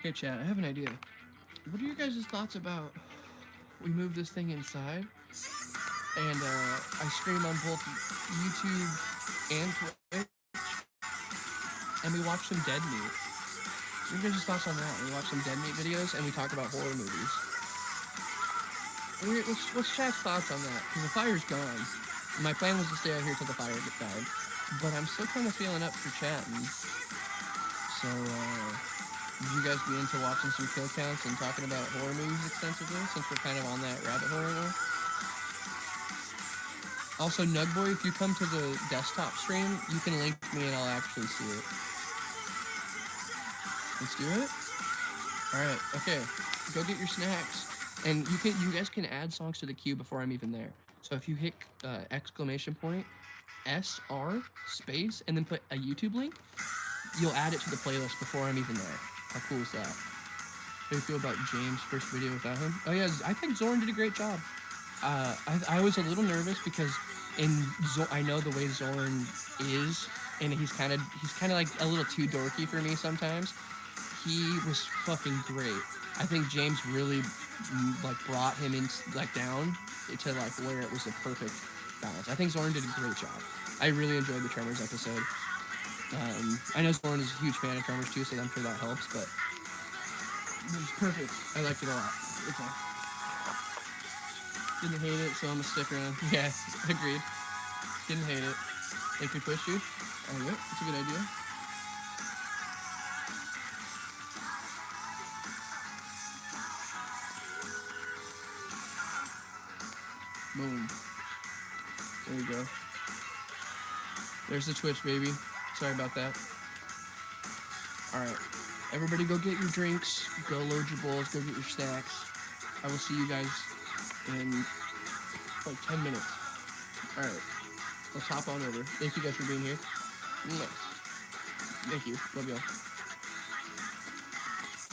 Okay, chat, I have an idea. What are your guys' thoughts about we move this thing inside and I stream on both YouTube and Twitch and we watch some Dead Meat? What are your guys' thoughts on that? We watch some Dead Meat videos and we talk about horror movies. What's chat's thoughts on that? Because the fire's gone. My plan was to stay out here till the fire died, but I'm still kind of feeling up for chatting. So, would you guys be into watching some kill counts and talking about horror movies extensively, since we're kind of on that rabbit hole right now? Also, Nugboy, if you come to the desktop stream, you can link me and I'll actually see it. Let's do it? Alright, okay. Go get your snacks. And you guys can add songs to the queue before I'm even there. So if you hit exclamation point, SR, space, and then put a YouTube link, you'll add it to the playlist before I'm even there. How cool is that? How do you feel about James' first video without him? Oh yeah, I think Zorn did a great job. I was a little nervous because I know the way Zorn is, and he's kind of like a little too dorky for me sometimes. He was fucking great. I think James really like brought him in like down to like where it was the perfect balance. I think Zorn did a great job. I really enjoyed the Tremors episode. I know Zorn is a huge fan of Tremors too, so I'm sure that helps, but it was perfect. I liked it a lot. It's all. Didn't hate it, so I'm gonna stick around. Yeah, agreed. Didn't hate it. Think we pushed you? Oh, yeah, that's a good idea. Boom. There you go. There's the Twitch, baby. Sorry about that. Alright. Everybody go get your drinks, go load your bowls, go get your snacks. I will see you guys in like 10 minutes. Alright, let's hop on over. Thank you guys for being here. Thank you. Love y'all.